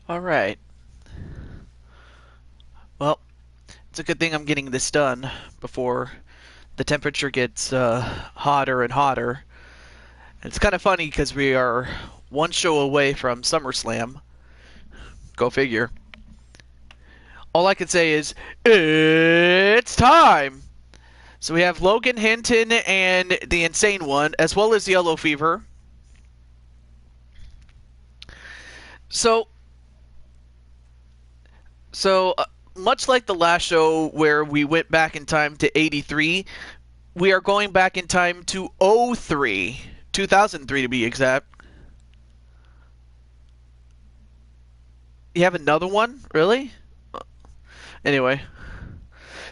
All right. Well, it's a good thing I'm getting this done before the temperature gets hotter and hotter. It's kind of funny because we are one show away from SummerSlam. Go figure. All I can say is, it's time! So we have Logan Hinton and the Insane One, as well as Yellow Fever. So, so, much like the last show where we went back in time to 83, we are going back in time to 03, 2003 to be exact. You have another one? Really? Anyway.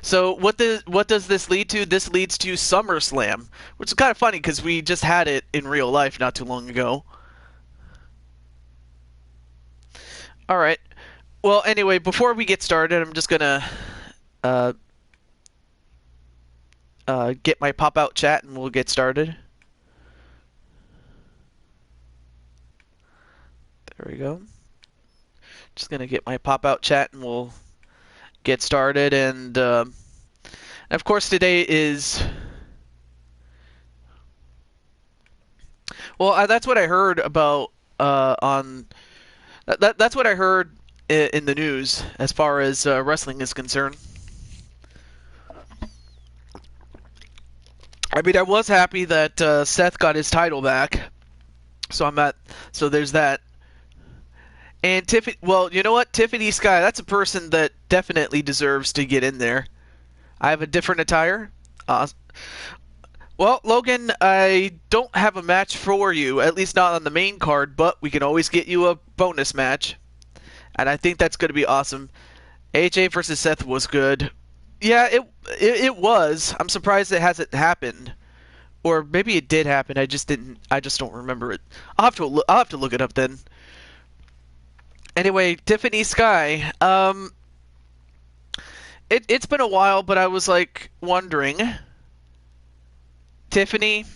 So what does this lead to? This leads to SummerSlam, which is kind of funny because we just had it in real life not too long ago. All right. Well, anyway, before we get started, I'm just gonna uh, get my pop-out chat and we'll get started. There we go. Just gonna get my pop-out chat and we'll get started. And of course, today is well. That's what I heard about on. That's what I heard in the news as far as wrestling is concerned. I mean, I was happy that Seth got his title back, so I'm at. So there's that. And Tiffany, well, you know what? Tiffany Sky, that's a person that definitely deserves to get in there. I have a different attire. Well, Logan, I don't have a match for you, at least not on the main card, but we can always get you a bonus match. And I think that's going to be awesome. AJ versus Seth was good. Yeah, it was. I'm surprised it hasn't happened, or maybe it did happen. I just didn't. I just don't remember it. I'll have to look it up then. Anyway, Tiffany Sky. It's been a while, but I was like wondering, Tiffany,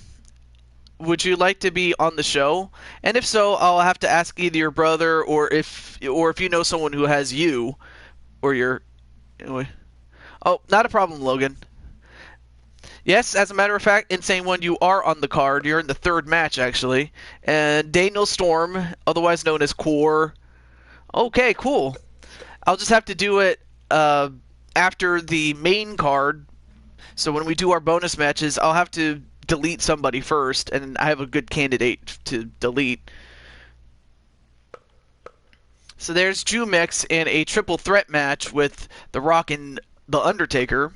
would you like to be on the show? And if so, I'll have to ask either your brother or if you know someone who has you or your. Anyway. Oh, not a problem, Logan. Yes, as a matter of fact, Insane One, you are on the card. You're in the third match, actually. And Daniel Storm, otherwise known as Core. Okay, cool. I'll just have to do it after the main card. So when we do our bonus matches, I'll have to delete somebody first, and I have a good candidate to delete. So there's Jumex in a triple threat match with The Rock and The Undertaker.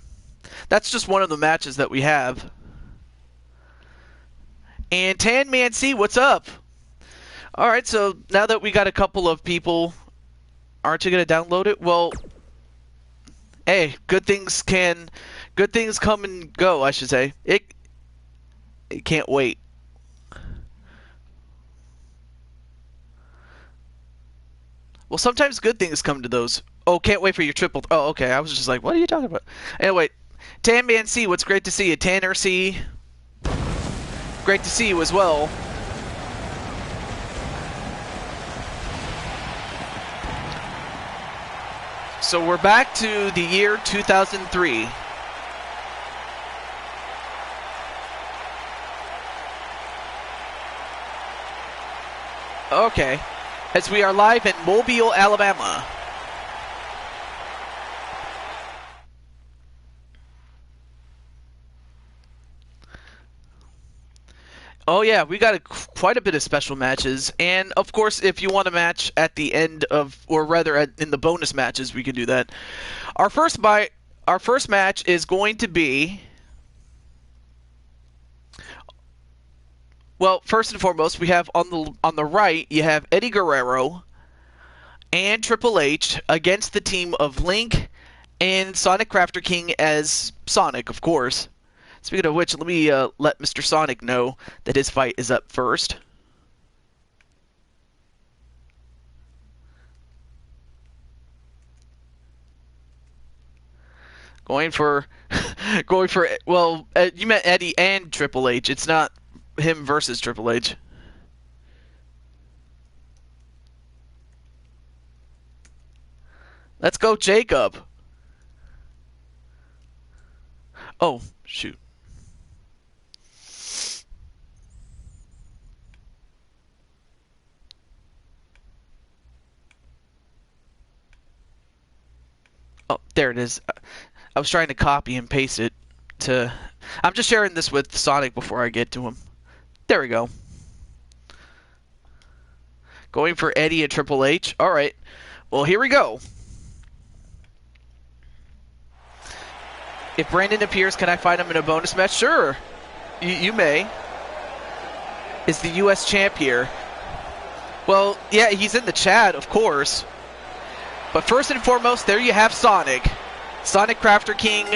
That's just one of the matches that we have. And Tan Man C, what's up? Alright, so now that we got a couple of people, aren't you going to download it? Well, hey, good things come and go, I should say. It can't wait. Well, sometimes good things come to those. Oh, can't wait for your triple. Oh, okay. I was just like, what are you talking about? Anyway, Tan Man C, what's great to see you. Tanner C, great to see you as well. So we're back to the year 2003. Okay. As we are live in Mobile, Alabama. Oh yeah, we got quite a bit of special matches, and of course, if you want a match at the end of, or rather, in the bonus matches, we can do that. Our first match is going to be. Well, first and foremost, we have on the right, you have Eddie Guerrero and Triple H against the team of Link and Sonic Crafter King as Sonic, of course. Speaking of which, let me let Mr. Sonic know that his fight is up first. Going for, well, you meant Eddie and Triple H. It's not him versus Triple H. Let's go, Jacob. Oh, shoot. Oh, there it is. I was trying to copy and paste it to... I'm just sharing this with Sonic before I get to him. There we go. Going for Eddie and Triple H. All right. Well, here we go. If Brandon appears, can I fight him in a bonus match? Sure. You may. Is the U.S. champ here? Well, yeah, he's in the chat, of course. But first and foremost, there you have Sonic. Sonic Crafter King,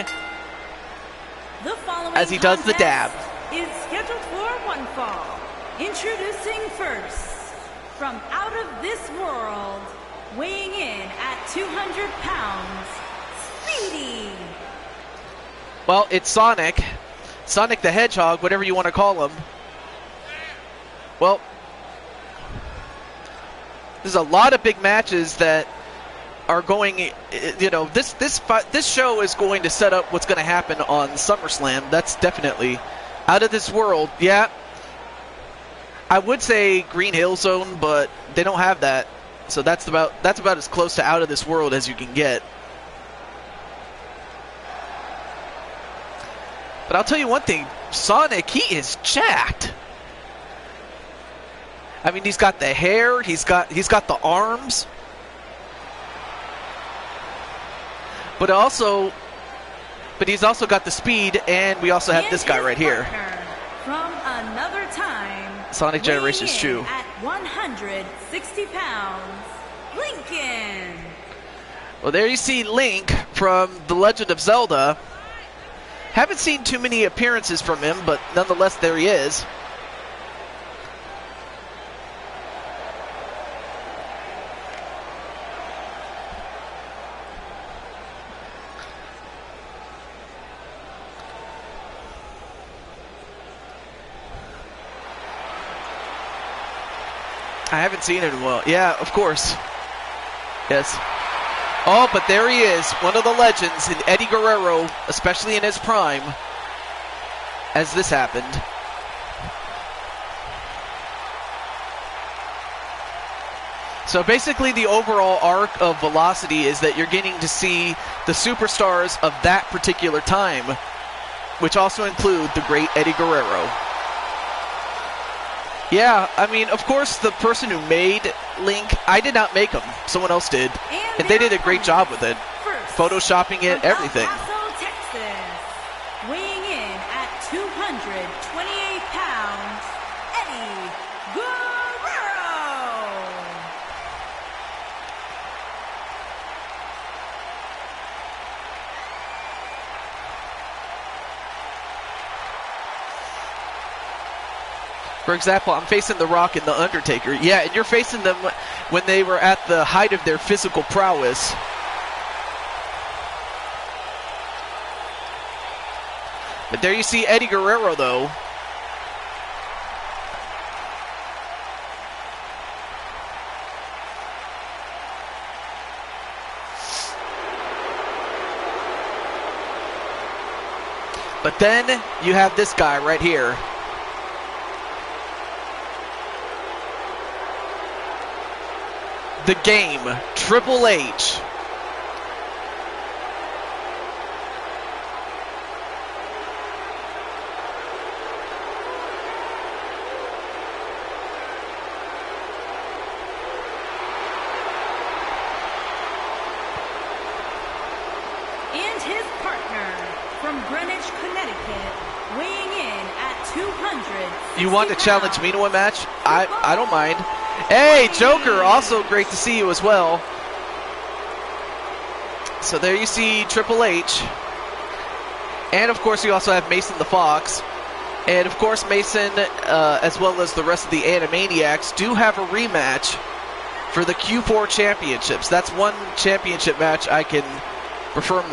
as he does the dab. Is scheduled for one fall. Introducing first, from out of this world, weighing in at 200 pounds, Speedy. Well, it's Sonic. Sonic the Hedgehog, whatever you want to call him. Well, there's a lot of big matches that are going, you know, this show is going to set up what's going to happen on SummerSlam. That's definitely out of this world. Yeah, I would say Green Hill Zone, but they don't have that, so that's about as close to out of this world as you can get. But I'll tell you one thing, Sonic, he is jacked. I mean, he's got the hair, he's got the arms. But he's also got the speed, and we also have this guy right here. From another time, Sonic Generations 2. At 160 pounds, Lincoln. Well, there you see Link from The Legend of Zelda. Haven't seen too many appearances from him, but nonetheless, there he is. I haven't seen it in a while. Yeah, of course. Yes. Oh, but there he is, one of the legends, in Eddie Guerrero, especially in his prime, as this happened. So basically the overall arc of Velocity is that you're getting to see the superstars of that particular time, which also include the great Eddie Guerrero. Yeah, I mean, of course, the person who made Link, I did not make him. Someone else did. And they did a great job with it. Photoshopping it, everything. El Paso, Texas, weighing in at 228 pounds, Eddie Guerrero. For example, I'm facing The Rock and The Undertaker. Yeah, and you're facing them when they were at the height of their physical prowess. But there you see Eddie Guerrero, though. But then you have this guy right here. The Game, Triple H. And his partner from Greenwich, Connecticut, weighing in at 200. You want to challenge me to a match? I don't mind. Hey, Joker, also great to see you as well. So there you see Triple H. And of course you also have Mason the Fox. And of course Mason, as well as the rest of the Animaniacs, do have a rematch for the Q4 championships. That's one championship match I can perform.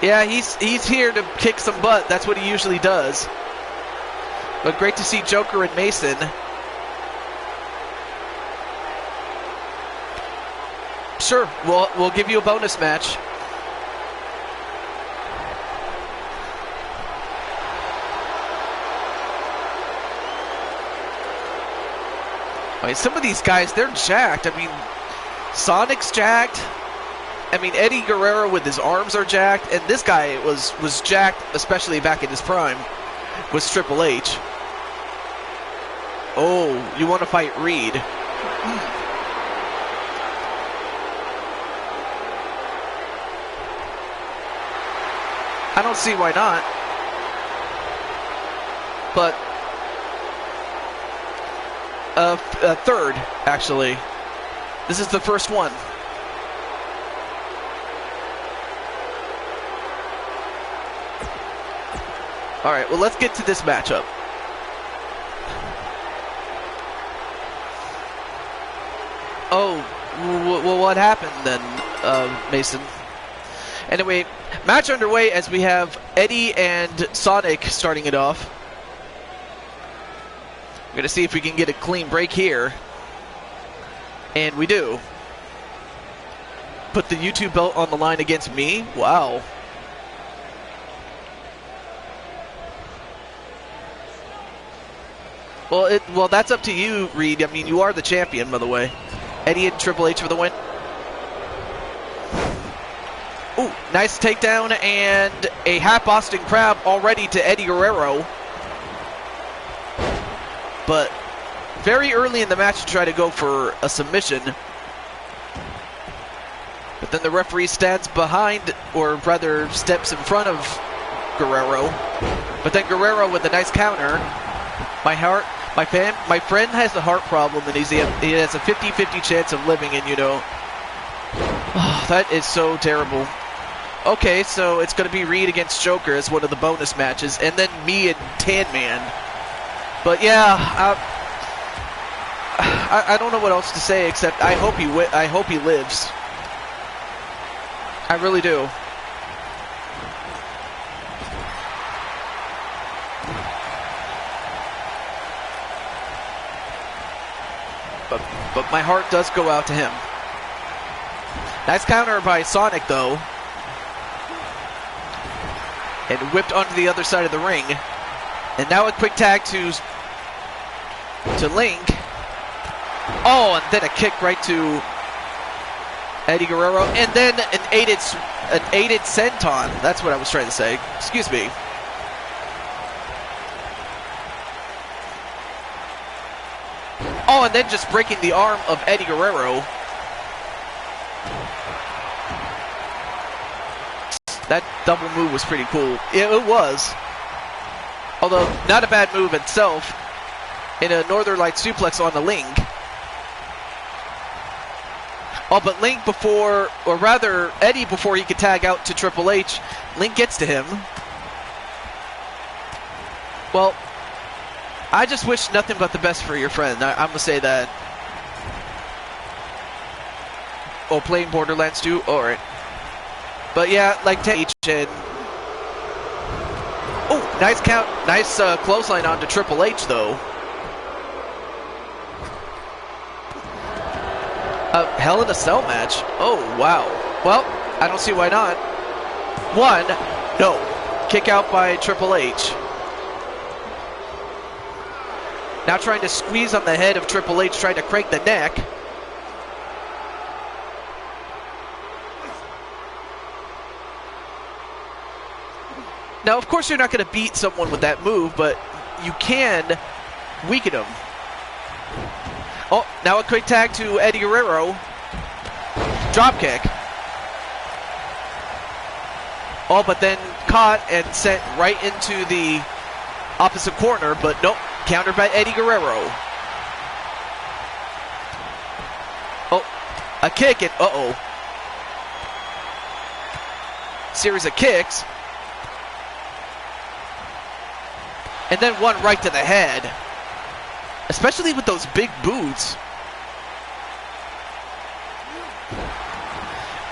Yeah, he's here to kick some butt. That's what he usually does. But great to see Joker and Mason. Sure, we'll give you a bonus match. I mean, some of these guys, they're jacked. I mean, Sonic's jacked. I mean, Eddie Guerrero with his arms are jacked, and this guy was jacked, especially back in his prime, was Triple H. Oh, you want to fight Reed? I don't see why not. But a third, actually. This is the first one. All right, well, let's get to this matchup. Oh, well, what happened then, Mason? Anyway, match underway as we have Eddie and Sonic starting it off. We're going to see if we can get a clean break here. And we do. Put the YouTube belt on the line against me? Wow. Well, that's up to you, Reed. I mean, you are the champion, by the way. Eddie and Triple H for the win. Ooh, nice takedown and a half Boston Crab already to Eddie Guerrero. But very early in the match to try to go for a submission. But then the referee stands behind, or rather steps in front of Guerrero. But then Guerrero with a nice counter. My friend has a heart problem, and he has a 50-50 chance of living, and you know, oh, that is so terrible. Okay, so it's going to be Reed against Joker as one of the bonus matches, and then me and Tan Man. But yeah, I don't know what else to say except I hope he lives. I really do. But my heart does go out to him. Nice counter by Sonic, though. And whipped onto the other side of the ring. And now a quick tag to Link. Oh, and then a kick right to Eddie Guerrero. And then an aided senton. That's what I was trying to say. Excuse me. Oh, and then just breaking the arm of Eddie Guerrero. That double move was pretty cool. Yeah, it was. Although, not a bad move itself. In a Northern Light suplex on the Link. Oh, but Link before, or rather, Eddie before he could tag out to Triple H, Link gets to him. Well, I just wish nothing but the best for your friend. I'm going to say that. Oh, playing Borderlands 2? All right. But yeah, like H and... Oh, nice count. Nice clothesline onto Triple H, though. Hell in a Cell match. Oh, wow. Well, I don't see why not. One. No. Kick out by Triple H. Now trying to squeeze on the head of Triple H, trying to crank the neck. Now, of course, you're not going to beat someone with that move, but you can weaken him. Oh, now a quick tag to Eddie Guerrero. Drop kick. Oh, but then caught and sent right into the opposite corner, but nope. Countered by Eddie Guerrero. Oh, a kick and uh-oh. Series of kicks. And then one right to the head. Especially with those big boots.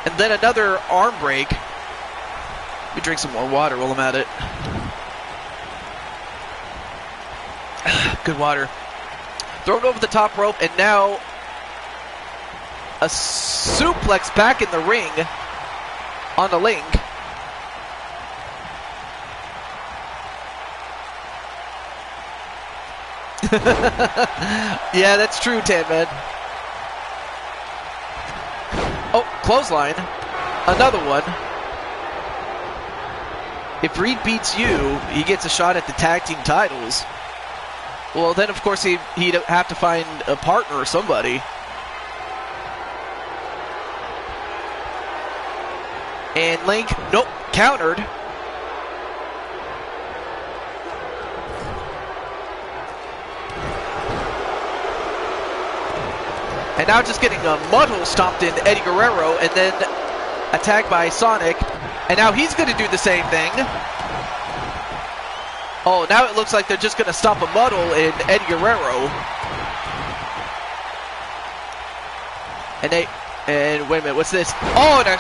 And then another arm break. Let me drink some more water while I'm at it. Good water. Thrown over the top rope, and now a suplex back in the ring on the Link. Yeah, that's true, Tan Man. Oh, clothesline. Another one. If Reed beats you, he gets a shot at the tag team titles. Well, then, of course, he'd have to find a partner or somebody. And Link, nope, countered. And now just getting a mudhole stomped in Eddie Guerrero and then attacked by Sonic. And now he's going to do the same thing. Oh, now it looks like they're just going to stomp a mudhole in Eddie Guerrero. And wait a minute, what's this? Oh, and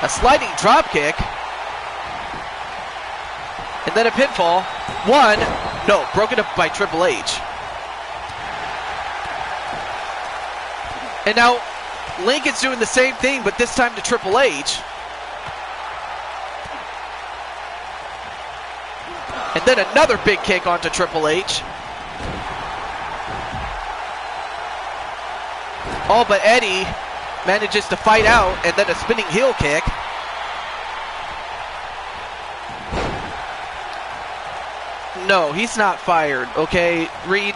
a sliding drop kick. And then a pinfall. One, no, broken up by Triple H. And now Lincoln's doing the same thing, but this time to Triple H. And then another big kick onto Triple H. Oh, but Eddie manages to fight out, and then a spinning heel kick. No, he's not fired, okay? Reed,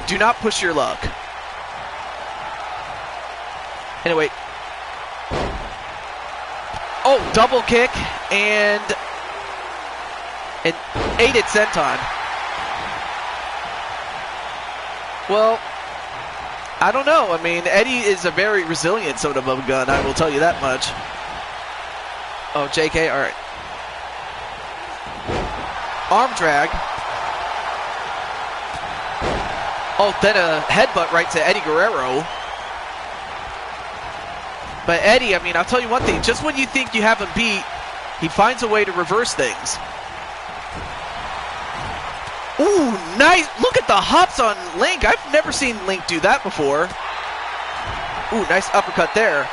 do not push your luck. Anyway. Oh, double kick and an aided senton. Well, I don't know. I mean, Eddie is a very resilient son of a gun, I will tell you that much. Oh, JK, all right. Arm drag. Oh, then a headbutt right to Eddie Guerrero. But Eddie, I mean, I'll tell you one thing. Just when you think you have him beat, he finds a way to reverse things. Ooh, nice. Look at the hops on Link. I've never seen Link do that before. Ooh, nice uppercut there.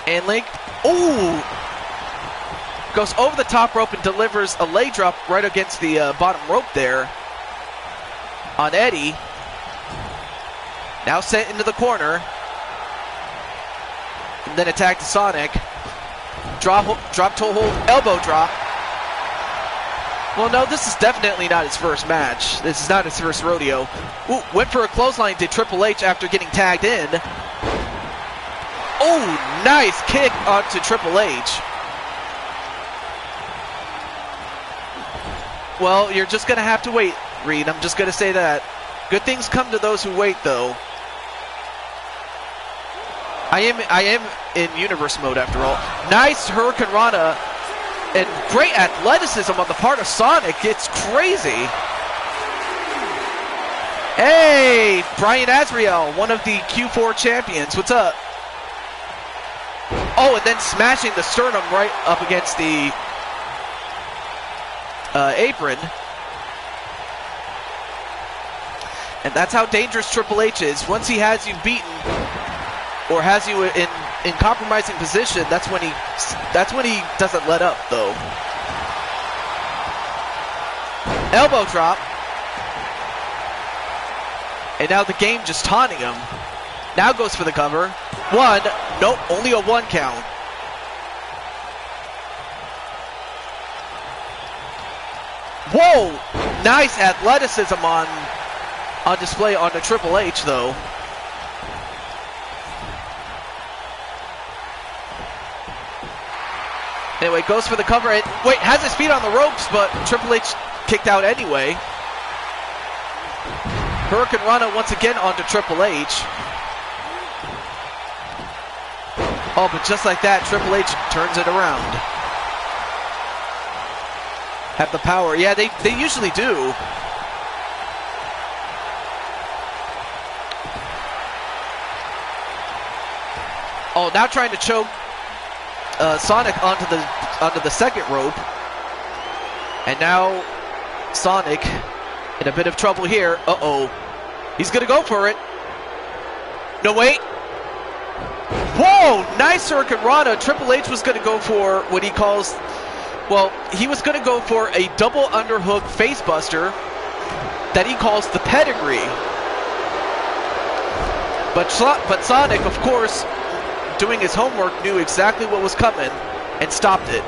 And Link, ooh, goes over the top rope and delivers a leg drop right against the bottom rope there on Eddie. Now sent into the corner. And then attack to Sonic. Drop toe hold, elbow drop. Well, no, this is definitely not his first match. This is not his first rodeo. Ooh, went for a clothesline to Triple H after getting tagged in. Oh, nice kick onto Triple H. Well, you're just going to have to wait, Reed. I'm just going to say that. Good things come to those who wait, though. I am in universe mode after all. Nice Hurricane Rana and great athleticism on the part of Sonic. It's crazy. Hey, Brian Azriel, one of the Q4 champions. What's up? Oh, and then smashing the sternum right up against the apron. And that's how dangerous Triple H is. Once he has you beaten, or has you in compromising position, that's when he doesn't let up, though. Elbow drop. And now the game just taunting him. Now goes for the cover. One. Nope, only a one count. Whoa! Nice athleticism on display on the Triple H, though. Anyway, goes for the cover. And, wait, has his feet on the ropes, but Triple H kicked out anyway. Hurricane Rana once again onto Triple H. Oh, but just like that, Triple H turns it around. Have the power. Yeah, they usually do. Oh, now trying to choke Sonic onto the second rope. And now Sonic in a bit of trouble here. Uh-oh. He's going to go for it. No, wait. Whoa! Nice Hurricane Rana. Triple H was going to go for what he calls... Well, he was going to go for a double underhook facebuster that he calls the pedigree. But Sonic, of course, doing his homework, knew exactly what was coming and stopped it.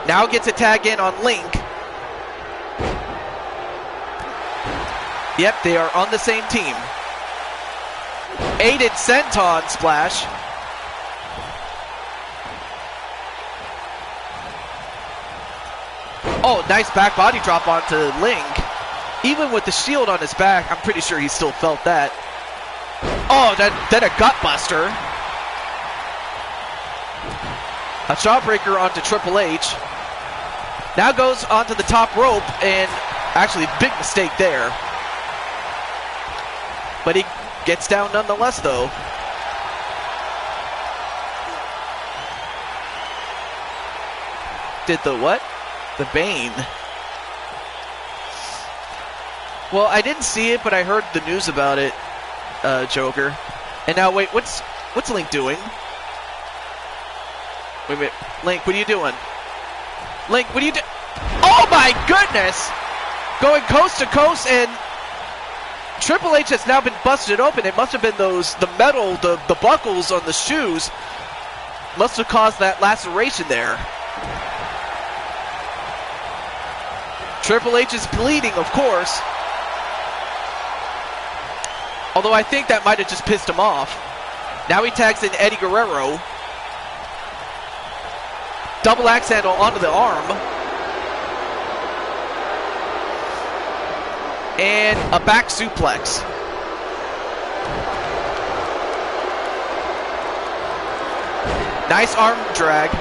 Now gets a tag in on Link. Yep, they are on the same team. Aided senton splash. Oh, nice back body drop onto Link. Even with the shield on his back, I'm pretty sure he still felt that. Oh, then a gut buster. A jawbreaker onto Triple H. Now goes onto the top rope, and actually big mistake there. But he gets down nonetheless, though. Did the what? The Bane. Well, I didn't see it, but I heard the news about it, Joker. And now, wait, what's Link doing? Wait a minute. Link, what are you doing? Link, what are you doing? Oh my goodness! Going coast to coast, and Triple H has now been busted open. It must have been the metal, the buckles on the shoes must have caused that laceration there. Triple H is bleeding, of course. Although I think that might have just pissed him off. Now he tags in Eddie Guerrero. Double axe handle onto the arm. And a back suplex. Nice arm drag.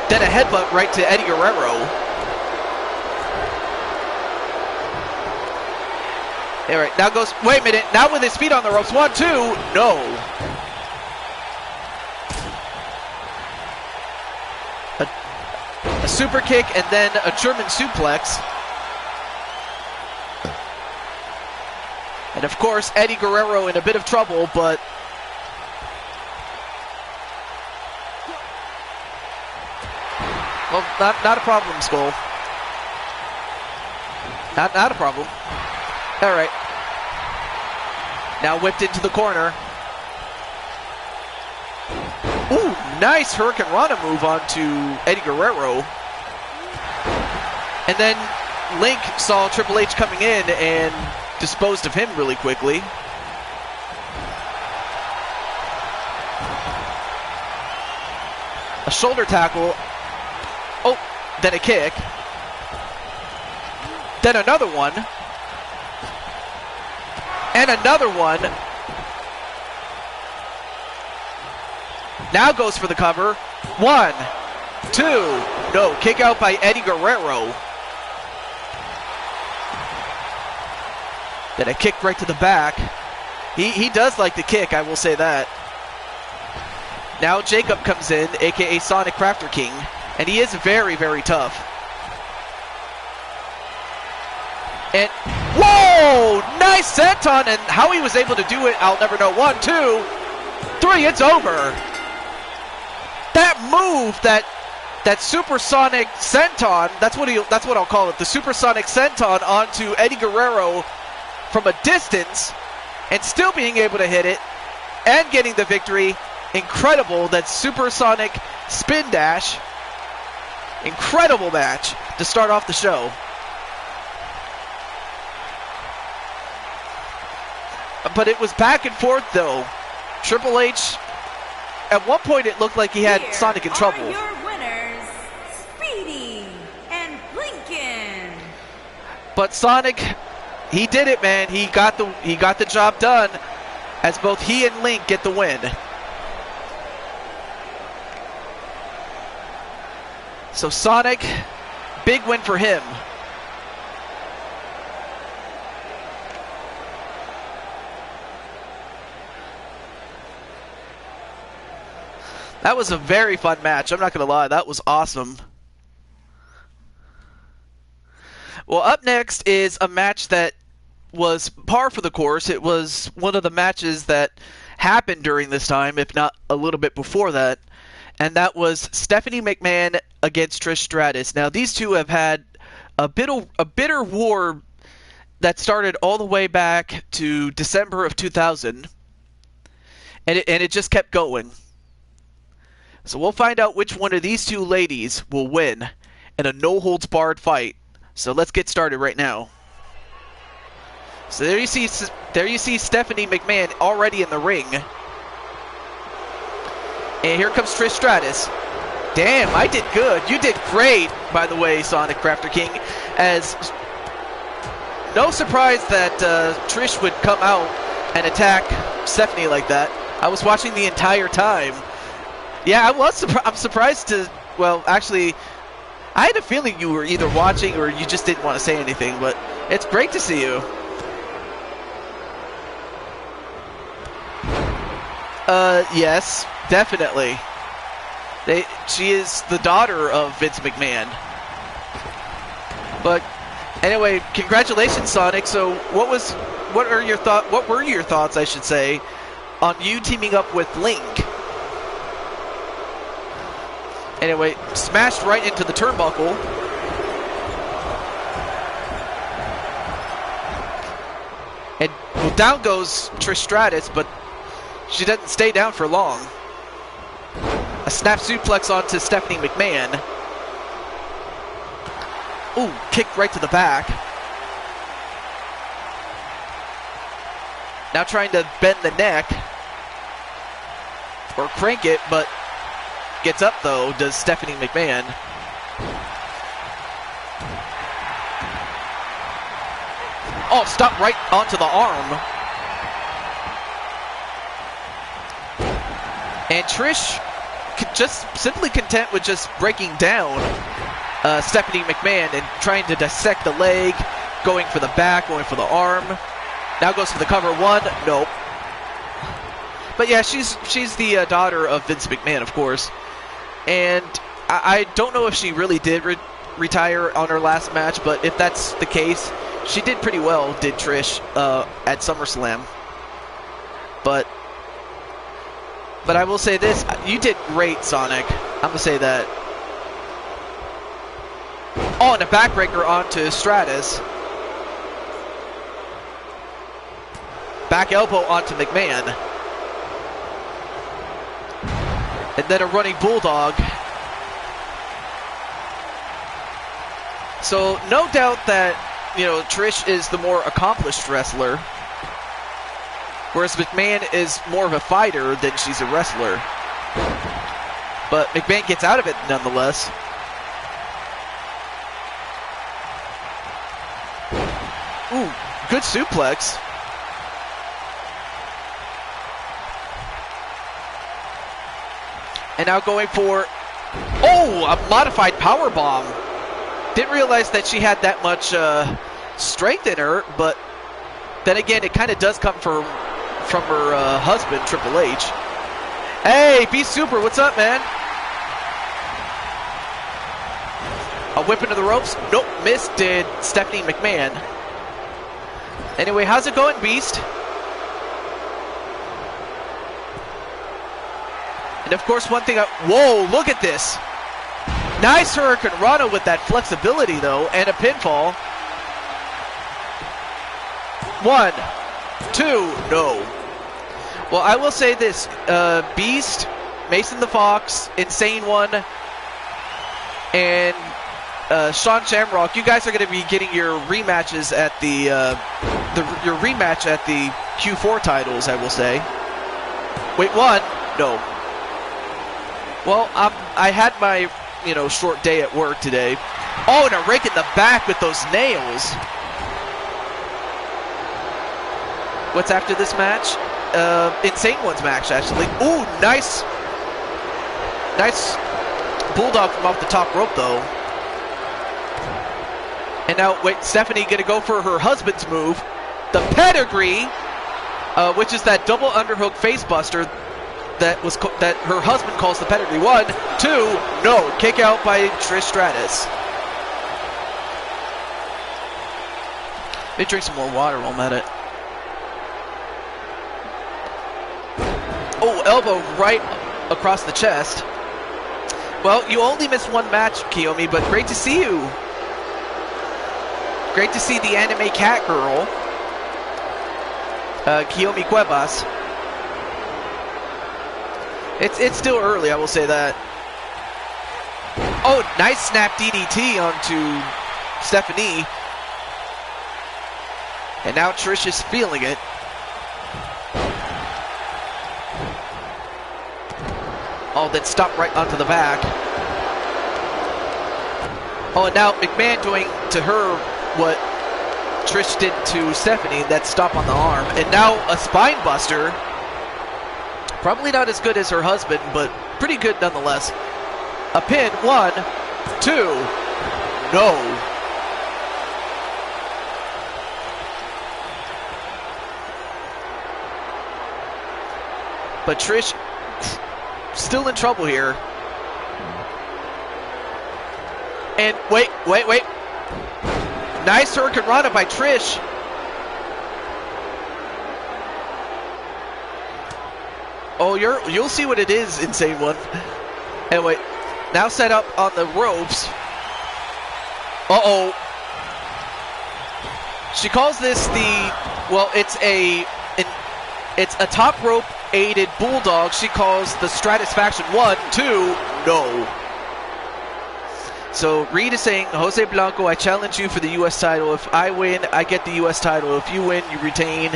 Then a headbutt right to Eddie Guerrero. All right, now goes, wait a minute, now with his feet on the ropes. 1, 2, no. A super kick and then a German suplex. And of course, Eddie Guerrero in a bit of trouble, but well, not a problem, Skull. Not a problem. All right. Now whipped into the corner. Ooh, nice Hurricane Rana move onto Eddie Guerrero. And then Link saw Triple H coming in and disposed of him really quickly. A shoulder tackle. Oh, then a kick. Then another one. And another one. Now goes for the cover. 1, 2. No, kick out by Eddie Guerrero. Then a kick right to the back. He does like the kick, I will say that. Now Jacob comes in, a.k.a. Sonic Crafter King. And he is very, very tough. And, whoa! Nice senton, and how he was able to do it, I'll never know. 1, 2, 3, it's over. That move, that supersonic senton, that's what I'll call it, the supersonic senton onto Eddie Guerrero from a distance, and still being able to hit it, and getting the victory. Incredible, that supersonic spin dash. Incredible match to start off the show. But it was back and forth, though. Triple H, at one point it looked like he had Sonic in trouble. Here are your winners, Speedy and Blinken. But Sonic, he did it, man. He got the job done, as both he and Link get the win. So Sonic, big win for him. That was a very fun match. I'm not going to lie. That was awesome. Well, up next is a match that was par for the course. It was one of the matches that happened during this time, if not a little bit before that. And that was Stephanie McMahon against Trish Stratus. Now, these two have had a bitter war that started all the way back to December of 2000. And it just kept going. So we'll find out which one of these two ladies will win in a no-holds-barred fight. So let's get started right now. So there you see Stephanie McMahon already in the ring. And here comes Trish Stratus. Damn, I did good. You did great, by the way, Sonic Crafter King. As no surprise that Trish would come out and attack Stephanie like that. I was watching the entire time. Yeah, I'm surprised to... Well, actually, I had a feeling you were either watching or you just didn't want to say anything, but it's great to see you. Yes, definitely. She is the daughter of Vince McMahon. But anyway, congratulations, Sonic. So what were your thoughts, I should say, on you teaming up with Link? Anyway, smashed right into the turnbuckle. And well, down goes Trish Stratus, but she doesn't stay down for long. A snap suplex onto Stephanie McMahon. Ooh, kick right to the back. Now trying to bend the neck. Or crank it, but gets up though, does Stephanie McMahon. Oh, stop right onto the arm. And Trish just simply content with just breaking down Stephanie McMahon and trying to dissect the leg, going for the back, going for the arm. Now goes for the cover. One, nope. But yeah, she's the daughter of Vince McMahon, of course. And I don't know if she really did retire on her last match, but if that's the case, she did pretty well, did Trish, at SummerSlam. But I will say this, you did great, Sonic. I'm going to say that. Oh, and a backbreaker onto Stratus. Back elbow onto McMahon. And then a running bulldog. So, no doubt that, Trish is the more accomplished wrestler. Whereas McMahon is more of a fighter than she's a wrestler. But McMahon gets out of it nonetheless. Ooh, good suplex. And now going for, a modified powerbomb. Didn't realize that she had that much strength in her, but then again, it kind of does come from her husband, Triple H. Hey, Be Super, what's up, man? A whip into the ropes? Nope, missed, did Stephanie McMahon. Anyway, how's it going, Beast? And of course, one thing whoa, look at this. Nice Hurricane Rana with that flexibility, though, and a pinfall. 1, 2, no. Well, I will say this, Beast, Mason the Fox, Insane One, and Sean Shamrock, you guys are going to be getting your rematches at your rematch at the Q4 titles, I will say. Wait, 1? No. Well, I had my, short day at work today. Oh, and a rake in the back with those nails. What's after this match? Insane One's match, actually. Ooh, nice bulldog from off the top rope, though. And now, wait, Stephanie gonna go for her husband's move, the pedigree, which is that double underhook face buster that her husband calls the pedigree. 1, 2, no, kick out by Trish Stratus. Let me drink some more water while I'm at it. Oh, elbow right across the chest. Well, you only missed one match, Kiyomi, but great to see you. Great to see the anime cat girl, Kiyomi Cuevas. It's still early, I will say that. Oh, nice snap DDT onto Stephanie. And now Trish is feeling it. Oh, then stop right onto the back. Oh, and now McMahon doing to her what Trish did to Stephanie, that stop on the arm. And now a spine buster. Probably not as good as her husband, but pretty good nonetheless. A pin, 1, 2, no. But Trish still in trouble here. And wait. Nice Hurricane Rana by Trish. Oh, you'll see what it is, Insane One. Anyway, now set up on the ropes. Uh-oh. She calls this the, well, it's a top rope aided bulldog. She calls the Stratisfaction 1, 2, no. So Reed is saying, Jose Blanco, I challenge you for the U.S. title. If I win, I get the U.S. title. If you win, you retain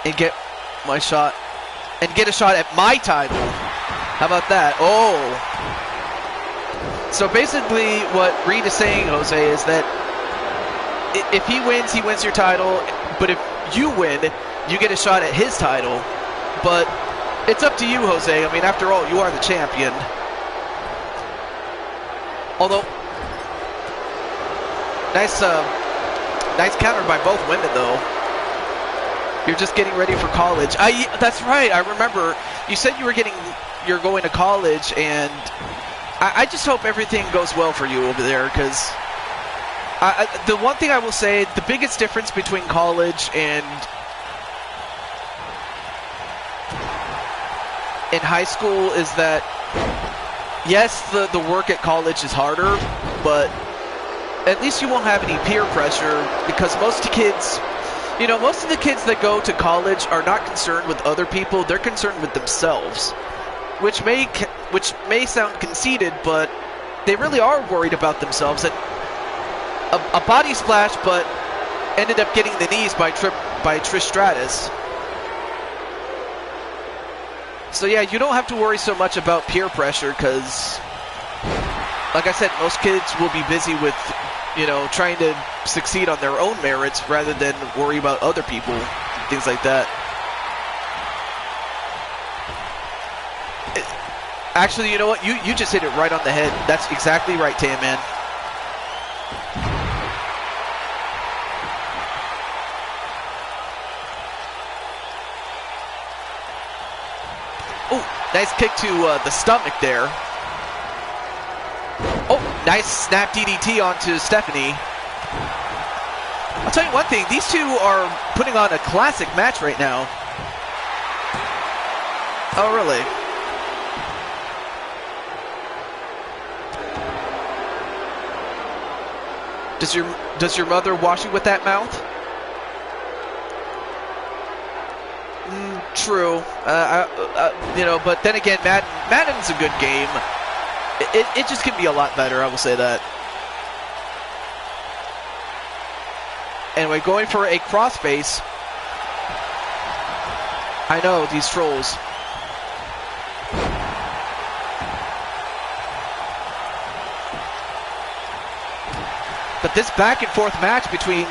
and get my shot. And get a shot at my title. How about that? Oh. So basically what Reed is saying, Jose, is that if he wins your title. But if you win, you get a shot at his title. But it's up to you, Jose. I mean, after all, you are the champion. Although, nice counter by both women, though. You're just getting ready for college. That's right. I remember you said you're going to college, and I just hope everything goes well for you over there. Because the one thing I will say, the biggest difference between college and in high school is that, yes, the work at college is harder, but at least you won't have any peer pressure, because most of the kids that go to college are not concerned with other people. They're concerned with themselves, which may sound conceited, but they really are worried about themselves. And a body splash, but ended up getting the knees by Trish Stratus. So yeah, you don't have to worry so much about peer pressure, because, like I said, most kids will be busy with, trying to succeed on their own merits rather than worry about other people, things like that. Actually, you know what? You just hit it right on the head. That's exactly right, Tan Man. Oh, nice kick to the stomach there. Oh, nice snap DDT onto Stephanie. I'll tell you one thing, these two are putting on a classic match right now. Oh, really? Does your mother wash you with that mouth? True. But then again, Madden's a good game. It just can be a lot better, I will say that. Anyway, going for a crossface. I know, these trolls. But this back and forth match between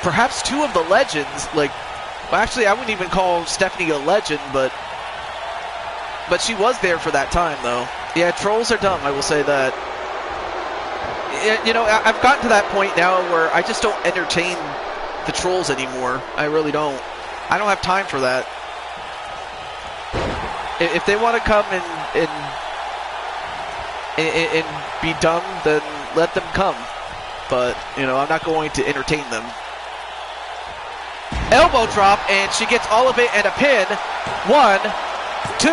perhaps two of the legends, well, actually, I wouldn't even call Stephanie a legend, but she was there for that time, though. Yeah, trolls are dumb, I will say that. I've gotten to that point now where I just don't entertain the trolls anymore. I really don't. I don't have time for that. If they want to come and be dumb, then let them come. But, I'm not going to entertain them. elbow drop, and she gets all of it and a pin. 1, 2.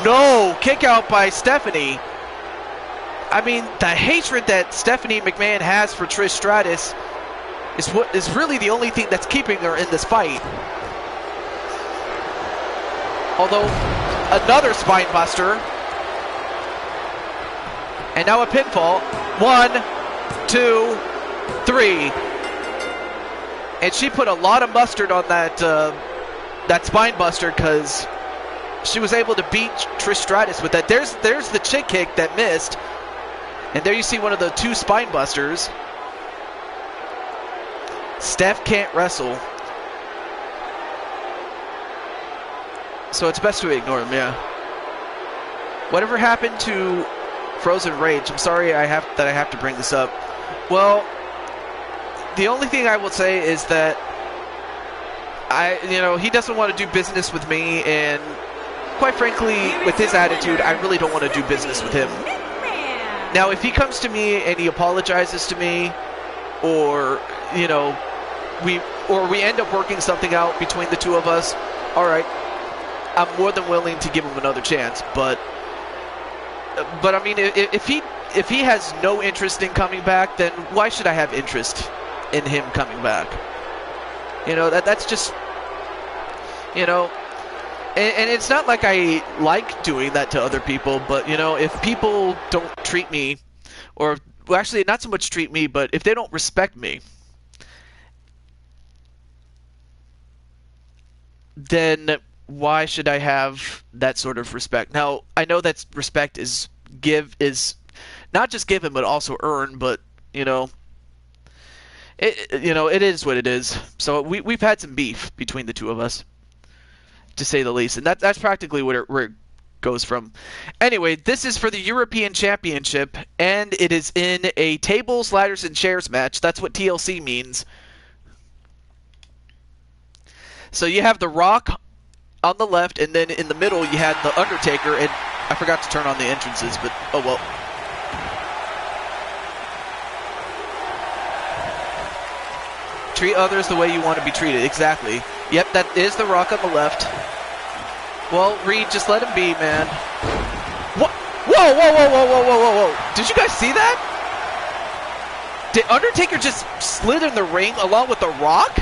No, kick out by Stephanie. I mean, the hatred that Stephanie McMahon has for Trish Stratus is what is really the only thing that's keeping her in this fight. Although, another spine buster. And now a pinfall. 1, 2, 3. And she put a lot of mustard on that that spine buster because she was able to beat Trish Stratus with that. There's the chick kick that missed. And there you see one of the 2 spine busters. Steph can't wrestle. So it's best to ignore him, yeah. Whatever happened to Frozen Rage? I'm sorry I have to bring this up. Well, the only thing I will say is that he doesn't want to do business with me, and quite frankly, with his attitude, I really don't want to do business with him. Now, if he comes to me and he apologizes to me, or we end up working something out between the two of us, all right, I'm more than willing to give him another chance. But I mean, if he has no interest in coming back, then why should I have interest in him coming back? That's just, and it's not like I like doing that to other people, but if people don't treat me, or well, actually not so much treat me, but if they don't respect me, then why should I have that sort of respect? Now, I know that respect is not just given but also earned, but it is what it is. So we've had some beef between the two of us, to say the least, and that's practically where it goes from. Anyway, this is for the European Championship, and it is in a tables, ladders, and chairs match. That's what TLC means. So you have The Rock on the left, and then in the middle you had The Undertaker, and I forgot to turn on the entrances, but oh well. Treat others the way you want to be treated. Exactly. Yep, that is The Rock on the left. Well, Reed, just let him be, man. What? Whoa, whoa, whoa, whoa, whoa, whoa, whoa, whoa. Did you guys see that? Did Undertaker just slid in the ring along with The Rock?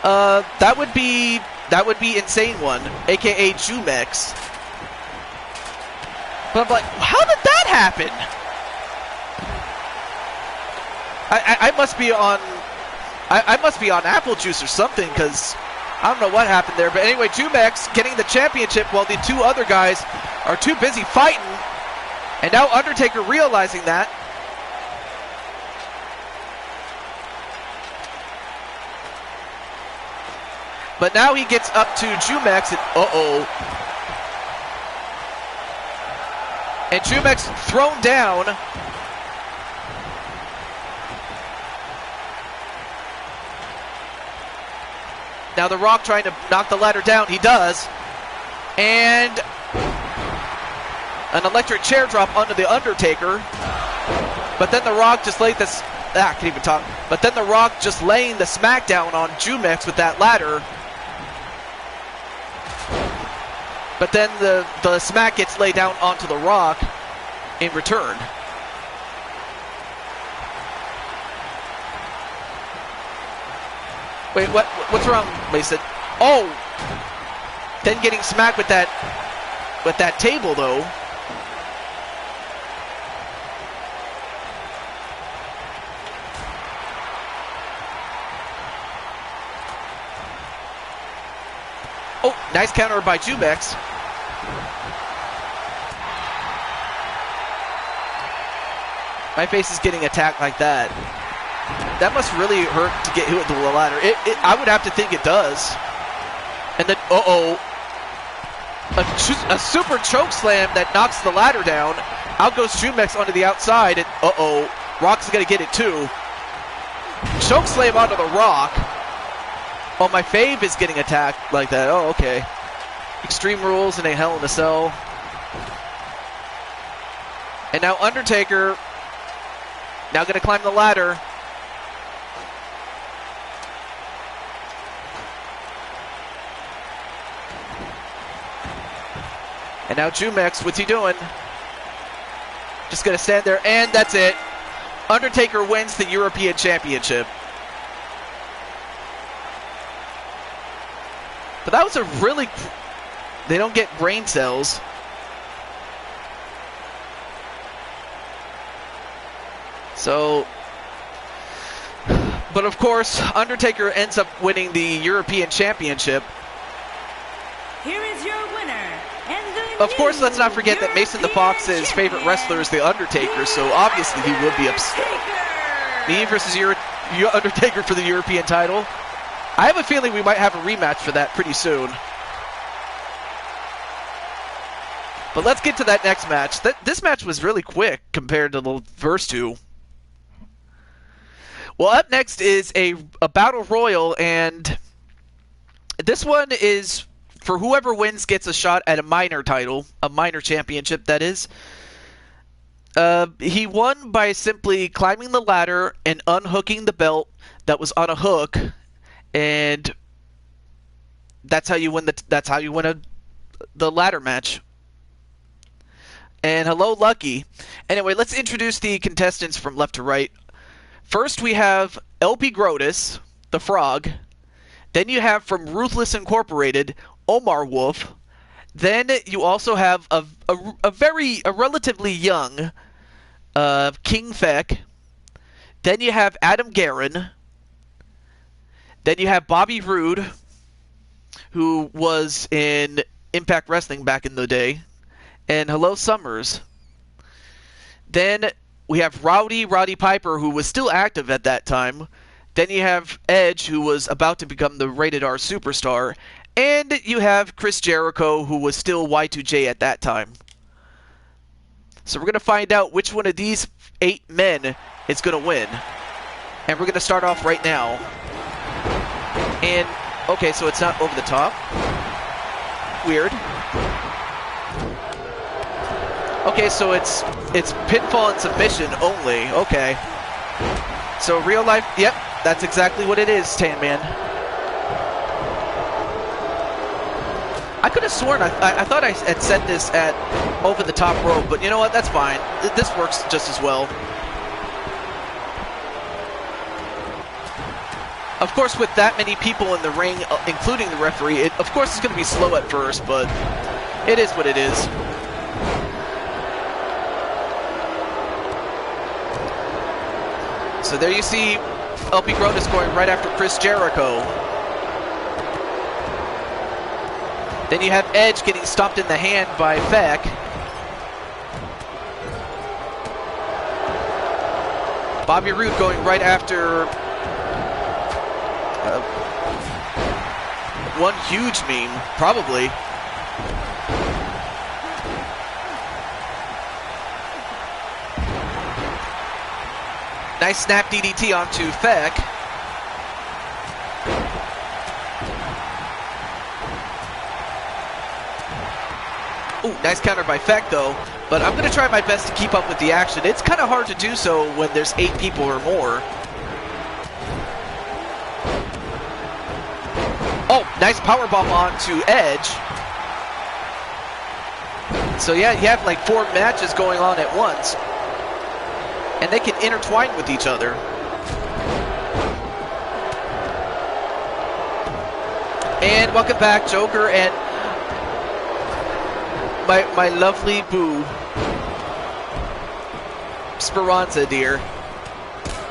That would be Insane One, aka Jumex. But I'm like, how did that happen? I must be on I must be on apple juice or something, because I don't know what happened there. But anyway, Jumex getting the championship while the 2 other guys are too busy fighting. And now Undertaker realizing that. But now he gets up to Jumex, and and Jumex thrown down. Now The Rock trying to knock the ladder down. He does. And an electric chair drop onto the Undertaker. But then The Rock just laid this... I can't even talk. But then The Rock just laying the smackdown on Jumex with that ladder. But then the smack gets laid down onto The Rock in return. Wait, what's wrong, Mason? Oh! Then getting smacked with that table, though. Oh, nice counter by Jumex. My face is getting attacked like that. That must really hurt to get hit with the ladder. I would have to think it does. And then, a super choke slam that knocks the ladder down. Out goes Jumex onto the outside, and Rock's gonna get it too. Choke slam onto the Rock. Oh, my fave is getting attacked like that. Oh, okay. Extreme Rules in a Hell in a Cell. And now Undertaker, now gonna climb the ladder. And now Jumex, what's he doing? Just gonna stand there, and that's it. Undertaker wins the European Championship. But that was a really... They don't get brain cells. So... But of course, Undertaker ends up winning the European Championship. Here is your winner. And the of course, let's not forget that Mason the Fox's favorite wrestler is the Undertaker, so obviously he would be upset. Me versus Undertaker for the European title. I have a feeling we might have a rematch for that pretty soon. But let's get to that next match. This match was really quick compared to the first two. Well, up next is a Battle Royal, and this one is for whoever wins gets a shot at a minor title, a minor championship, that is. He won by simply climbing the ladder and unhooking the belt that was on a hook, and that's how you win the ladder match. And hello, Lucky. Anyway, let's introduce the contestants from left to right. First, we have LP Grotus, the Frog. Then you have from Ruthless Incorporated, Omar Wolf. Then you also have a relatively young King Feck. Then you have Adam Guerin. Then you have Bobby Roode, who was in Impact Wrestling back in the day. And hello, Summers. Then we have Roddy Piper, who was still active at that time. Then you have Edge, who was about to become the Rated R Superstar. And you have Chris Jericho, who was still Y2J at that time. So we're going to find out which one of these 8 men is going to win. And we're going to start off right now. And, okay, so it's not over the top. Weird. Okay, so it's pinfall and submission only. Okay. So real life, yep, that's exactly what it is, Tan Man. I could have sworn I thought I had said this at over the top rope, but you know what? That's fine. This works just as well. Of course, with that many people in the ring, including the referee, of course it's going to be slow at first, but it is what it is. So there you see LP Grotus going right after Chris Jericho. Then you have Edge getting stomped in the hand by Feck. Bobby Roode going right after one huge meme, probably. Nice snap DDT onto Feck. Ooh, nice counter by Feck though. But I'm going to try my best to keep up with the action. It's kind of hard to do so when there's 8 people or more. Oh, nice powerbomb onto Edge. So yeah, you have like 4 matches going on at once. And they can intertwine with each other. And welcome back, Joker and my lovely boo, Speranza, dear.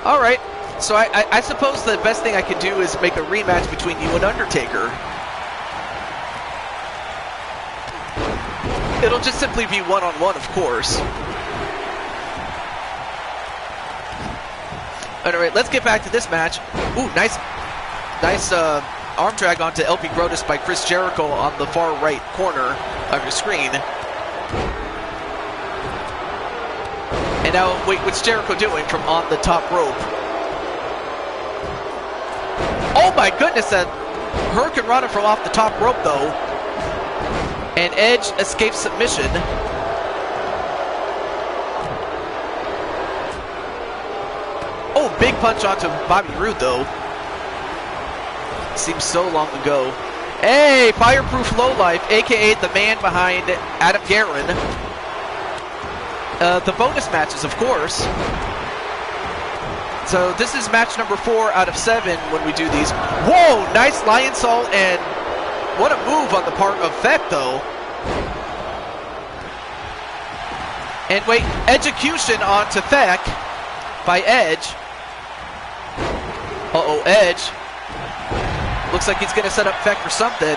Alright, so I suppose the best thing I could do is make a rematch between you and Undertaker. It'll just simply be one-on-one, of course. Alright, let's get back to this match. Ooh, nice arm drag onto LP Grotus by Chris Jericho on the far right corner of your screen. And now, wait, what's Jericho doing from on the top rope? Oh my goodness, that Hurricane Rana from off the top rope though. And Edge escapes submission. Oh, big punch onto Bobby Roode though. Seems so long ago. Hey, Fireproof Lowlife, aka the man behind Adam Guerin. The bonus matches, of course. So this is match number 4 out of 7 when we do these. Whoa, nice lion salt, and what a move on the part of Feck, though. And wait, execution onto Feck by Edge. Uh-oh, Edge. Looks like he's going to set up Feck for something.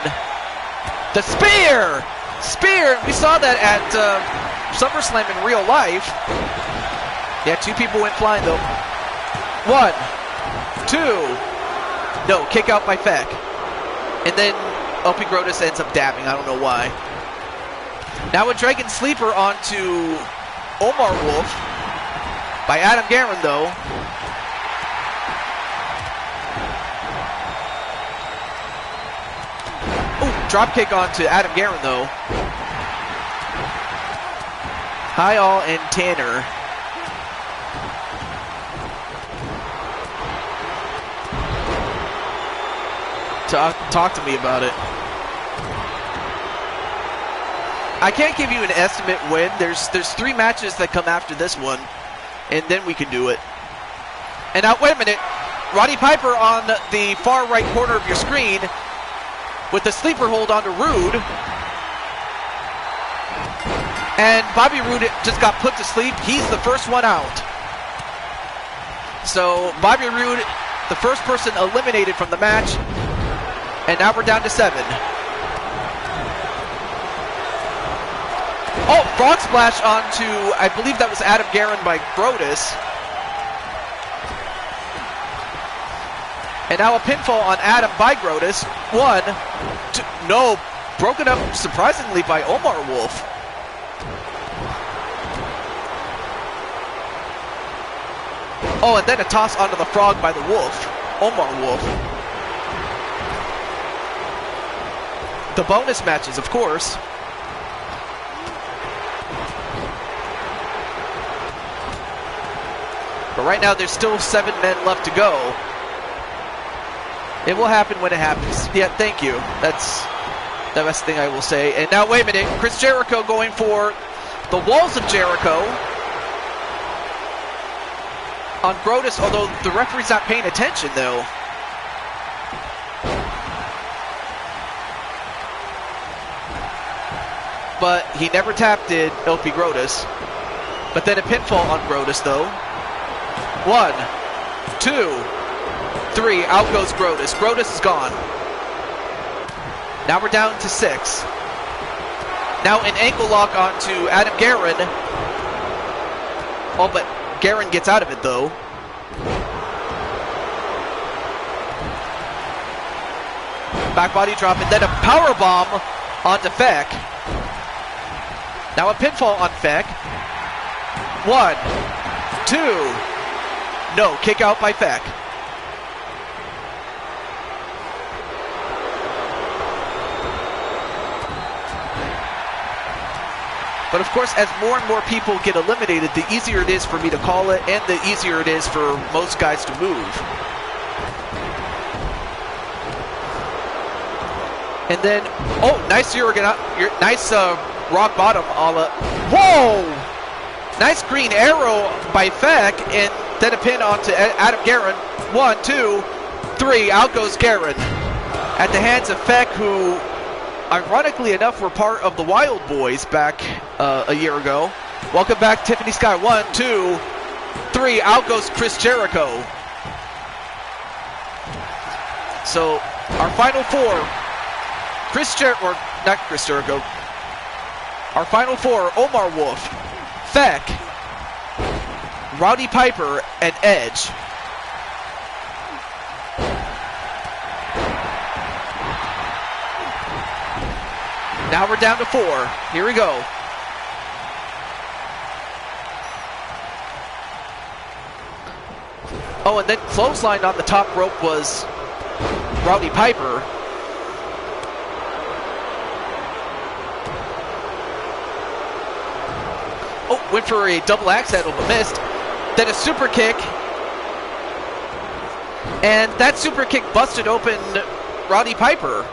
The spear! Spear! We saw that at SummerSlam in real life. Yeah, 2 people went flying, though. 1, 2. No, kick out by Feck. And then LP Grotus ends up dabbing. I don't know why. Now a Dragon Sleeper onto Omar Wolf by Adam Guerin, though. Dropkick onto Adam Guerin, though. Hi, all, and Tanner. Talk to me about it. I can't give you an estimate when. There's 3 matches that come after this one, and then we can do it. And now, wait a minute. Roddy Piper on the far right corner of your screen with the sleeper hold onto Rude. And Bobby Roode just got put to sleep. He's the first one out. So Bobby Roode, the first person eliminated from the match. And now we're down to 7. Oh, Frog Splash onto, I believe that was Adam Guerin by Brodus. And now a pinfall on Adam by Brodus. 1, 2, no, broken up surprisingly by Omar Wolf. Oh, and then a toss onto the frog by the Wolf, Omar Wolf. The bonus matches, of course. But right now, there's still 7 men left to go. It will happen when it happens. Yeah, thank you. That's the best thing I will say. And now, wait a minute. Chris Jericho going for the Walls of Jericho on Brodus, although the referee's not paying attention, though. But he never tapped it, LP Brodus. But then a pinfall on Brodus, though. 1, 2, 3. Out goes Brodus. Brodus is gone. Now we're down to 6. Now an ankle lock onto Adam Guerin. Oh, but Guerin gets out of it, though. Back body drop, and then a power bomb onto Feck. Now a pinfall on Feck. 1, 2. No, kick out by Feck. But of course, as more and more people get eliminated, the easier it is for me to call it, and the easier it is for most guys to move. And then, oh, nice nice rock bottom, a la, whoa! Nice green arrow by Feck, and then a pin onto Adam Guerin. 1, 2, 3, out goes Guerin. At the hands of Feck, who, ironically enough, were part of the Wild Boys back a year ago. Welcome back, Tiffany Sky. 1, 2, 3, out goes Chris Jericho. So, our final 4, not Chris Jericho. Our final 4, Omar Wolf, Feck, Roddy Piper, and Edge. Now we're down to 4. Here we go. Oh, and then clothesline on the top rope was Roddy Piper. Oh, went for a double axe handle but missed. Then a super kick. And that super kick busted open Roddy Piper.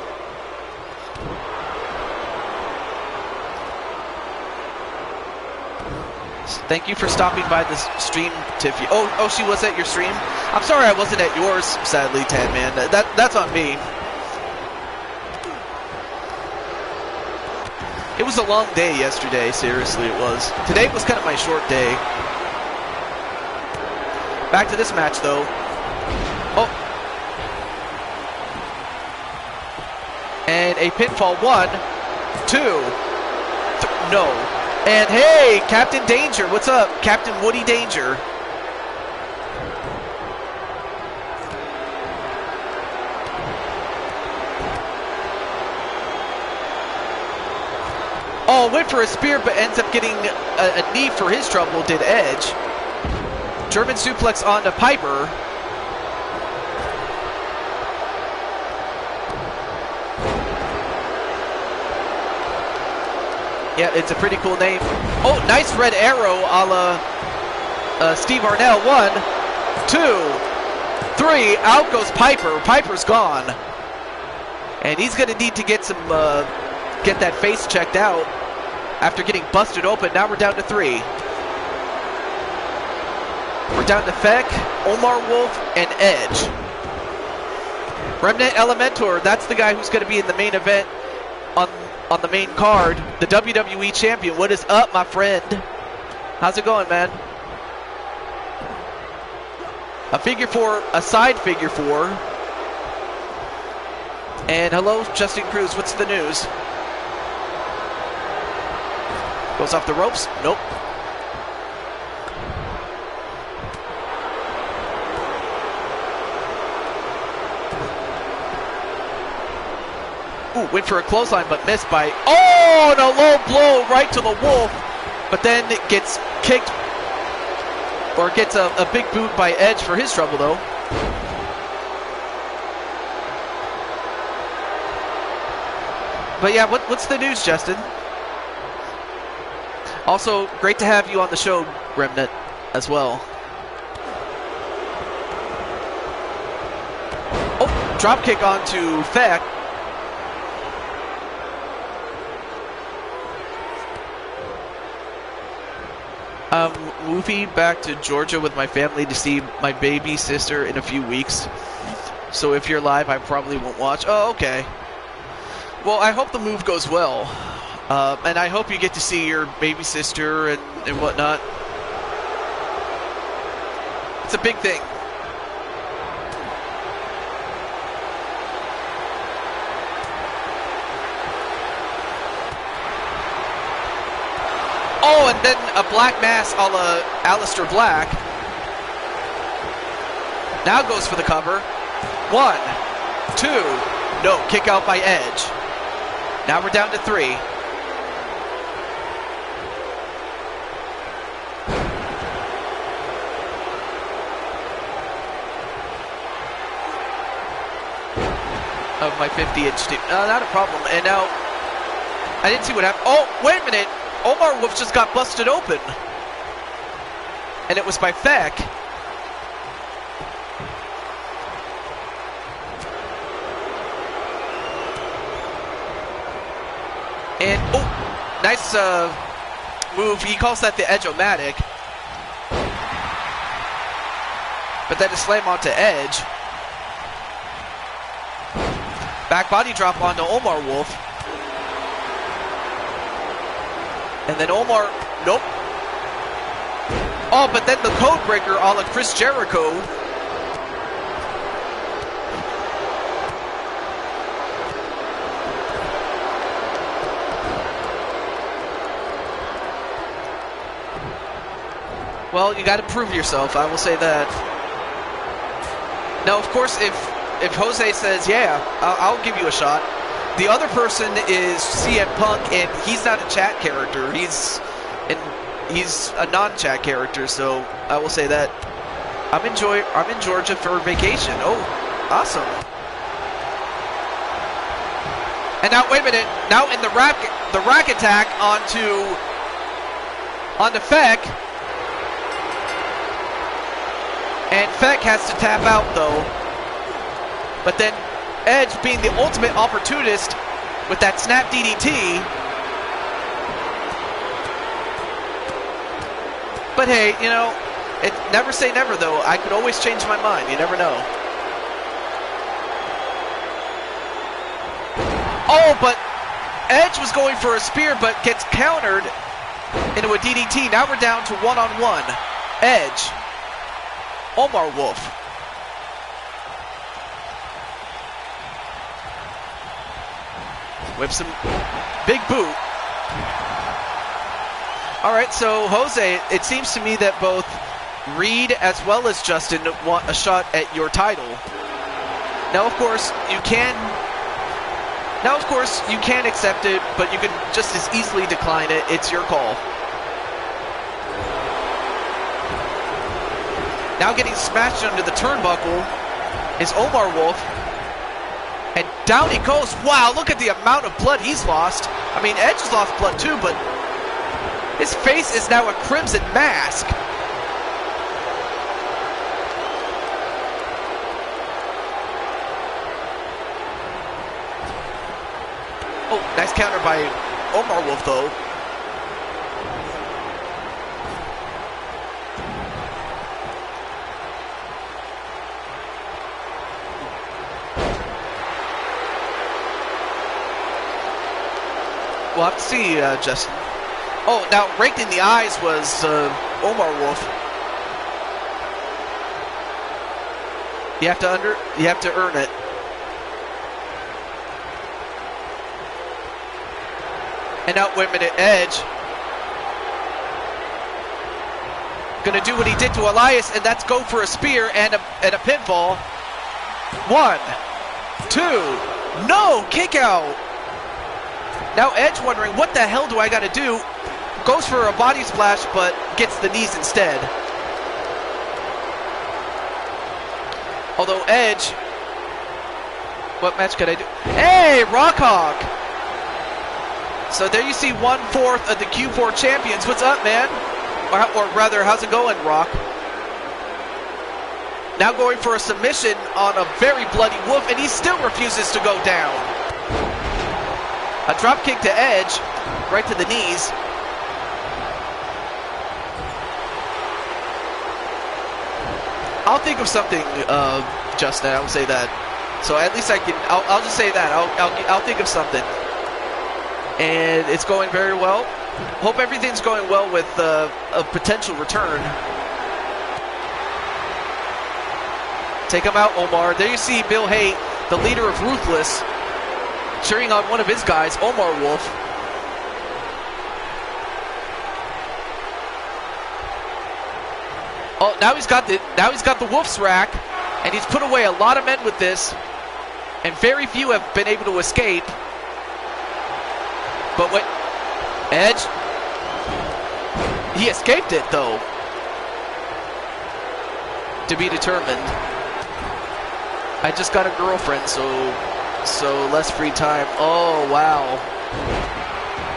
Thank you for stopping by the stream, Tiffy. Oh, she was at your stream? I'm sorry I wasn't at yours, sadly, Tan Man. That's on me. It was a long day yesterday, seriously it was. Today was kind of my short day. Back to this match, though. Oh. And a pinfall, 1, 2, no. And hey, Captain Danger, what's up? Captain Woody Danger. Oh, went for a spear, but ends up getting a knee for his trouble, did Edge. German suplex onto Piper. Yeah, it's a pretty cool name. Oh, nice red arrow a la Steve Arnell. 1, 2, 3. Out goes Piper. Piper's gone. And he's going to need to get some, get that face checked out after getting busted open. Now we're down to 3. We're down to Feck, Omar Wolf, and Edge. Remnant Elementor, that's the guy who's going to be in the main event on the main card, the WWE champion. What is up, my friend? How's it going, man? A figure 4, a side figure 4. And hello, Justin Cruz, what's the news? Goes off the ropes? Nope. Ooh, went for a clothesline, but missed by... Oh, and a low blow right to the Wolf. But then it gets kicked, or gets a big boot by Edge for his trouble, though. But yeah, what's the news, Justin? Also, great to have you on the show, Remnant, as well. Oh, drop kick onto Feck. Moving back to Georgia with my family to see my baby sister in a few weeks. So if you're live, I probably won't watch. Oh, okay. Well, I hope the move goes well. And I hope you get to see your baby sister and whatnot. It's a big thing. Oh, and then a black mass a la Aleister Black. Now goes for the cover. 1, 2. No, kick out by Edge. Now we're down to 3. Of my 50-inch team. Not a problem. And now, I didn't see what happened. Oh, wait a minute. Omar Wolf just got busted open. And it was by Feck. And, oh, nice move. He calls that the Edge-O-Matic. But then a slam onto Edge. Back body drop onto Omar Wolf. And then Omar, nope. Oh, but then the code breaker a la Chris Jericho. Well, you got to prove yourself, I will say that. Now, of course, if Jose says, yeah, I'll give you a shot. The other person is CM Punk, and he's not a chat character. He's a non-chat character, so I will say that. I'm in Georgia for vacation. Oh, awesome. And now, wait a minute. Now in the rack attack onto Feck. And Feck has to tap out, though. But then Edge, being the ultimate opportunist with that snap DDT. But hey, you know, never say never, though. I could always change my mind. You never know. Oh, but Edge was going for a spear, but gets countered into a DDT. Now we're down to one-on-one. Edge. Omar Wolf. Whips him. Big boot. Alright, so Jose, it seems to me that both Reed as well as Justin want a shot at your title. Now, of course, you can accept it, but you can just as easily decline it. It's your call. Now getting smashed under the turnbuckle is Omar Wolf. And down he goes. Wow, look at the amount of blood he's lost. I mean, Edge has lost blood too, but his face is now a crimson mask. Oh, nice counter by Omar Wolf, though. We'll have to see, Justin. Oh, now raked in the eyes was Omar Wolf. You have to earn it. And now, wait a minute, Edge. Gonna do what he did to Elias, and that's go for a spear and a pinfall. 1, 2, no, kick out. Now Edge wondering, what the hell do I gotta do? Goes for a body splash, but gets the knees instead. Although Edge, what match could I do? Hey, Rock Hawk. So there you see 1/4 of the Q4 champions. What's up, man? Or rather, how's it going, Rock? Now going for a submission on a very bloody Wolf, and he still refuses to go down. A drop kick to Edge, right to the knees. I'll think of something, Justin. I will say that. So at least I can. I'll just say that. I'll think of something. And it's going very well. Hope everything's going well with a potential return. Take him out, Omar. There you see Bill Haight, the leader of Ruthless, cheering on one of his guys, Omar Wolf. Oh, now he's got the Wolf's rack, and he's put away a lot of men with this, and very few have been able to escape. But wait, Edge, he escaped it though. To be determined. I just got a girlfriend, so less free time. Oh, wow.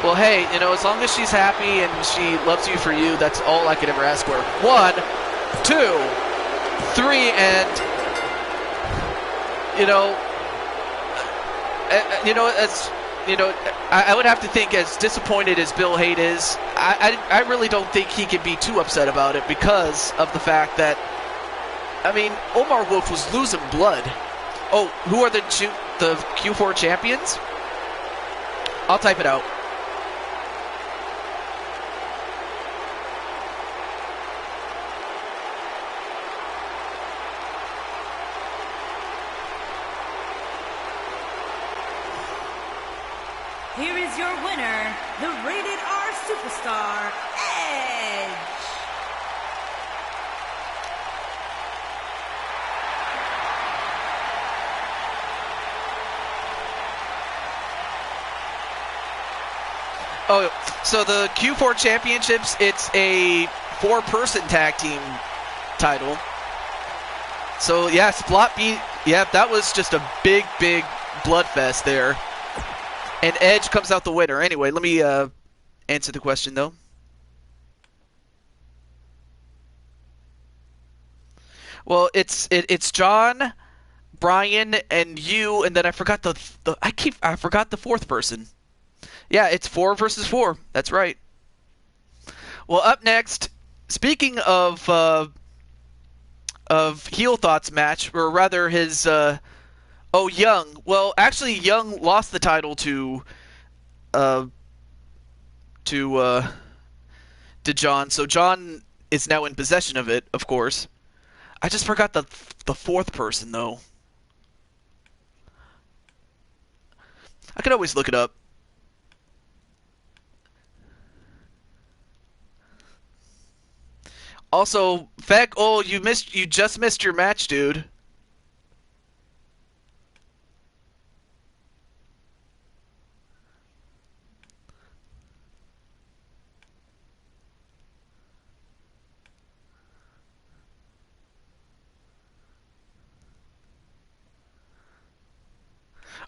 Well, hey, you know, as long as she's happy and she loves you for you, that's all I could ever ask for. 1, 2, 3, and I would have to think, as disappointed as Bill Haight is, I really don't think he can be too upset about it because of the fact that, I mean, Omar Wolf was losing blood. Oh, who are the Q4 champions? I'll type it out. Here is your winner, the Rated R Superstar, Edge. Oh, so the Q4 Championships, it's a 4-person tag team title. So, yeah, Splot beat, yeah, that was just a big bloodfest there. And Edge comes out the winner. Anyway, let me answer the question, though. Well, it's John, Brian, and you, and then I forgot I forgot the 4th person. Yeah, it's 4 versus 4. That's right. Well, up next, speaking of heel thoughts match, or rather his Young. Well, actually, Young lost the title uh to to John, so John is now in possession of it. Of course, I just forgot the fourth person though. I could always look it up. Also, Feck, oh, you just missed your match, dude.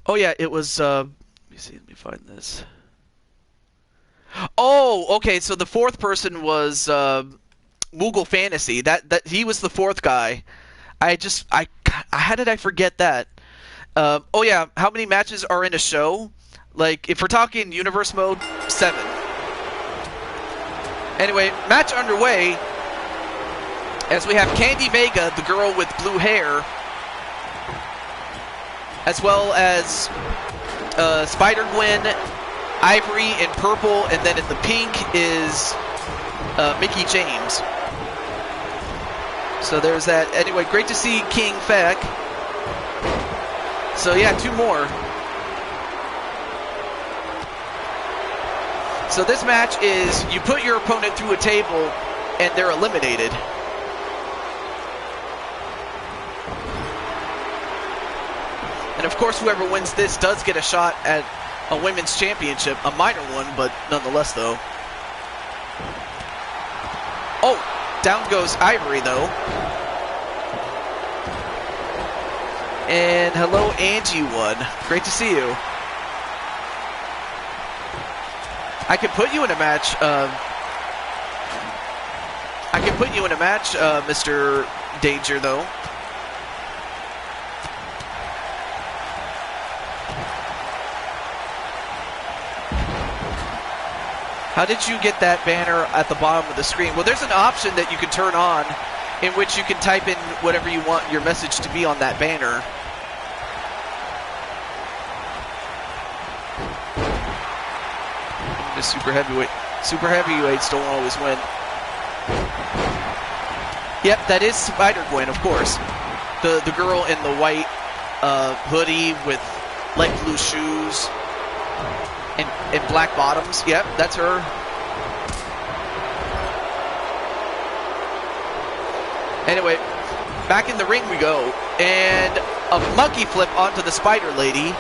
Oh yeah, it was. Let me see. Let me find this. Oh, okay. So the fourth person was Moogle Fantasy. That he was the fourth guy. I how did I forget that? Oh yeah, how many matches are in a show? Like if we're talking universe mode, 7. Anyway, match underway. As we have Candy Vega, the girl with blue hair, as well as Spider Gwen, Ivory in purple, and then in the pink is Mickey James. So there's that. Anyway, great to see King Feck. So yeah, 2 more. So this match is you put your opponent through a table and they're eliminated. And of course, whoever wins this does get a shot at a women's championship, a minor one, but nonetheless, though. Oh, down goes Ivory, though. And hello, Angie One. Great to see you. I could put you in a match. Mr. Danger, though. How did you get that banner at the bottom of the screen? Well, there's an option that you can turn on in which you can type in whatever you want your message to be on that banner. The super heavyweights don't always win. Yep, that is Spider Gwen, of course. The girl in the white hoodie with light blue shoes and black bottoms. Yep, that's her. Anyway, back in the ring we go, and a monkey flip onto the Spider Lady.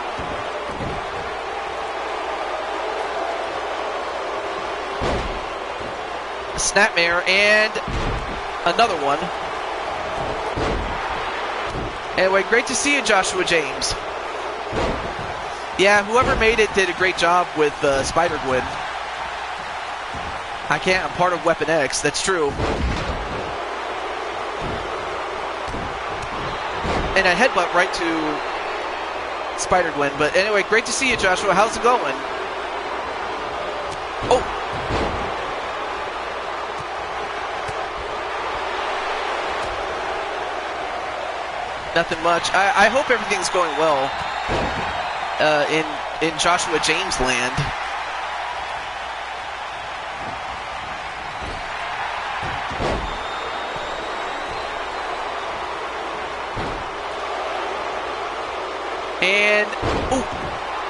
A snapmare and another one. Anyway, great to see you, Joshua James. Yeah, whoever made it did a great job with Spider-Gwen. I'm part of Weapon X, that's true. And a headbutt right to Spider-Gwen. But anyway, great to see you, Joshua. How's it going? Oh! Nothing much. I hope everything's going well in Joshua James land. And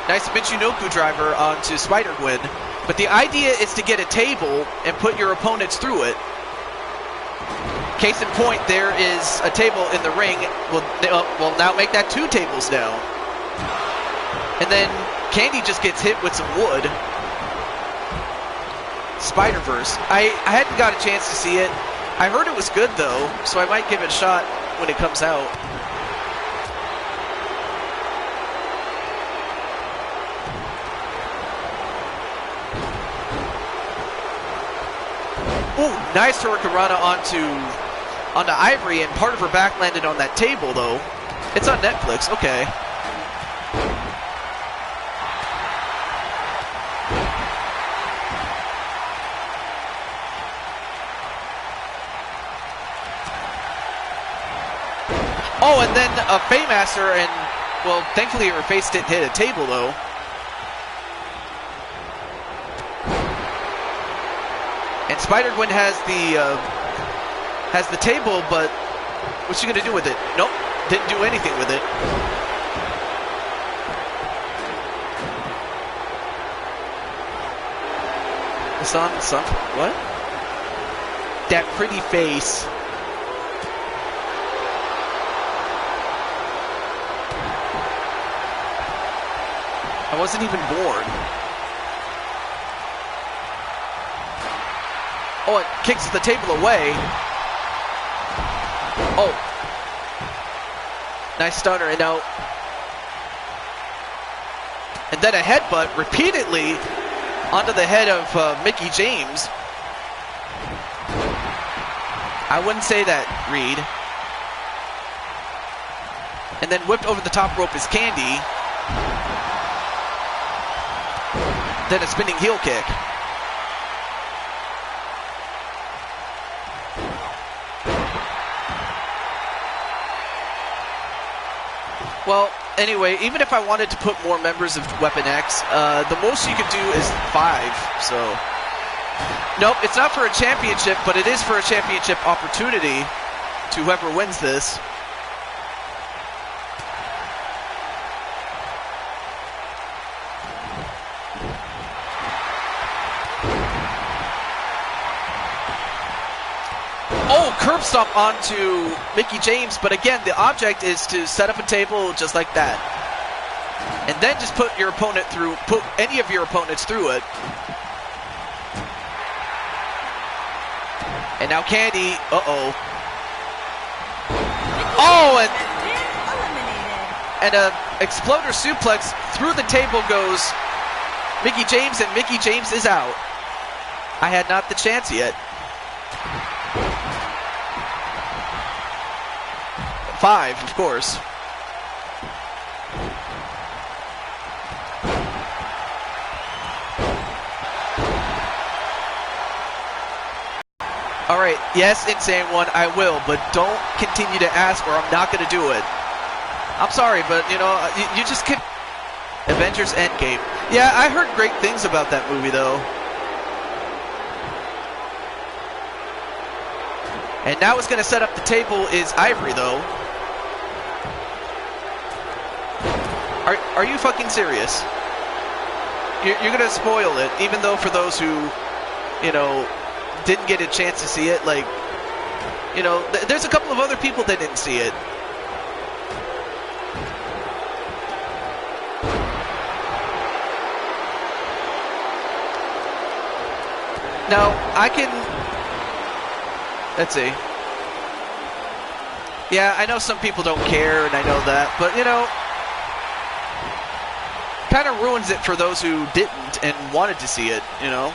nice Michinoku driver onto Spider-Gwen. But the idea is to get a table and put your opponents through it. Case in point, there is a table in the ring. We'll now make that 2 tables now. And then Candy just gets hit with some wood. Spider-Verse. I hadn't got a chance to see it. I heard it was good, though, so I might give it a shot when it comes out. Ooh, nice hurricanrana onto Ivory, and part of her back landed on that table, though. It's on Netflix, okay. Oh, and then a Faymaster, and, well, thankfully her face didn't hit a table, though. And Spider-Gwen has the table, but what's she gonna do with it? Nope, didn't do anything with it. Some, what? That pretty face. I wasn't even born. Oh, it kicks the table away. Oh. Nice stunner, and now. And then a headbutt repeatedly onto the head of Mickie James. I wouldn't say that, Reed. And then whipped over the top rope is Candy. Then a spinning heel kick. Well, anyway, even if I wanted to put more members of Weapon X, the most you could do is 5, so... Nope, it's not for a championship, but it is for a championship opportunity to whoever wins this. Oh, curb stomp onto Mickie James, but again, the object is to set up a table just like that. And then just put your opponent through, put any of your opponents through it. And now Candy, uh-oh. Oh, and a exploder suplex through the table goes Mickie James, and Mickie James is out. I had not the chance yet. 5, of course. Alright, yes, Insane One, I will, but don't continue to ask or I'm not going to do it. I'm sorry, but, you know, you just can't... Avengers Endgame. Yeah, I heard great things about that movie, though. And now what's going to set up the table is Ivory, though. Are you fucking serious? You're going to spoil it, even though for those who, you know, didn't get a chance to see it, like, you know, there's a couple of other people that didn't see it. Now, I can... Let's see. Yeah, I know some people don't care, and I know that, but, you know, kind of ruins it for those who didn't and wanted to see it, you know?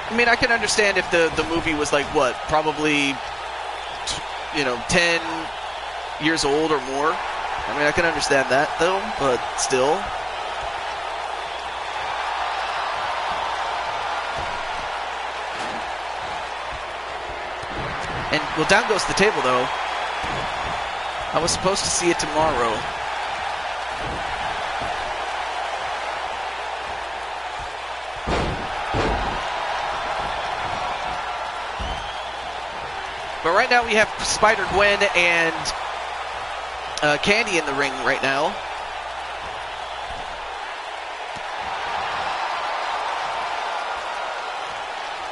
I mean, I can understand if the movie was like, what, probably, you know, 10 years old or more. I mean, I can understand that, though, but still. And, well, down goes the table, though. I was supposed to see it tomorrow. But right now we have Spider-Gwen and Candy in the ring right now.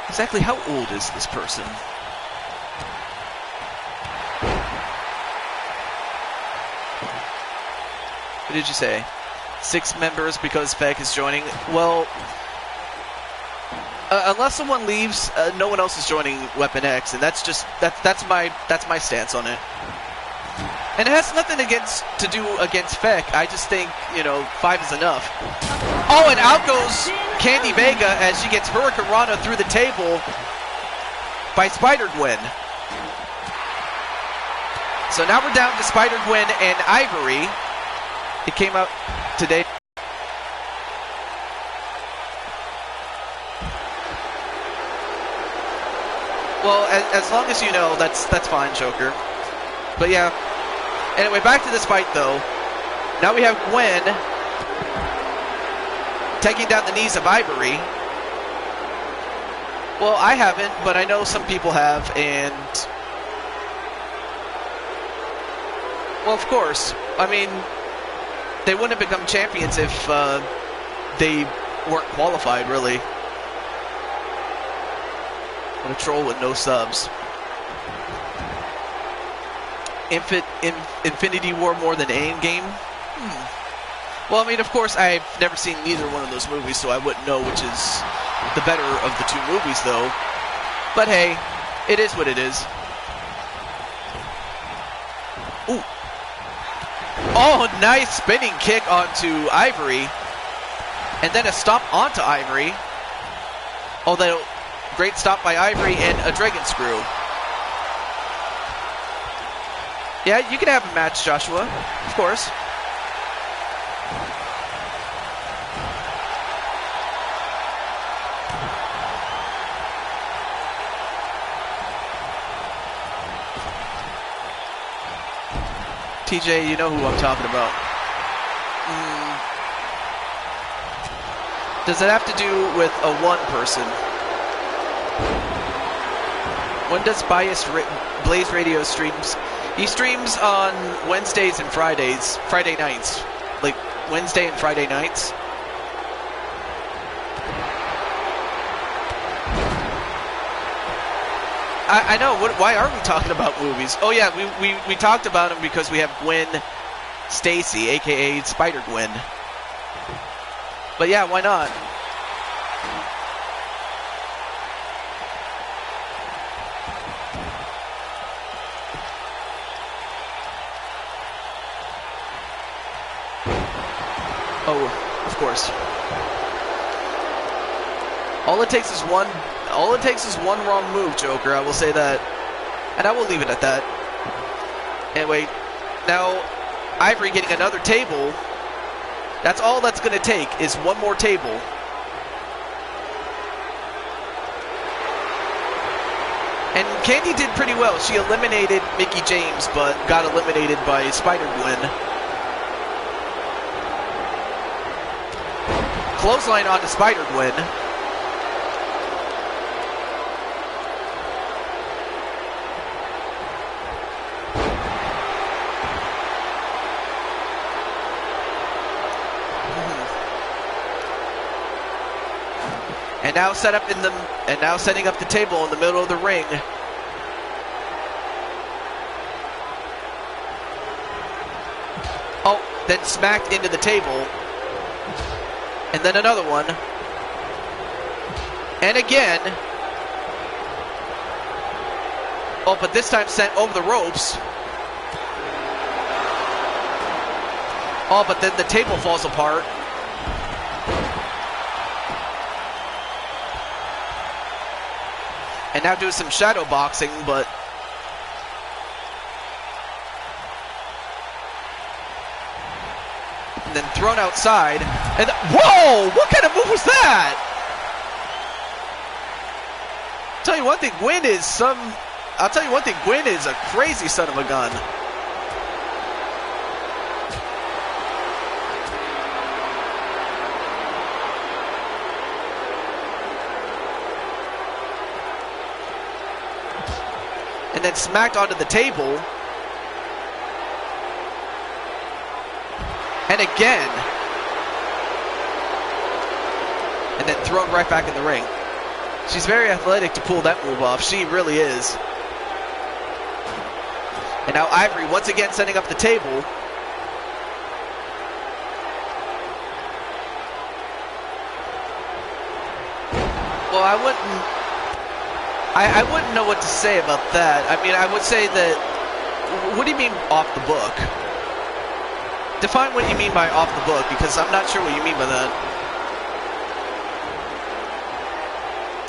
Exactly how old is this person? What did you say? 6 members because Beck is joining. Well, unless someone leaves, no one else is joining Weapon X, and that's just that's my stance on it. And it has nothing to do against Feck. I just think, you know, 5 is enough. Oh, and out goes Candy Vega as she gets Hurricane Rana through the table by Spider-Gwen. So now we're down to Spider-Gwen and Ivory. It came out today. Well, as long as you know, that's fine, Joker. But yeah. Anyway, back to this fight, though. Now we have Gwen taking down the knees of Ivory. Well, I haven't, but I know some people have, and... Well, of course. I mean, they wouldn't have become champions if they weren't qualified, really. What a troll with no subs. Infinity War more than Endgame? Well, I mean, of course, I've never seen neither one of those movies, so I wouldn't know which is the better of the two movies, though. But hey, it is what it is. Ooh. Oh, nice spinning kick onto Ivory. And then a stomp onto Ivory. Although, great stop by Ivory and a dragon screw. Yeah, you can have a match, Joshua. Of course. TJ, you know who I'm talking about. Does it have to do with a one person? When does Blaze Radio streams? He streams on Wednesdays and Friday nights. Like, Wednesday and Friday nights. I know. Why are we talking about movies? Oh yeah, we talked about them because we have Gwen Stacy, aka Spider-Gwen. But yeah, why not? Oh, of course. All it takes is one wrong move, Joker. I will say that. And I will leave it at that. Anyway, now Ivory getting another table. That's all that's going to take is one more table. And Candy did pretty well. She eliminated Mickie James, but got eliminated by Spider-Gwen. Clothesline onto Spider-Gwen. And now setting up the table in the middle of the ring. Oh, then smacked into the table. And then another one. And again. Oh, but this time sent over the ropes. Oh, but then the table falls apart. And now do some shadow boxing, but... And then thrown outside. And whoa! What kind of move was that? I'll tell you one thing, Gwen is a crazy son of a gun. And then smacked onto the table. And again. And then thrown right back in the ring. She's very athletic to pull that move off. She really is. And now Ivory once again setting up the table. Well, I wouldn't know what to say about that. I mean, I would say that... What do you mean off the book? Define what you mean by off the book, because I'm not sure what you mean by that.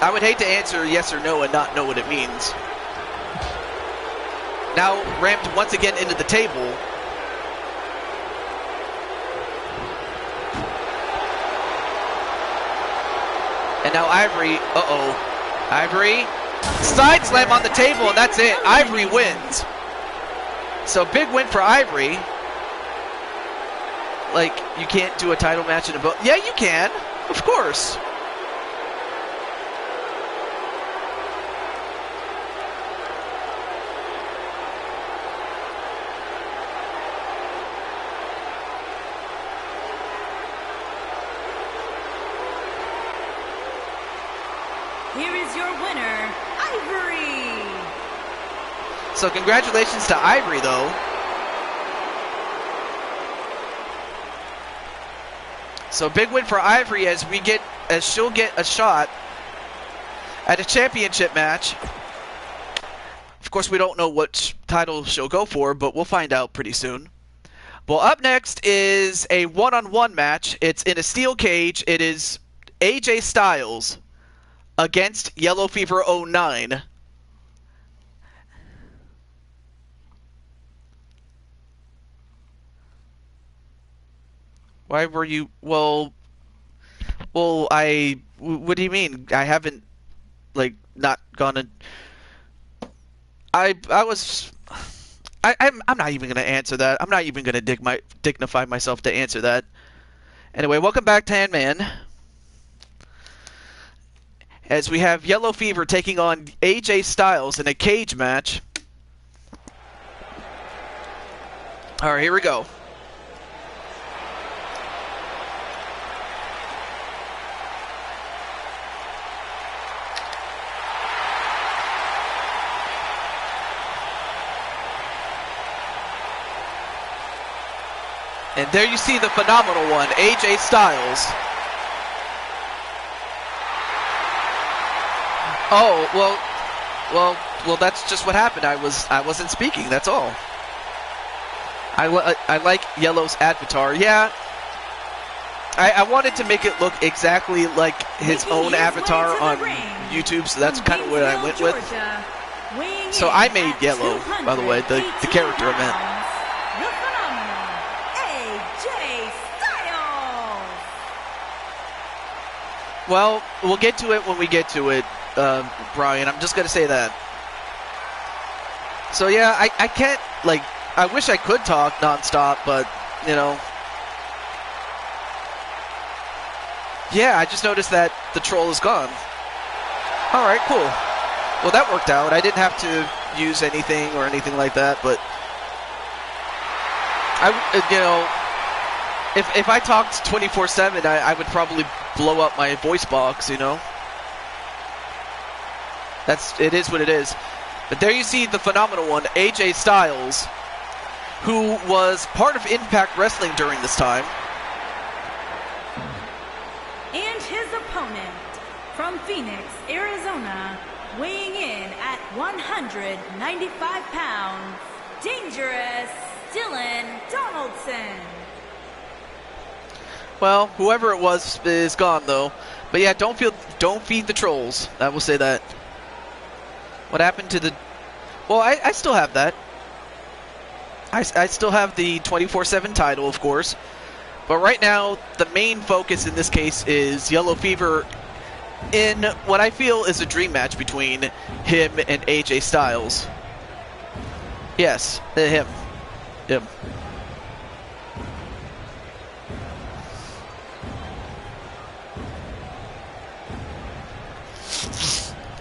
I would hate to answer yes or no and not know what it means. Now ramped once again into the table. And now Ivory, Ivory Side slam on the table, and that's it. Ivory wins. So big win for Ivory. Like, you can't do a title match in a belt. Yeah, you can. Of course. Here is your winner, Ivory. So congratulations to Ivory, though. So big win for Ivory as she'll get a shot at a championship match. Of course, we don't know what title she'll go for, but we'll find out pretty soon. Well, up next is a one-on-one match. It's in a steel cage. It is AJ Styles against Yellow Fever 09. Why were you... Well, what do you mean? I haven't, like, not gone to... I'm not even going to answer that. I'm not even going to dignify myself to answer that. Anyway, welcome back to Handman. As we have Yellow Fever taking on AJ Styles in a cage match. Alright, here we go. And there you see the phenomenal one, AJ Styles. Oh, well, that's just what happened. I wasn't speaking, that's all. I like Yellow's avatar. Yeah, I wanted to make it look exactly like his own avatar on YouTube, so that's kind of what I went with. So I made Yellow, by the way, the character I meant. Well, we'll get to it when we get to it, Brian. I'm just going to say that. So, yeah, I can't, like, I wish I could talk nonstop, but, you know. Yeah, I just noticed that the troll is gone. All right, cool. Well, that worked out. I didn't have to use anything or anything like that, but you know, if I talked 24/7, I would probably blow up my voice box, you know. It is what it is. But there you see the phenomenal one, AJ Styles, who was part of Impact Wrestling during this time. And his opponent from Phoenix, Arizona, weighing in at 195 pounds, Dangerous Dylan Donaldson. Well, whoever it was is gone, though. But yeah, don't feed the trolls. I will say that. What happened to the... Well, I still have that. I still have the 24/7 title, of course. But right now, the main focus in this case is Yellow Fever in what I feel is a dream match between him and AJ Styles. Yes, him.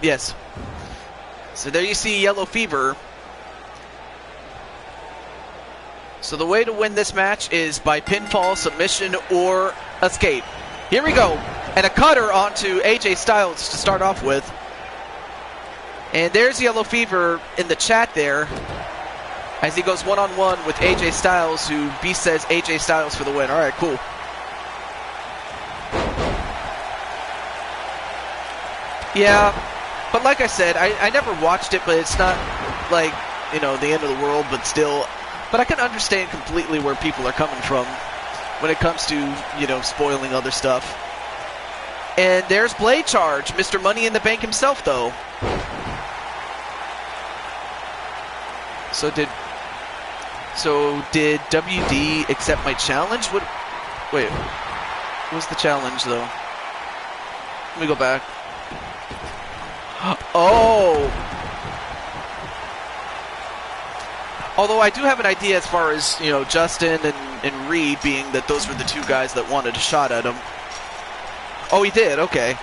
Yes. So there you see Yellow Fever. So the way to win this match is by pinfall, submission, or escape. Here we go. And a cutter onto AJ Styles to start off with. And there's Yellow Fever in the chat there as he goes one-on-one with AJ Styles, who Beast says AJ Styles for the win. All right, cool. Yeah, but like I said, I never watched it, but it's not like, you know, the end of the world, but still. But I can understand completely where people are coming from when it comes to, you know, spoiling other stuff. And there's Blade Charge, Mr. Money in the Bank himself, though. So did WD accept my challenge? Wait, what was the challenge, though? Let me go back. Oh. Although I do have an idea as far as, you know, Justin and Reed being that those were the two guys that wanted a shot at him. Oh, he did. Okay.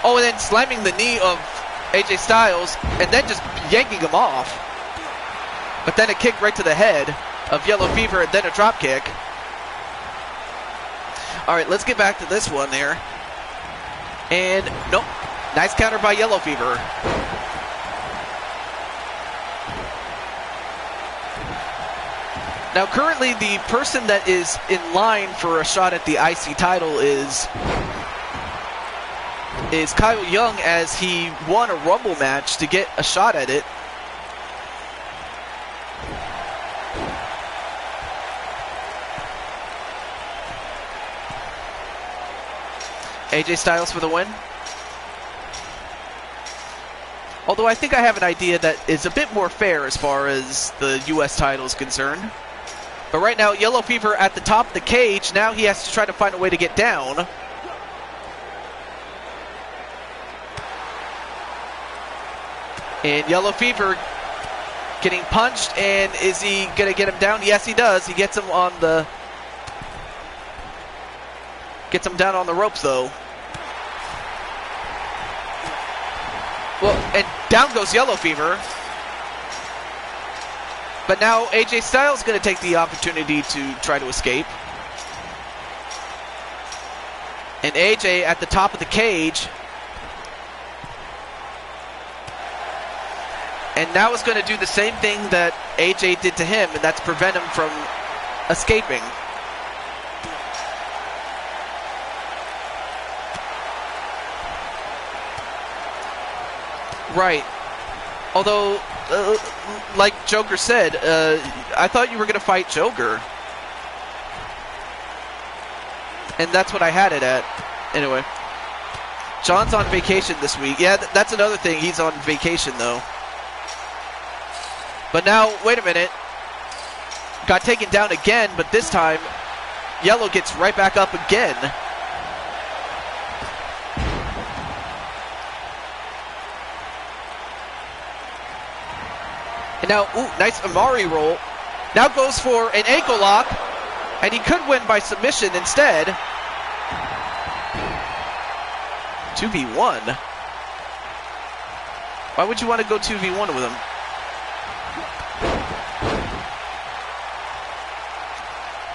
Oh, and then slamming the knee of AJ Styles and then just yanking him off. But then a kick right to the head of Yellow Fever and then a drop kick. All right, let's get back to this one there. And nope, nice counter by Yellow Fever. Now currently the person that is in line for a shot at the IC title is Kyle Young, as he won a Rumble match to get a shot at it. AJ Styles for the win. Although I think I have an idea that is a bit more fair as far as the US title is concerned. But right now, Yellow Fever at the top of the cage. Now he has to try to find a way to get down. And Yellow Fever getting punched, and is he going to get him down? Yes, he does. He gets him on the... Gets him down on the ropes, though. Well, and down goes Yellow Fever. But now AJ Styles is going to take the opportunity to try to escape. And AJ at the top of the cage. And now is going to do the same thing that AJ did to him, and that's prevent him from escaping. Right. Although, like Joker said, I thought you were going to fight Joker. And that's what I had it at. Anyway. John's on vacation this week. Yeah, that's another thing. He's on vacation, though. But now, wait a minute. Got taken down again, but this time, Yellow gets right back up again. And now, ooh, nice Amari roll. Now goes for an ankle lock, and he could win by submission instead. 2v1. Why would you want to go 2v1 with him?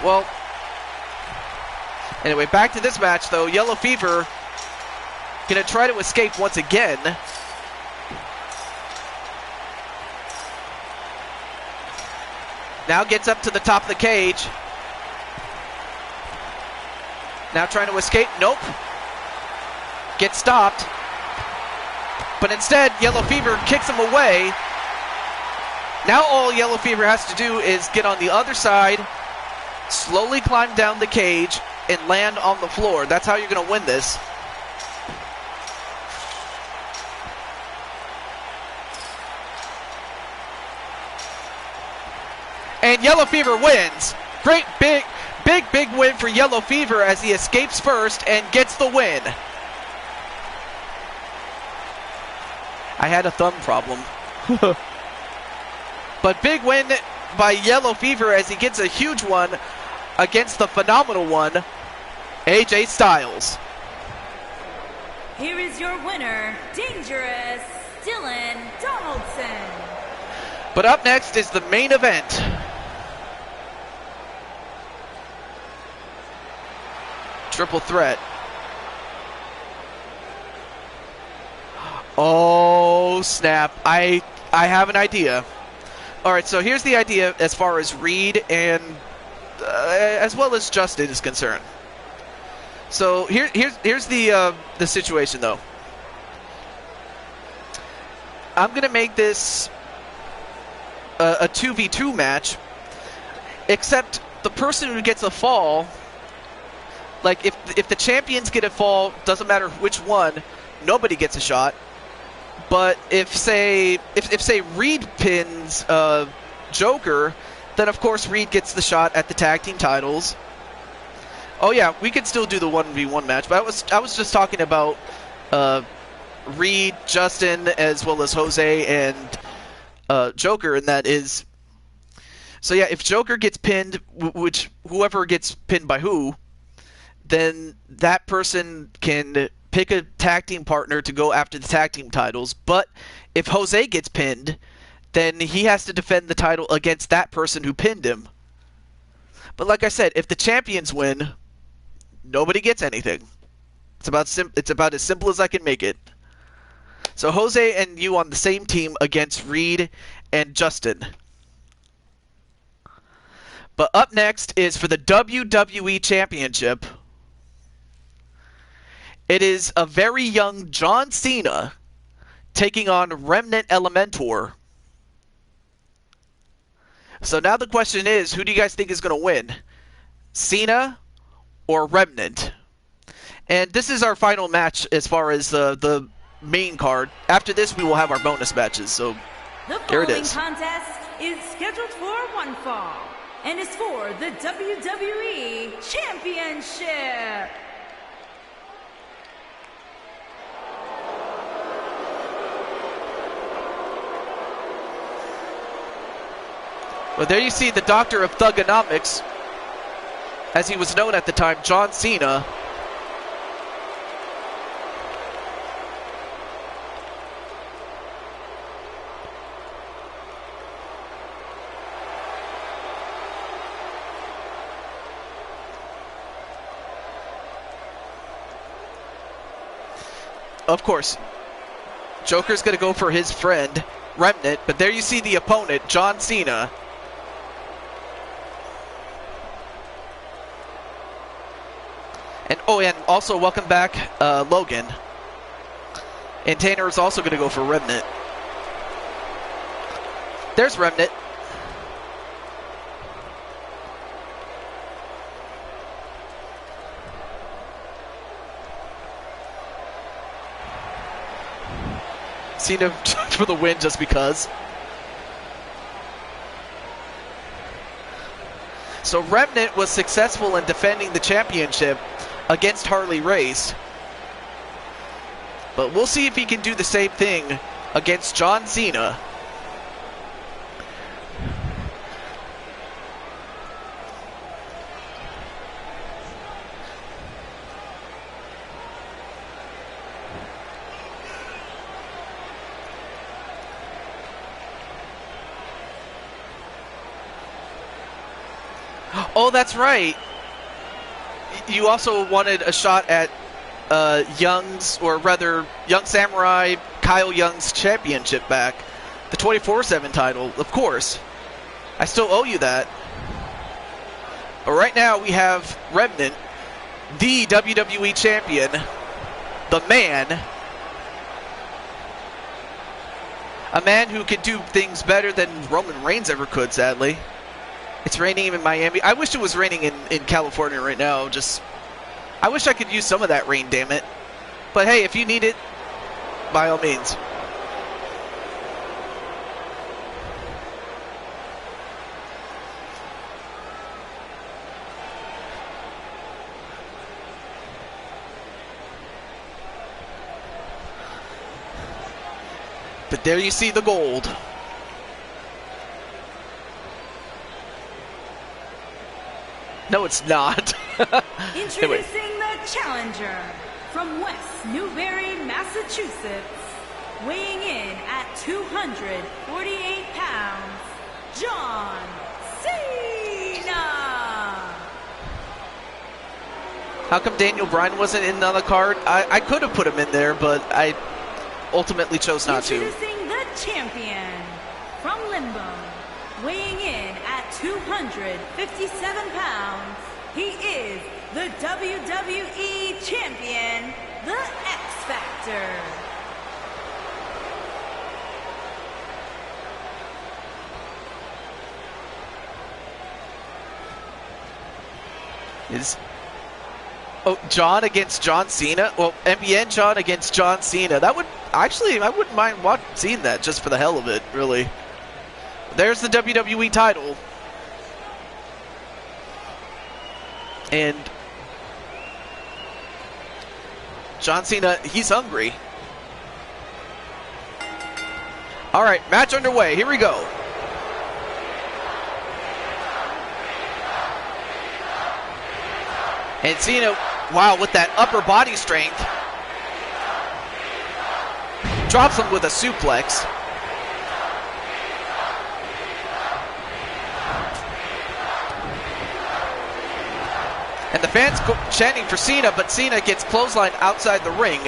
Well, anyway, back to this match, though. Yellow Fever going to try to escape once again. Now gets up to the top of the cage. Now trying to escape. Nope. Gets stopped. But instead, Yellow Fever kicks him away. Now all Yellow Fever has to do is get on the other side, slowly climb down the cage, and land on the floor. That's how you're going to win this. And Yellow Fever wins. Great big win for Yellow Fever as he escapes first and gets the win. I had a thumb problem. But big win by Yellow Fever as he gets a huge one against the phenomenal one, AJ Styles. Here is your winner, Dangerous Dylan Donaldson. But up next is the main event. Triple threat. Oh, snap. I have an idea. All right, so here's the idea as far as Reed and as well as Justin is concerned. So here's the situation, though. I'm going to make this a 2v2 match, except the person who gets a fall, like if the champions get a fall, doesn't matter which one, nobody gets a shot. But if say Reed pins Joker, then of course Reed gets the shot at the tag team titles. Oh yeah, we could still do the 1v1 match, but I was just talking about Reed, Justin, as well as Jose and Joker, and that is... So yeah, if Joker gets pinned, which whoever gets pinned by who, then that person can pick a tag team partner to go after the tag team titles. But if Jose gets pinned, then he has to defend the title against that person who pinned him. But like I said, if the champions win, nobody gets anything. It's about as simple as I can make it. So Jose and you on the same team against Reed and Justin. But up next is for the WWE Championship. It is a very young John Cena taking on Remnant Elementor. So now the question is, who do you guys think is going to win? Cena or Remnant? And this is our final match as far as the main card. After this, we will have our bonus matches. So there it is. The following contest is scheduled for one fall and is for the WWE Championship. Well, there you see the Doctor of Thugonomics, as he was known at the time, John Cena. Of course, Joker's going to go for his friend, Remnant, but there you see the opponent, John Cena. And also welcome back, Logan. And Tanner is also going to go for Remnant. There's Remnant. Cena for the win just because. So Remnant was successful in defending the championship against Harley Race. But we'll see if he can do the same thing against John Cena. Oh, that's right. You also wanted a shot at Young's, or rather, Young Samurai Kyle Young's championship back. The 24/7 title, of course. I still owe you that. But right now we have Remnant, the WWE champion, the man. A man who can do things better than Roman Reigns ever could, sadly. It's raining in Miami. I wish it was raining in California right now. I wish I could use some of that rain, damn it. But hey, if you need it, by all means. But there you see the gold. No, it's not. Introducing the challenger from West Newbury, Massachusetts, weighing in at 248 pounds, John Cena. How come Daniel Bryan wasn't in on the card? I could have put him in there, but I ultimately chose not to. Introducing the champion from Limbo, weighing in at 257 pounds, he is the WWE Champion, the X Factor. John against John Cena? Well, MBN John against John Cena. That would, actually, I wouldn't mind seeing that just for the hell of it, really. There's the WWE title. And John Cena, he's hungry. All right, match underway. Here we go. And Cena, wow, with that upper body strength, drops him with a suplex. And the fans chanting for Cena, but Cena gets clotheslined outside the ring.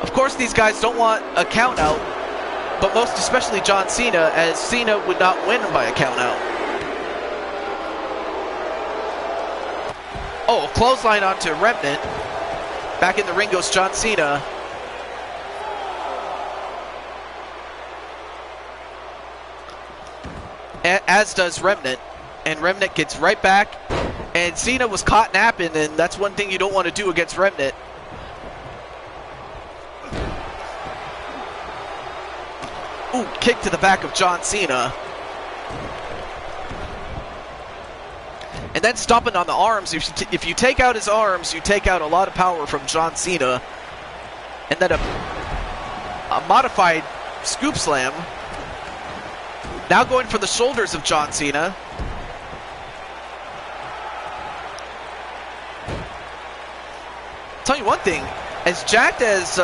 Of course, these guys don't want a count out, but most especially John Cena, as Cena would not win by a count out. Oh, clothesline onto Remnant. Back in the ring goes John Cena. As does Remnant. And Remnant gets right back. And Cena was caught napping, and that's one thing you don't want to do against Remnant. Ooh, kick to the back of John Cena. And then stomping on the arms. If you take out his arms, you take out a lot of power from John Cena. And then a modified scoop slam. Now going for the shoulders of John Cena. Tell you one thing, as jacked as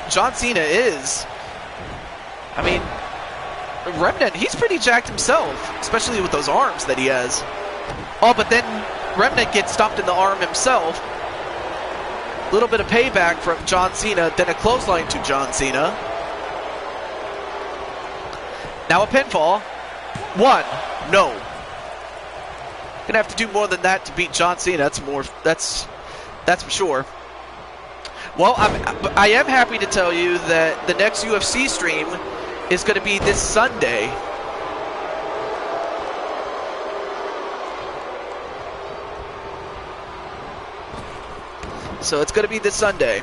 John Cena is, I mean, Remnant, he's pretty jacked himself, especially with those arms that he has. Oh, but then Remnant gets stomped in the arm himself. A little bit of payback from John Cena, then a clothesline to John Cena. Now a pinfall. One. No. Gonna have to do more than that to beat John Cena. That's for sure. Well, I am happy to tell you that the next UFC stream is going to be this Sunday. So it's going to be this Sunday.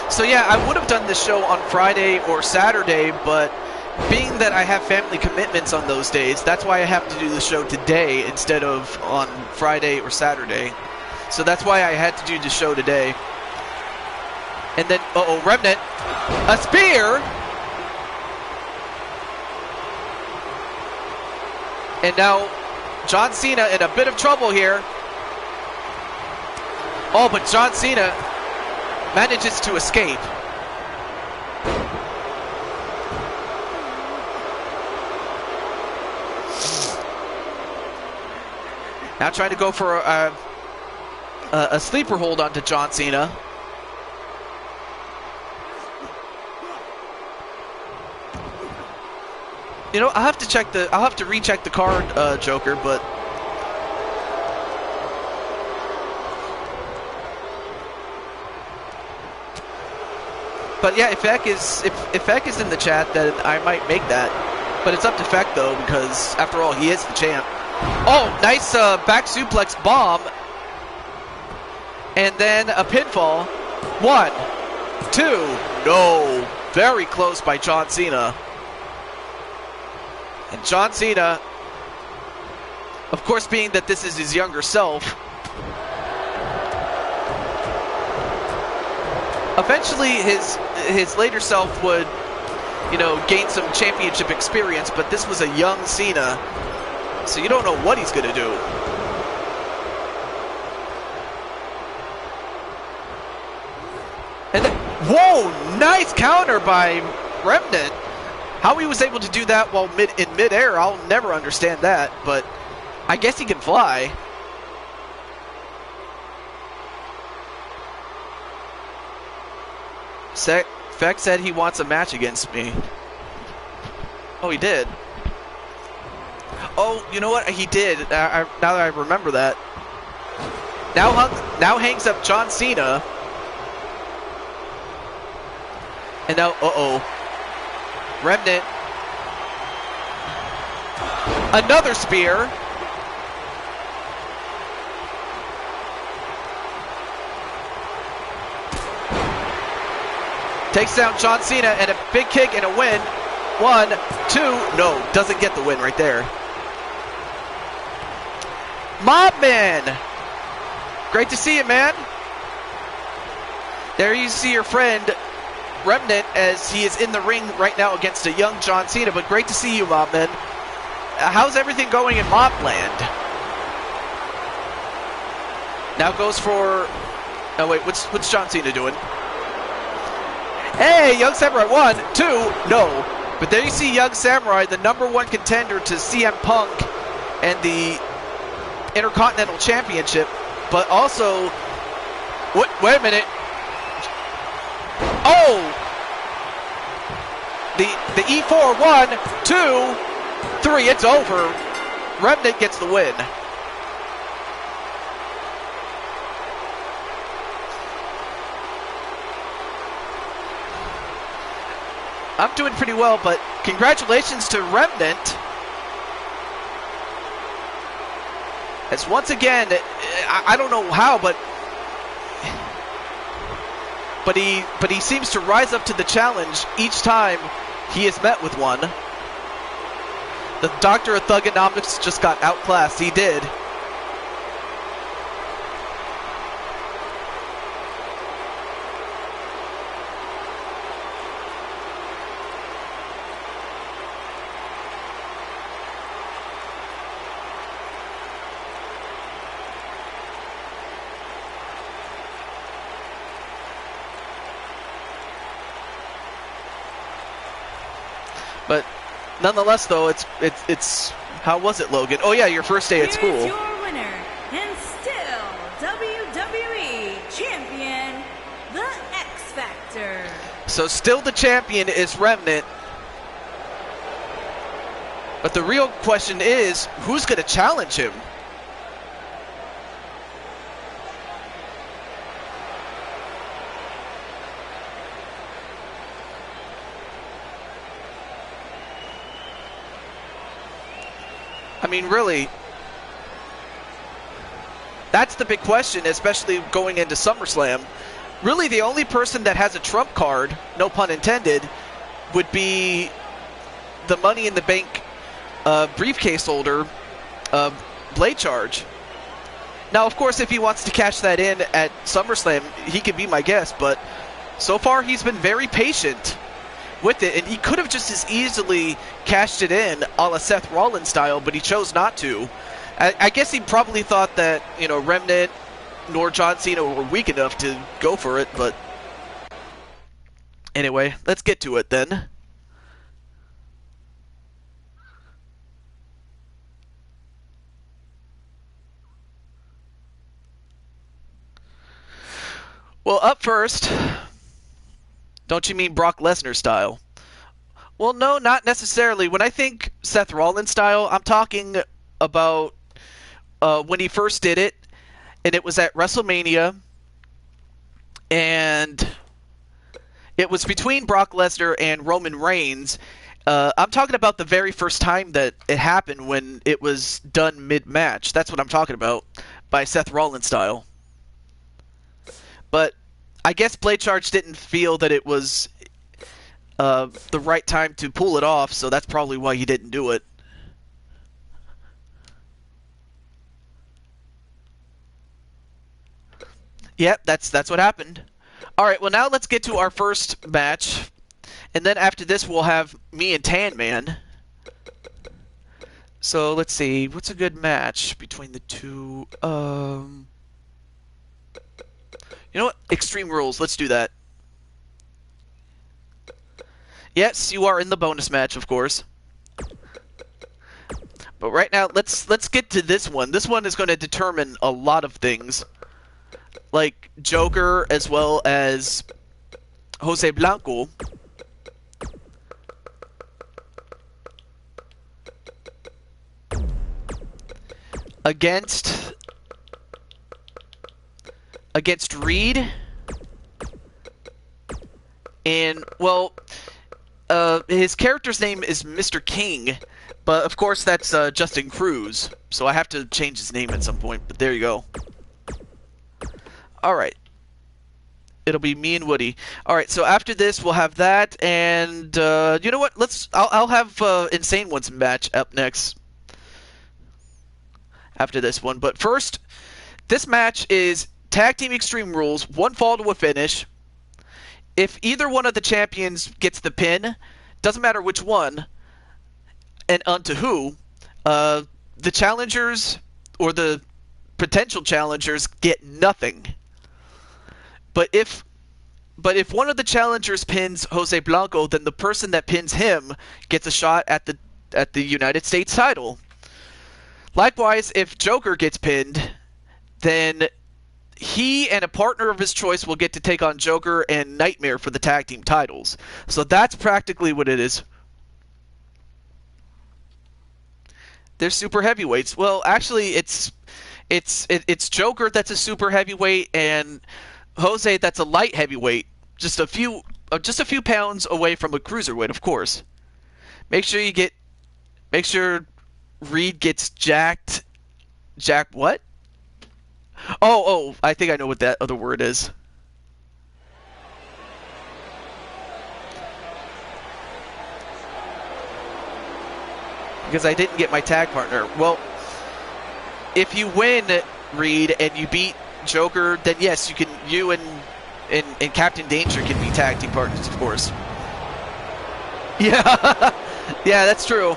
So yeah, I would have done this show on Friday or Saturday, but being that I have family commitments on those days, that's why I have to do the show today instead of on Friday or Saturday. So that's why I had to do the show today. And then, uh-oh, Remnant. A spear! And now, John Cena in a bit of trouble here. Oh, but John Cena manages to escape. Now trying to go for a sleeper hold onto John Cena. You know, I'll have to recheck the card, Joker, but yeah, if Eck is in the chat, then I might make that. But it's up to Feck though, because after all, he is the champ. Oh, nice back suplex bomb. And then a pinfall. 1, 2, no. Very close by John Cena. And John Cena, of course, being that this is his younger self, eventually his later self would, you know, gain some championship experience, but this was a young Cena, so you don't know what he's going to do. And then, whoa, nice counter by Remnant. How he was able to do that while in midair, I'll never understand that, but I guess he can fly. Feck said he wants a match against me. Oh, he did. Oh, you know what? He did. Now that I remember that. Now hangs up John Cena. And now, uh-oh. Remnant. Another spear. Takes down John Cena and a big kick and a win. 1, 2, no, doesn't get the win right there. Mobman Great to see you, man. There you see your friend Remnant as he is in the ring right now against a young John Cena, but great to see you, Mobman. How's everything going in Mobland? Now goes for... Oh, wait, what's John Cena doing? Hey, Young Samurai, 1, 2, no. But there you see Young Samurai, the #1 contender to CM Punk and the Intercontinental Championship, but also... Wait a minute. Oh! The E4, 1, 2, 3, it's over. Remnant gets the win. I'm doing pretty well, but congratulations to Remnant. As once again, I don't know how, but he seems to rise up to the challenge each time he is met with one. The Doctor of Thugonomics just got outclassed. He did. But nonetheless, though, it's how was it, Logan? Oh yeah, your first day at school. Here's your winner, and still WWE champion, the X Factor. So still the champion is Remnant. But the real question is, who's going to challenge him? I mean, really, that's the big question, especially going into SummerSlam. Really, the only person that has a trump card, no pun intended, would be the Money in the Bank briefcase holder, Blade Charge. Now, of course, if he wants to cash that in at SummerSlam, he could be my guest, but so far he's been very patient with it, and he could have just as easily cashed it in a la Seth Rollins style, but he chose not to. I guess he probably thought that, you know, Remnant nor John Cena were weak enough to go for it, but anyway, let's get to it then. Well, up first, don't you mean Brock Lesnar style? Well, no, not necessarily. When I think Seth Rollins style, I'm talking about when he first did it, and it was at WrestleMania, and it was between Brock Lesnar and Roman Reigns. I'm talking about the very first time that it happened when it was done mid-match. That's what I'm talking about, by Seth Rollins style. But I guess Blade Charge didn't feel that it was the right time to pull it off, so that's probably why he didn't do it. Yep, that's what happened. Alright, well now let's get to our first match. And then after this we'll have me and Tan Man. So let's see, what's a good match between the two? You know what? Extreme Rules, let's do that. Yes, you are in the bonus match, of course. But right now, let's get to this one. This one is going to determine a lot of things. Like Joker as well as Jose Blanco. Against Reed. And, well, his character's name is Mr. King, but of course that's Justin Cruz, so I have to change his name at some point, but there you go. Alright. It'll be me and Woody. Alright, so after this we'll have that, and you know what, I'll have Insane One's match up next. After this one, but first, This match is Tag Team Extreme Rules, one fall to a finish. If either one of the champions gets the pin, doesn't matter which one, and onto who, the challengers or the potential challengers get nothing. But if one of the challengers pins Jose Blanco, then the person that pins him gets a shot at the United States title. Likewise, if Joker gets pinned, then he and a partner of his choice will get to take on Joker and Nightmare for the tag team titles. So that's practically what it is. They're super heavyweights. Well, actually, it's Joker that's a super heavyweight and Jose that's a light heavyweight. Just a few pounds away from a cruiserweight, of course. Make sure Reed gets jacked. Jack what? Oh, I think I know what that other word is. Because I didn't get my tag partner. Well, if you win, Reed, and you beat Joker, then yes, you and Captain Danger can be tag team partners, of course. Yeah, yeah, that's true.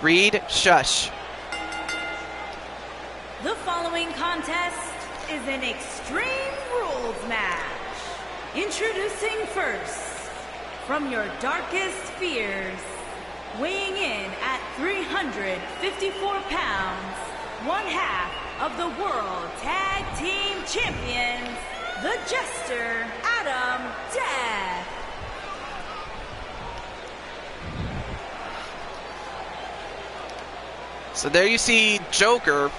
Reed, shush. The following contest is an Extreme Rules match. Introducing first, from your darkest fears, weighing in at 354 pounds, one half of the World Tag Team Champions, the Jester, Adam Death. So there you see Joker,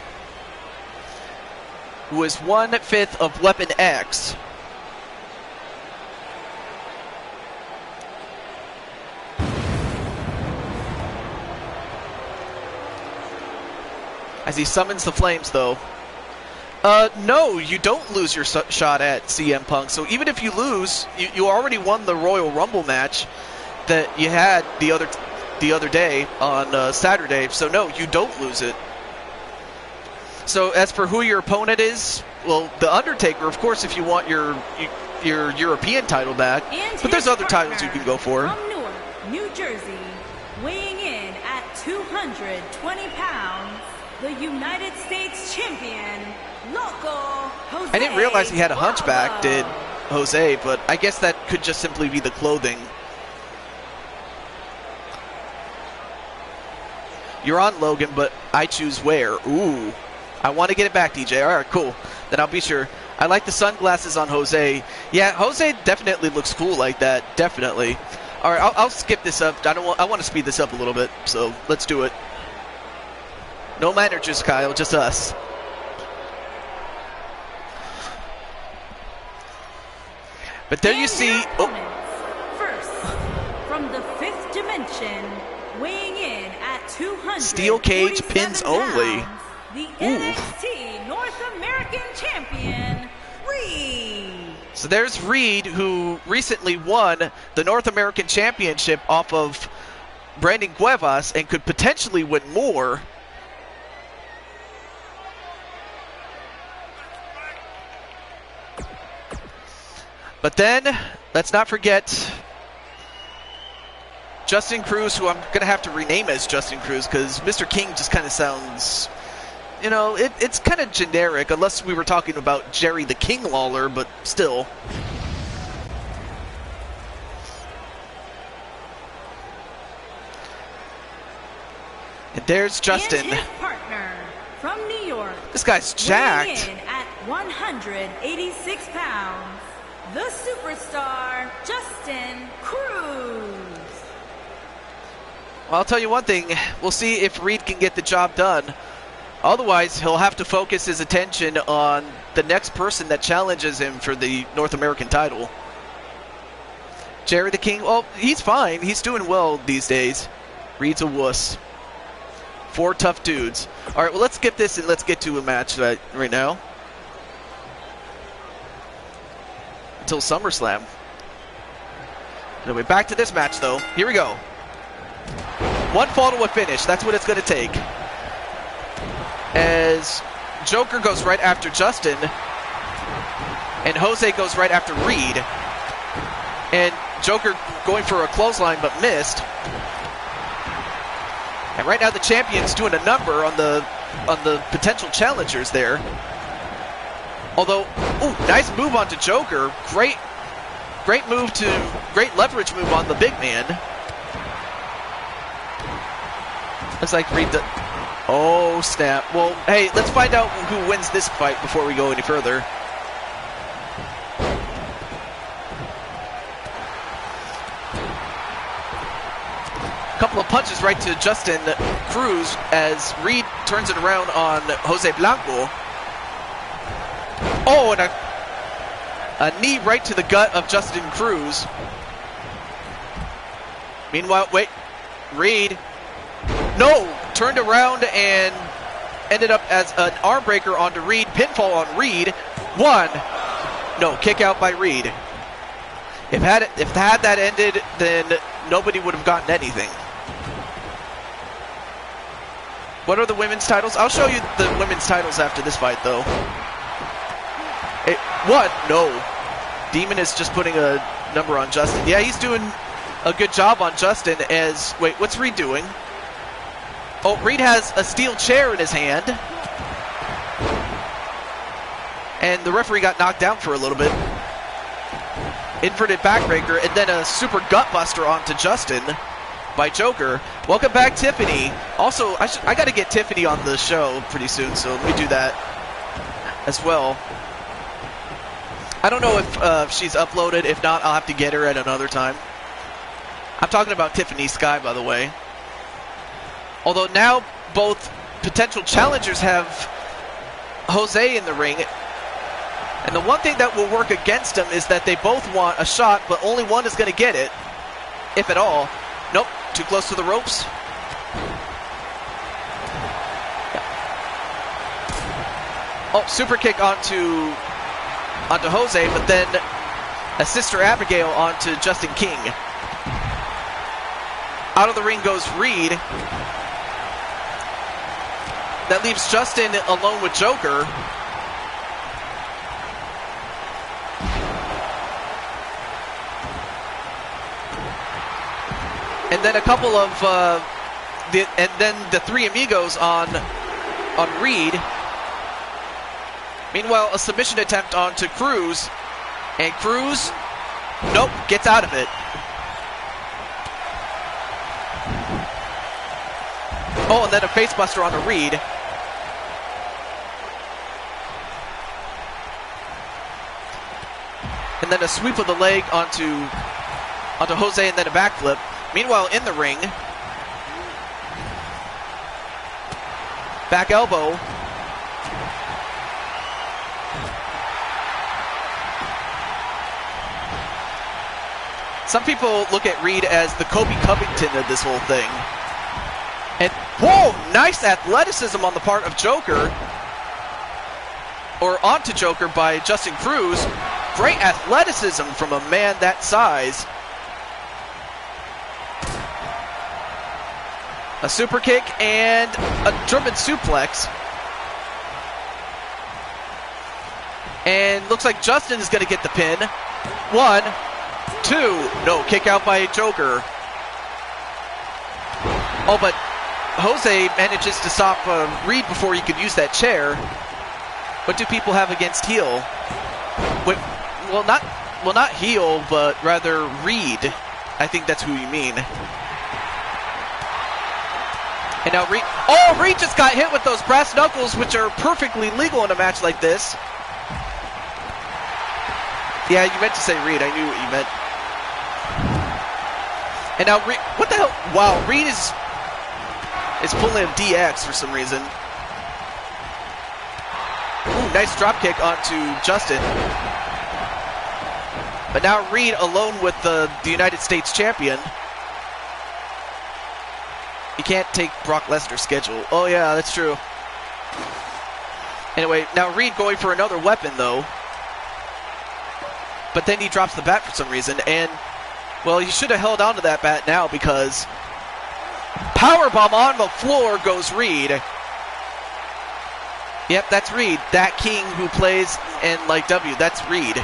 who is 1/5 of Weapon X. As he summons the flames, though. No, you don't lose your shot at CM Punk. So even if you lose, you already won the Royal Rumble match that you had the other day on Saturday. So no, you don't lose it. So as for who your opponent is, well, The Undertaker, of course, if you want your European title back. And but there's other partner, titles you can go for. From Newark, New Jersey, weighing in at 220 pounds, the United States Champion, Loco Jose. I didn't realize he had a Bravo. hunchback, did Jose, but I guess that could just simply be the clothing. You're on, Logan, but I choose where. Ooh. I want to get it back, DJ. All right, cool. Then I'll be sure. I like the sunglasses on Jose. Yeah, Jose definitely looks cool like that. Definitely. All right, I'll skip this up. I want to speed this up a little bit, so let's do it. No managers, Kyle, just us. But there you see. First, from the fifth dimension, weighing in at 200. Steel cage pins only. The NXT North American Champion, Reed. So there's Reed, who recently won the North American Championship off of Brandon Cuevas and could potentially win more. But then, let's not forget Justin Cruz, who I'm going to have to rename as Justin Cruz because Mr. King just kind of sounds, you know, it's kind of generic unless we were talking about Jerry the King Lawler, but still. And there's Justin. And his partner from New York. This guy's jacked. Weighing in at 186 pounds, the superstar, Justin Cruz. Well, I'll tell you one thing. We'll see if Reed can get the job done. Otherwise, he'll have to focus his attention on the next person that challenges him for the North American title. Jerry the King, well, he's fine. He's doing well these days. Reed's a wuss. 4 tough dudes. All right, well, let's skip this and let's get to a match right now. Until SummerSlam. Anyway, back to this match, though. Here we go. One fall to a finish. That's what it's going to take. as Joker goes right after Justin, and Jose goes right after Reed. And Joker going for a clothesline but missed. And right now the champion's doing a number on the potential challengers there. Although, ooh, nice move onto Joker. Great leverage move on the big man. Looks like Reed. Oh snap! Well, hey, let's find out who wins this fight before we go any further. Couple of punches right to Justin Cruz as Reed turns it around on Jose Blanco. Oh, and a knee right to the gut of Justin Cruz. Meanwhile, wait, Reed, no, turned around and ended up as an arm breaker onto Reed. Pinfall on Reed. One, no, kick out by Reed. If had that ended, then nobody would have gotten anything. What are the women's titles? I'll show you the women's titles after this fight, though. What? No. Demon is just putting a number on Justin. Yeah, he's doing a good job on Justin as... Wait, what's Reed doing? Oh, Reed has a steel chair in his hand. And the referee got knocked down for a little bit. Inverted backbreaker, and then a super gutbuster onto Justin by Joker. Welcome back, Tiffany. Also, I got to get Tiffany on the show pretty soon, so let me do that as well. I don't know if she's uploaded. If not, I'll have to get her at another time. I'm talking about Tiffany Sky, by the way. Although now both potential challengers have Jose in the ring. And the one thing that will work against them is that they both want a shot, but only one is going to get it, if at all. Nope, too close to the ropes. Yeah. Oh, super kick onto Jose, but then a Sister Abigail onto Justin King. Out of the ring goes Reed. That leaves Justin alone with Joker. And then a couple of the three amigos on Reed. Meanwhile, a submission attempt onto Cruz, and Cruz, nope, gets out of it. Oh, and then a facebuster onto Reed. And then a sweep of the leg onto Jose, and then a backflip. Meanwhile, in the ring, back elbow. Some people look at Reed as the Kobe Covington of this whole thing. And, whoa, nice athleticism on the part of Joker. Or onto Joker by Justin Cruz. Great athleticism from a man that size. A super kick and a German suplex. And looks like Justin is going to get the pin. 1, 2. No, kick out by Joker. Oh, but Jose manages to stop Reed before he could use that chair. What do people have against heel? Wait, well, not heel, but rather Reed. I think that's who you mean. And now Reed... Oh, Reed just got hit with those brass knuckles, which are perfectly legal in a match like this. Yeah, you meant to say Reed. I knew what you meant. And now Reed... What the hell? Wow, Reed is pulling a DX for some reason. Ooh, nice dropkick onto Justin. But now Reed alone with the United States champion. You can't take Brock Lesnar's schedule. Oh yeah, that's true. Anyway, now Reed going for another weapon though. But then he drops the bat for some reason, and well, he should have held on to that bat now because powerbomb on the floor goes Reed. Yep, that's Reed. That king who plays in like W. That's Reed.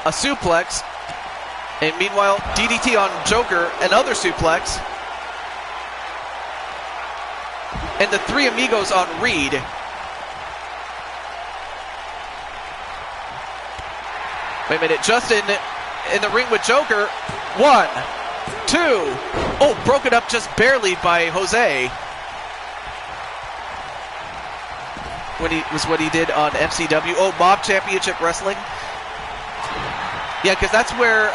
A suplex. And meanwhile, DDT on Joker, another suplex. And the Three Amigos on Reed. Wait a minute, Justin in the ring with Joker. 1, 2. Oh, broken up just barely by Jose. What he did on MCW. Oh, Mob Championship Wrestling. Yeah, because that's where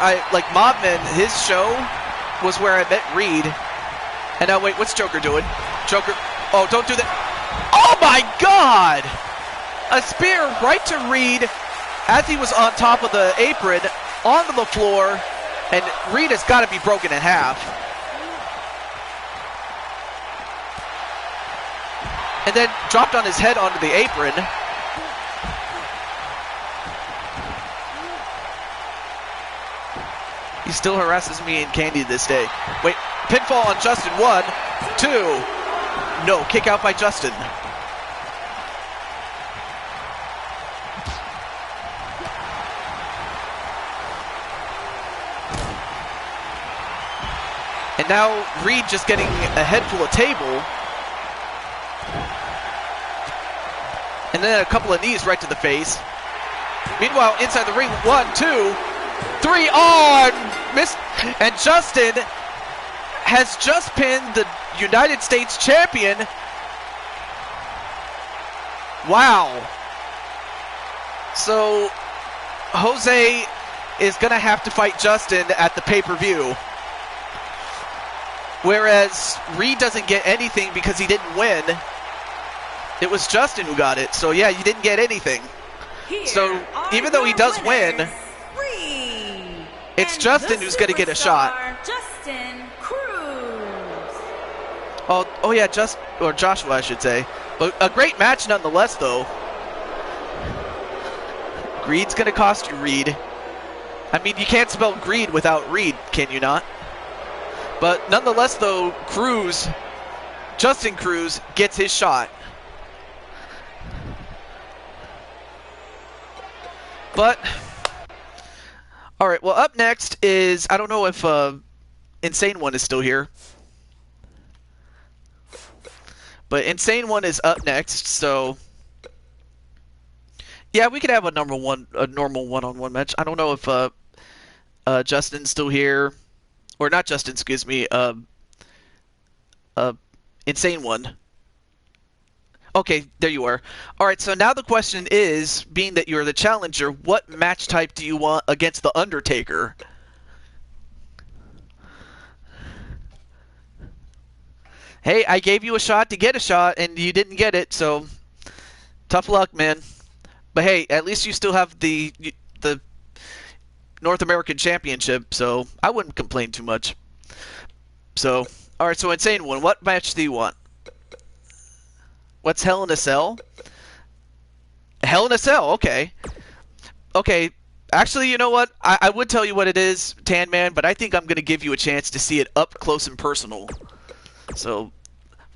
Mobman, his show was where I met Reed. And now, wait, what's Joker doing? Joker, oh, don't do that. Oh my God! A spear right to Reed as he was on top of the apron, onto the floor, and Reed has got to be broken in half. And then dropped on his head onto the apron. He still harasses me and Candy this day. Wait, pinfall on Justin. 1, 2. No, kick out by Justin. And now Reed just getting a head full of table. And then a couple of knees right to the face. Meanwhile, inside the ring, 1, 2, 3. Oh, and missed. And Justin has just pinned the United States champion. Wow. So Jose is going to have to fight Justin at the pay-per-view. Whereas Reed doesn't get anything because he didn't win. It was Justin who got it. So yeah, you didn't get anything. So even though he does win, it's Justin who's going to get a shot. Justin Cruz. Oh yeah, or Joshua, I should say. But a great match nonetheless, though. Greed's going to cost you, Reed. I mean, you can't spell greed without Reed, can you not? But nonetheless, though, Justin Cruz gets his shot. But, all right, well, up next is, I don't know if Insane One is still here. But Insane One is up next, so yeah, we could have a normal one-on-one match. I don't know if Justin's still here, or not Justin, excuse me. Insane One. Okay, there you are. All right, so now the question is, being that you're the challenger, what match type do you want against the Undertaker? Hey, I gave you a shot to get a shot, and you didn't get it, so tough luck, man. But hey, at least you still have the North American Championship, so I wouldn't complain too much. So, all right, so Insane One, what match do you want? What's Hell in a Cell? Hell in a Cell, okay. Okay, actually, you know what? I would tell you what it is, Tan Man, but I think I'm going to give you a chance to see it up close and personal. So,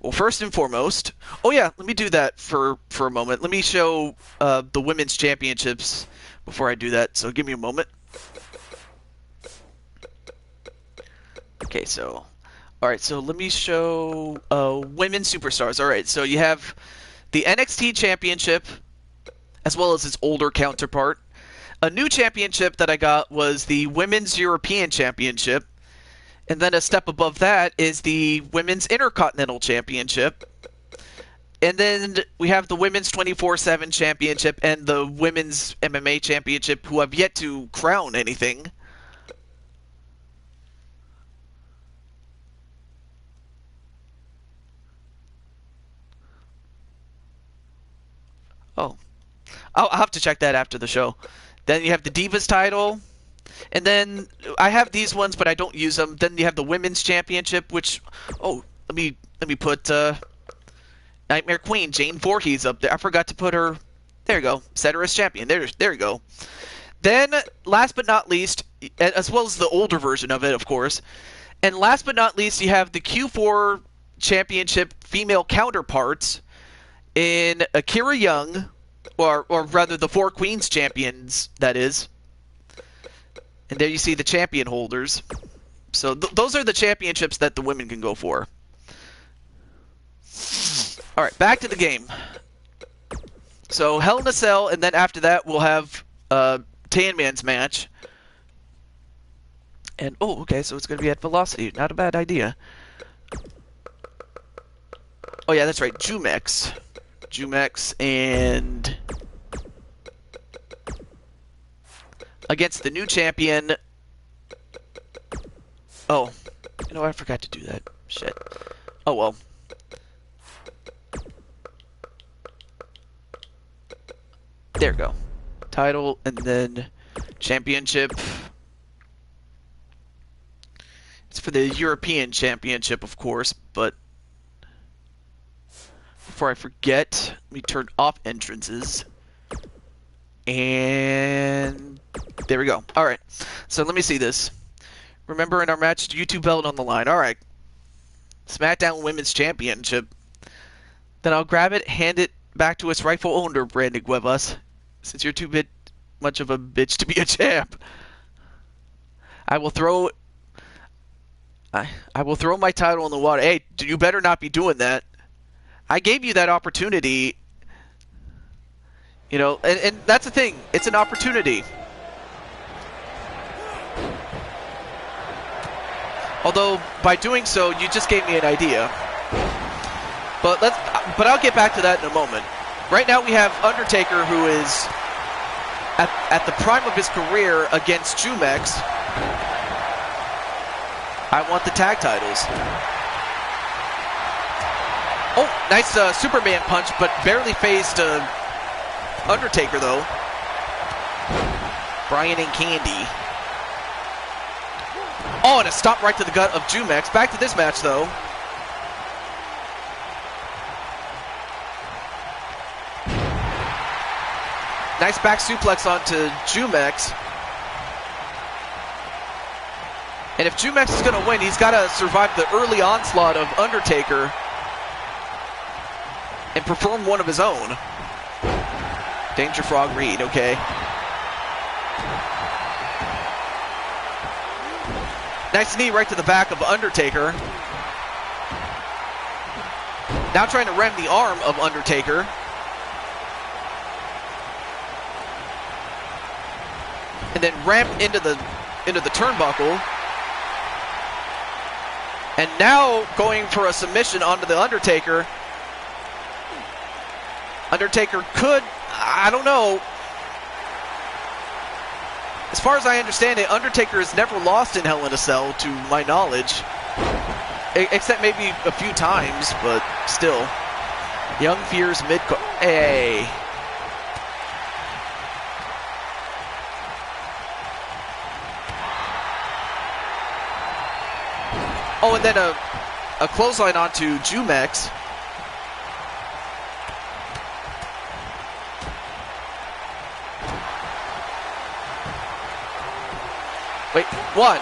well, first and foremost, oh yeah, let me do that for a moment. Let me show the Women's Championships before I do that, so give me a moment. Okay, so, alright, so let me show Women's Superstars. Alright, so you have the NXT Championship, as well as its older counterpart. A new championship that I got was the Women's European Championship. And then a step above that is the Women's Intercontinental Championship. And then we have the Women's 24/7 Championship and the Women's MMA Championship, who have yet to crown anything. Oh. I'll have to check that after the show. Then you have the Divas title. And then I have these ones, but I don't use them. Then you have the Women's Championship, which, oh, let me put Nightmare Queen Jane Voorhees up there. I forgot to put her. There you go. Set her as champion. There you go. Then, last but not least, as well as the older version of it, of course. And last but not least, you have the Q4 Championship female counterparts in Akira Young, or rather the Four Queens champions, that is. And there you see the champion holders. So those are the championships that the women can go for. All right, back to the game. So Hell in a Cell, and then after that we'll have Tan Man's match. And oh, okay, so it's going to be at Velocity. Not a bad idea. Oh yeah, that's right, Jumex. Jumex and against the new champion. Oh, you know, I forgot to do that. Shit. Oh well. There we go. Title and then championship. It's for the European Championship, of course, but before I forget, let me turn off entrances. And there we go. Alright, so let me see this. Remember in our match, YouTube belt on the line. Alright. SmackDown Women's Championship. Then I'll grab it, hand it back to its rightful owner, Brandon Cuevas, since you're too much of a bitch to be a champ. I will throw my title in the water. Hey, you better not be doing that. I gave you that opportunity. You know, and that's the thing. It's an opportunity. Although, by doing so, you just gave me an idea. But I'll get back to that in a moment. Right now we have Undertaker, who is at the prime of his career against Jumex. I want the tag titles. Oh, nice Superman punch, but barely phased Undertaker, though. Brian and Candy. Oh, and a stop right to the gut of Jumex. Back to this match, though. Nice back suplex onto Jumex. And if Jumex is going to win, he's got to survive the early onslaught of Undertaker and perform one of his own. Danger Frog Reed, okay. Nice knee right to the back of Undertaker. Now trying to ram the arm of Undertaker. And then ramp into the turnbuckle. And now going for a submission onto the Undertaker. Undertaker could, I don't know. As far as I understand it, Undertaker has never lost in Hell in a Cell, to my knowledge. Except maybe a few times, but still. Young Fears mid-card. Hey. Oh, and then a clothesline onto Jumex. Wait, one.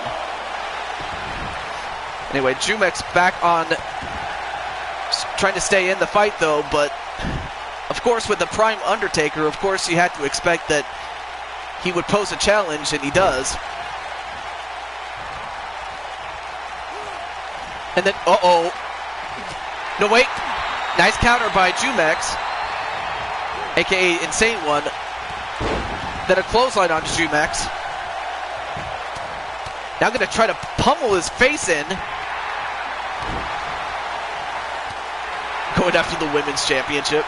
Anyway, Jumex back on, trying to stay in the fight, though, but of course with the prime Undertaker, of course you had to expect that he would pose a challenge, and he does. And then, uh-oh. No, wait. Nice counter by Jumex, a.k.a. Insane One. Then a clothesline onto Jumex. Now going to try to pummel his face in. Going after the Women's Championship.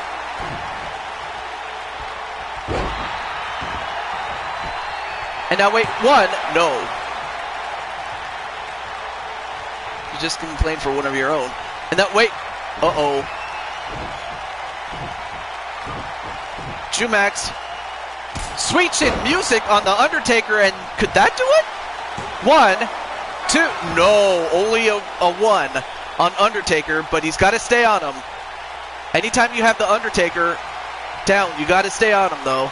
And now, wait, one. No. You just complained for one of your own. And that, wait. Uh-oh. Jumex. Sweet chin music on The Undertaker, and could that do it? 1, 2. No, only a 1 on Undertaker, but he's got to stay on him. Anytime you have The Undertaker down, you got to stay on him, though.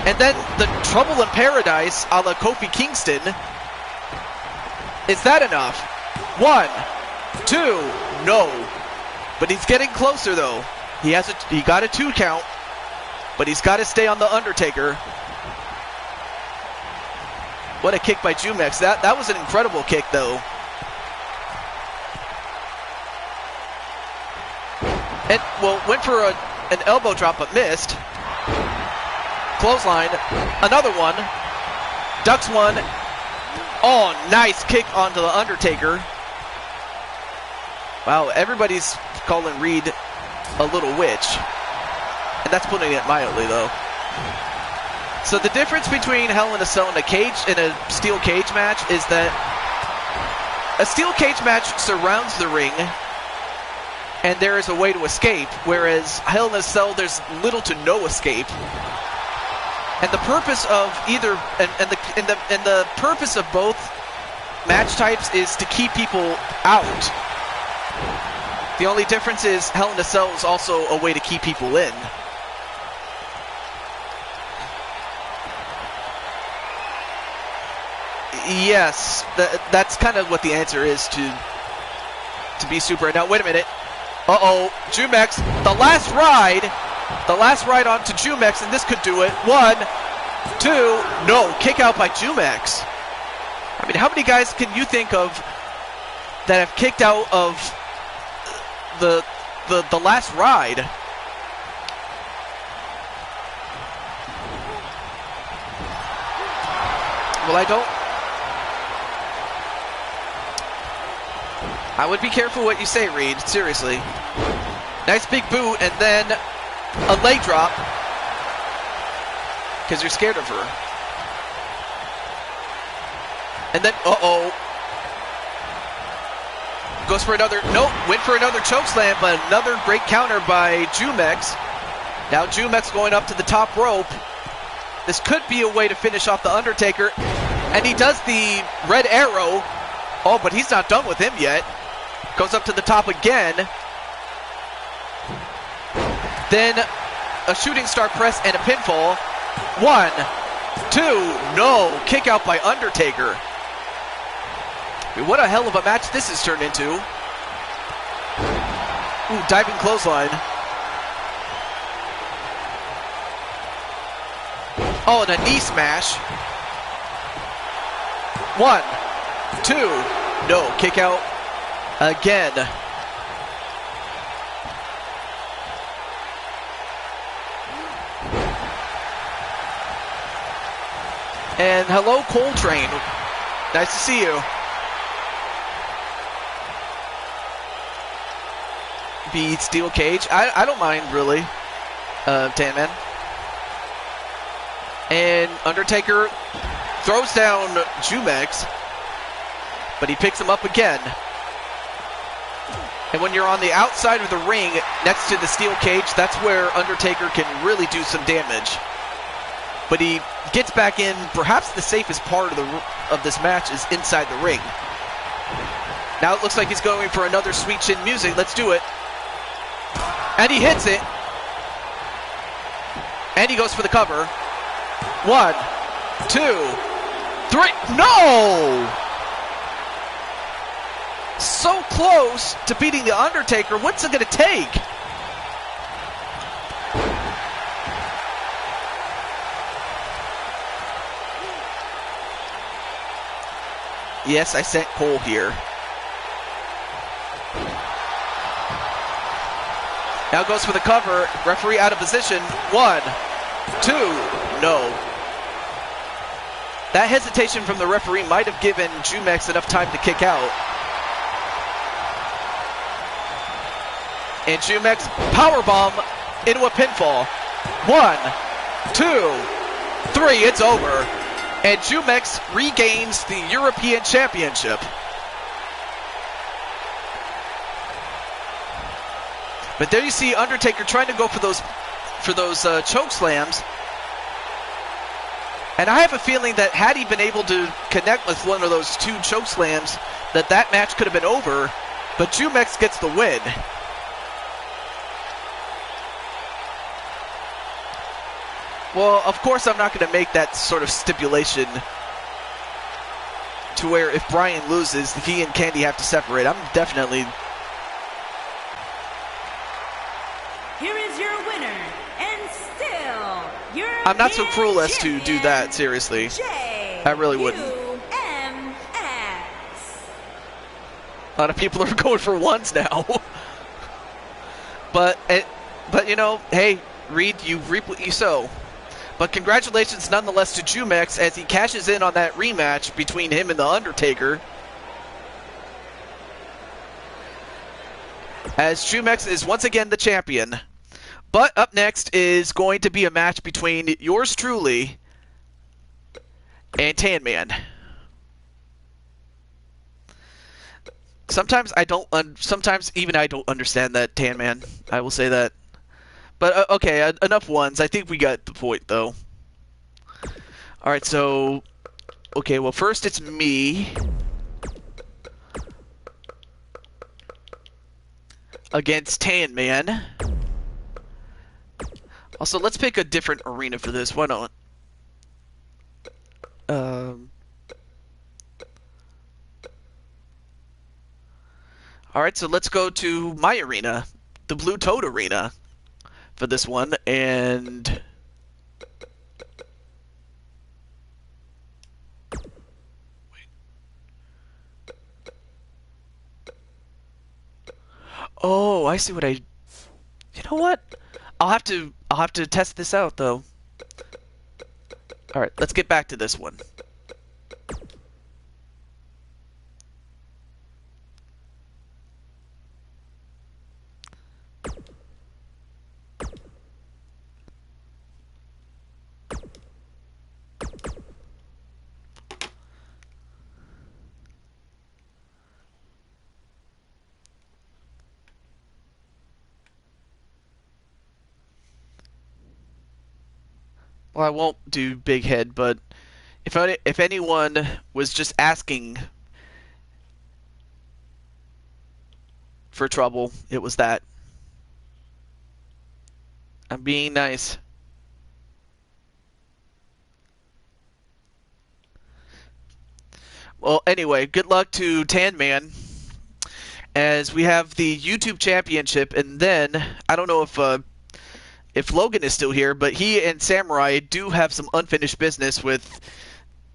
And then the Trouble in Paradise a la Kofi Kingston. Is that enough? 1, 2, no. But he's getting closer though. He got a 2 count, but he's got to stay on the Undertaker. What a kick by Jumex. That was an incredible kick though. And well, went for an elbow drop but missed. Clothesline, another one. Ducks one. Oh, nice kick onto the Undertaker. Wow, everybody's calling Reed a little witch. And that's putting it mildly, though. So the difference between Hell in a Cell and a steel cage match is that a steel cage match surrounds the ring and there is a way to escape, whereas Hell in a Cell, there's little to no escape. And the purpose of the purpose of both match types is to keep people out. The only difference is Hell in a Cell is also a way to keep people in. Yes, that's kind of what the answer is to be super. Now, wait a minute. Uh-oh, Jumex, the last ride onto Jumex, and this could do it. 1, 2, no, kick out by Jumex. I mean, how many guys can you think of that have kicked out of the last ride? Well, I would be careful what you say, Reed. Seriously. Nice big boot, and then a leg drop. Because you're scared of her. And then, uh-oh. Goes for another, nope, went for another choke slam, but another great counter by Jumex. Now Jumex going up to the top rope. This could be a way to finish off the Undertaker. And he does the red arrow. Oh, but he's not done with him yet. Goes up to the top again. Then a shooting star press and a pinfall. 1, 2, no. Kick out by Undertaker. I mean, what a hell of a match this has turned into. Ooh, diving clothesline. Oh, and a knee smash. 1, 2, no. Kick out again. And hello, Coltrane. Nice to see you. Be steel cage. I don't mind, really. Tan Man. And Undertaker throws down Jumex, but he picks him up again. And when you're on the outside of the ring next to the steel cage, that's where Undertaker can really do some damage. But he gets back in. Perhaps the safest part of this match is inside the ring. Now it looks like he's going for another sweet chin music. Let's do it. And he hits it. And he goes for the cover. 1, 2, 3. No! So close to beating the Undertaker. What's it going to take? Yes, I sent Cole here. Now goes for the cover. Referee out of position. 1, 2, no. That hesitation from the referee might have given Jumex enough time to kick out. And Jumex powerbomb into a pinfall. 1, 2, 3. It's over. And Jumex regains the European Championship. But there you see Undertaker trying to go for those choke slams. And I have a feeling that had he been able to connect with one of those 2 choke slams, that match could have been over. But Jumex gets the win. Well, of course I'm not going to make that sort of stipulation to where if Brian loses, he and Candy have to separate. I'm definitely... Here is your winner, and still your I'm not so cruel as to do that, seriously. I really wouldn't. A lot of people are going for ones now. but you know, hey, Reed, you reap what you sow. But congratulations nonetheless to Jumex as he cashes in on that rematch between him and The Undertaker. As Jumex is once again the champion. But up next is going to be a match between yours truly and Tan Man. Sometimes sometimes even I don't understand that, Tan Man. I will say that. But okay, enough ones. I think we got the point, though. All right, so okay. Well, first it's me against Tan Man. Also, let's pick a different arena for this. Why not? Alright, so let's go to my arena, the Blue Toad Arena, for this one, and... Oh, I see what I... You know what? I'll have to test this out, though. Alright, let's get back to this one. Well, I won't do Big Head, but if anyone was just asking for trouble, it was that. I'm being nice. Well, anyway, good luck to Tan Man, as we have the YouTube Championship, and then I don't know if Logan is still here, but he and Samurai do have some unfinished business with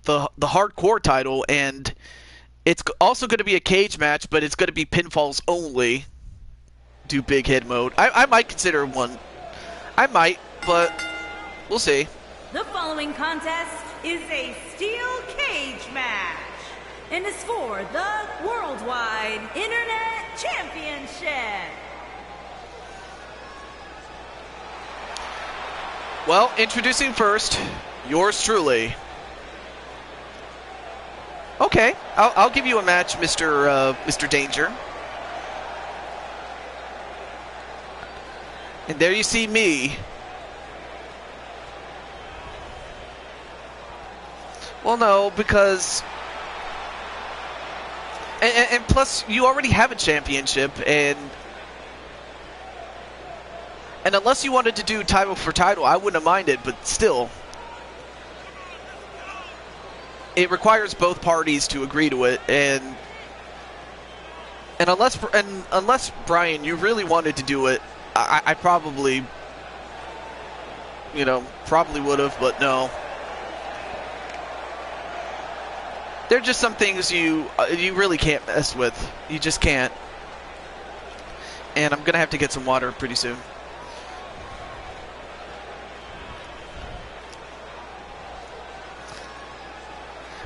the hardcore title, and it's also going to be a cage match, but it's going to be pinfalls only. Do big head mode. I might consider one. I might, but we'll see. The following contest is a steel cage match and is for the Worldwide Internet Championship. Well, introducing first, yours truly. Okay, I'll give you a match, Mr. Danger. And there you see me. Well, no, because... And plus, you already have a championship, and unless you wanted to do title for title, I wouldn't have minded, but still. It requires both parties to agree to it, and unless Brian, you really wanted to do it, I probably, probably would have, but no. There are just some things you really can't mess with. You just can't. And I'm gonna have to get some water pretty soon.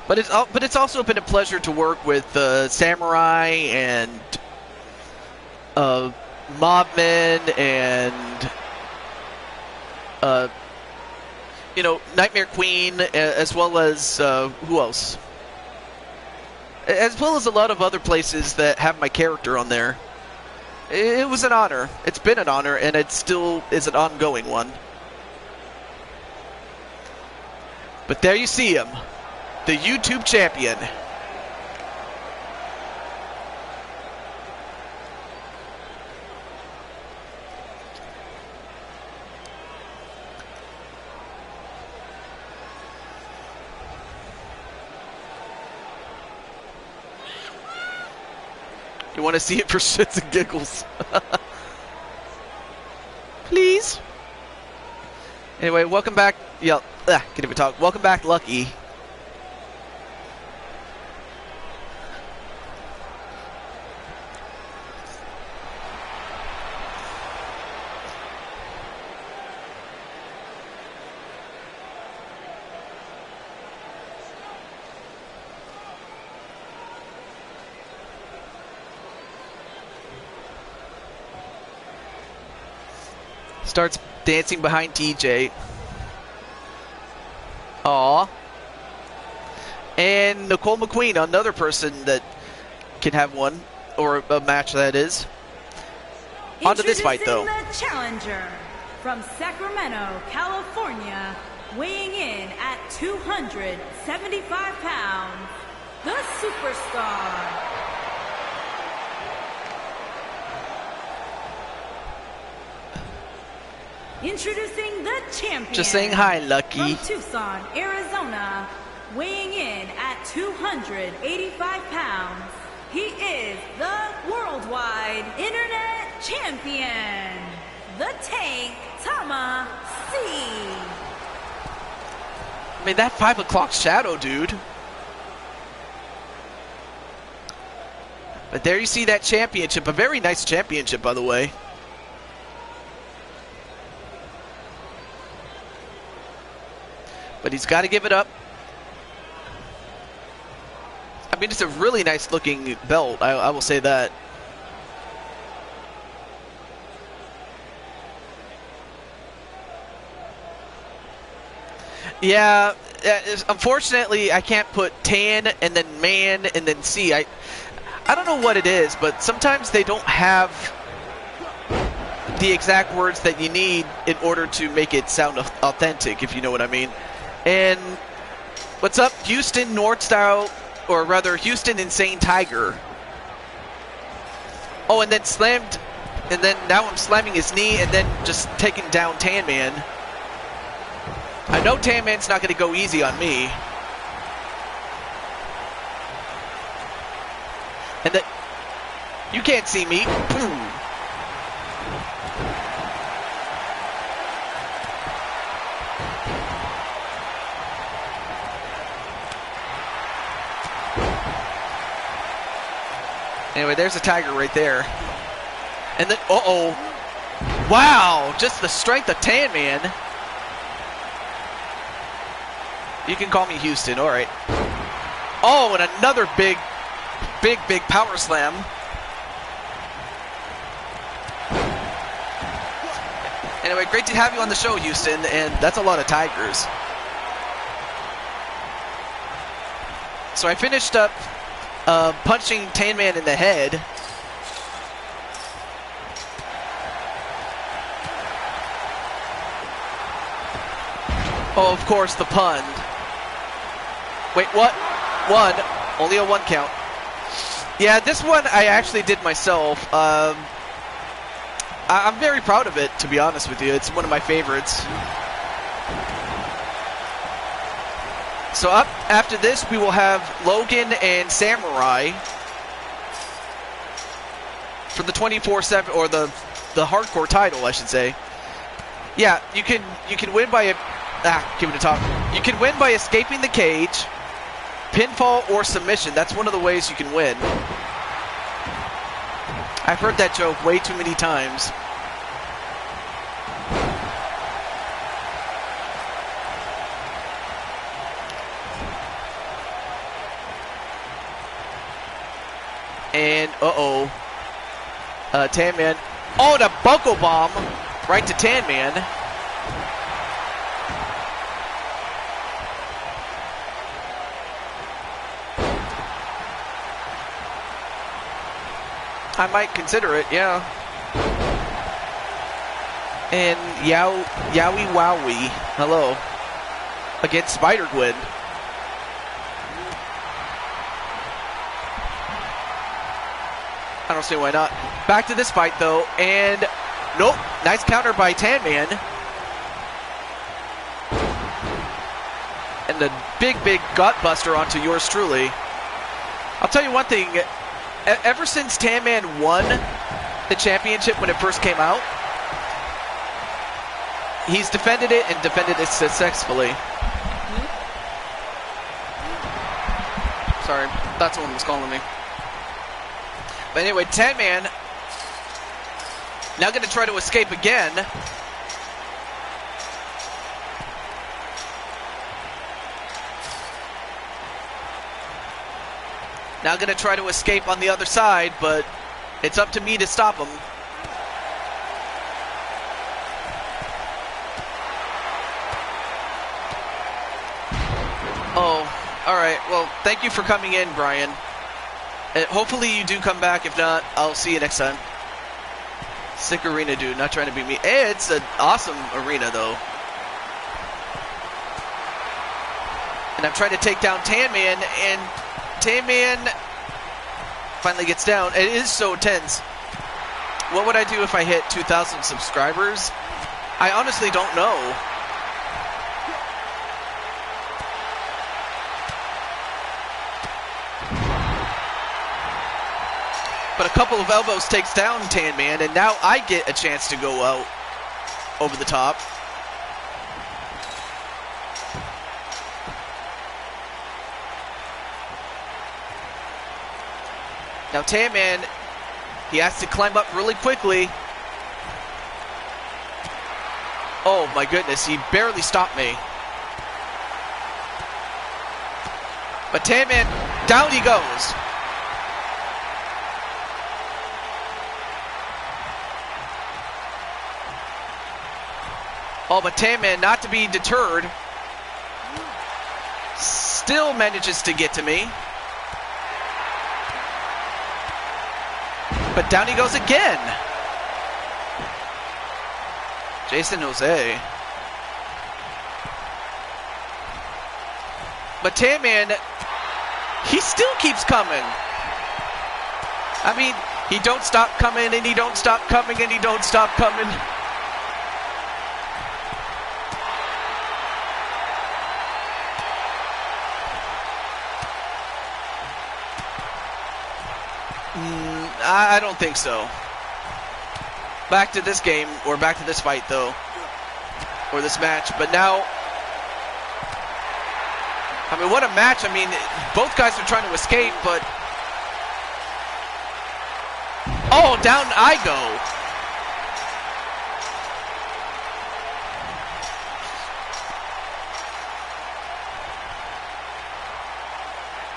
But it's also been a pleasure to work with Samurai and Mobman and Nightmare Queen, as well as who else? As well as a lot of other places that have my character on there. It was an honor. It's been an honor, and it still is an ongoing one. But there you see him, the YouTube champion. You want to see it for shits and giggles. Please. Anyway, welcome back. Yeah, can't even talk. Welcome back, Lucky. Starts dancing behind TJ. Aw. And Nicole McQueen, another person that can have one, or a match that is. On to this fight, though. The challenger from Sacramento, California, weighing in at 275 pounds, the superstar. Introducing the champion. Just saying hi, Lucky. From Tucson, Arizona, weighing in at 285 pounds, he is the worldwide internet champion, the Tank Tama C. I mean, that 5 o'clock shadow, dude. But there you see that championship. A very nice championship, by the way. But he's got to give it up. I mean, it's a really nice looking belt. I will say that. Yeah, unfortunately, I can't put tan and then man and then C. I don't know what it is, but sometimes they don't have the exact words that you need in order to make it sound authentic, if you know what I mean. And what's up, Houston North Style, or rather Houston Insane Tiger. Oh, and then slammed, and then now I'm slamming his knee and then just taking down Tan Man. I know Tan Man's not going to go easy on me. And that you can't see me. Boom. Anyway, there's a tiger right there. And then, uh-oh. Wow, just the strength of Tan Man. You can call me Houston, all right. Oh, and another big power slam. Anyway, great to have you on the show, Houston, and that's a lot of tigers. So I finished up punching Tan Man in the head. Oh, of course, the pun. Wait, what? One. Only a 1 count. Yeah, this one I actually did myself. I'm very proud of it, to be honest with you. It's one of my favorites. So up after this, we will have Logan and Samurai for the 24/7, or the hardcore title, I should say. Yeah, you can win by a give it a talk. You can win by escaping the cage, pinfall, or submission. That's one of the ways you can win. I've heard that joke way too many times. And, Tan Man. Oh, the Bunko Bomb right to Tan Man. I might consider it, yeah. And Yowie Wowie, hello, against Spider-Gwen. I don't see why not. Back to this fight, though, and nope, nice counter by Tan Man. And the big gut buster onto yours truly. I'll tell you one thing, ever since Tan Man won the championship when it first came out, he's defended it and defended it successfully. Sorry, thought someone was calling me. But anyway, Tan Man now going to try to escape again. Now going to try to escape on the other side, but it's up to me to stop him. Oh, alright. Well, thank you for coming in, Brian. Hopefully you do come back. If not, I'll see you next time. Sick arena, dude. Not trying to be me. Hey, it's an awesome arena, though. And I'm trying to take down Tan Man, and Tan Man finally gets down. It is so tense. What would I do if I hit 2,000 subscribers? I honestly don't know. But a couple of elbows takes down Tan Man, and now I get a chance to go out over the top. Now Tan Man, he has to climb up really quickly. Oh my goodness, he barely stopped me. But Tan Man, down he goes. Oh, but Tan Man, not to be deterred, still manages to get to me. But down he goes again. Jason Jose. But Tan Man, he still keeps coming. I mean, he don't stop coming, and he don't stop coming, and he don't stop coming. I don't think so. Back to this game, or back to this fight, though. Or this match. But now, I mean, what a match. I mean, both guys are trying to escape, but... Oh, down I go.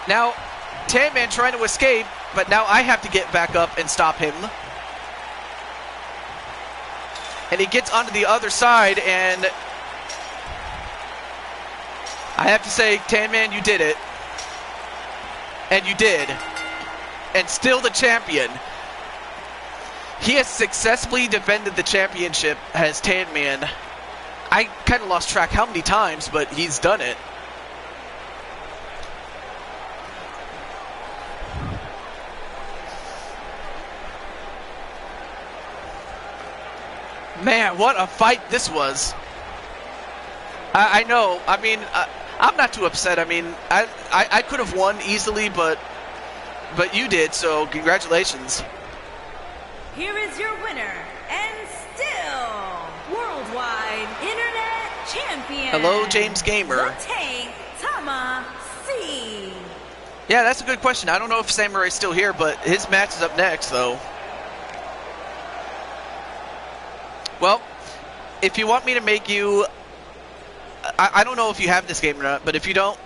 Now, Tan Man trying to escape, but now I have to get back up and stop him. And he gets onto the other side, and I have to say, Tan Man, you did it. And you did. And still the champion. He has successfully defended the championship as Tan Man. I kind of lost track how many times, but he's done it. Man, what a fight this was. I know. I mean, I'm not too upset. I mean, I could have won easily, but you did, so congratulations. Here is your winner, and still worldwide internet champion. Hello, James Gamer. The Tank Tama C. Yeah, that's a good question. I don't know if Samurai's still here, but his match is up next, though. Well, if you want me to make you... I don't know if you have this game or not, but if you don't,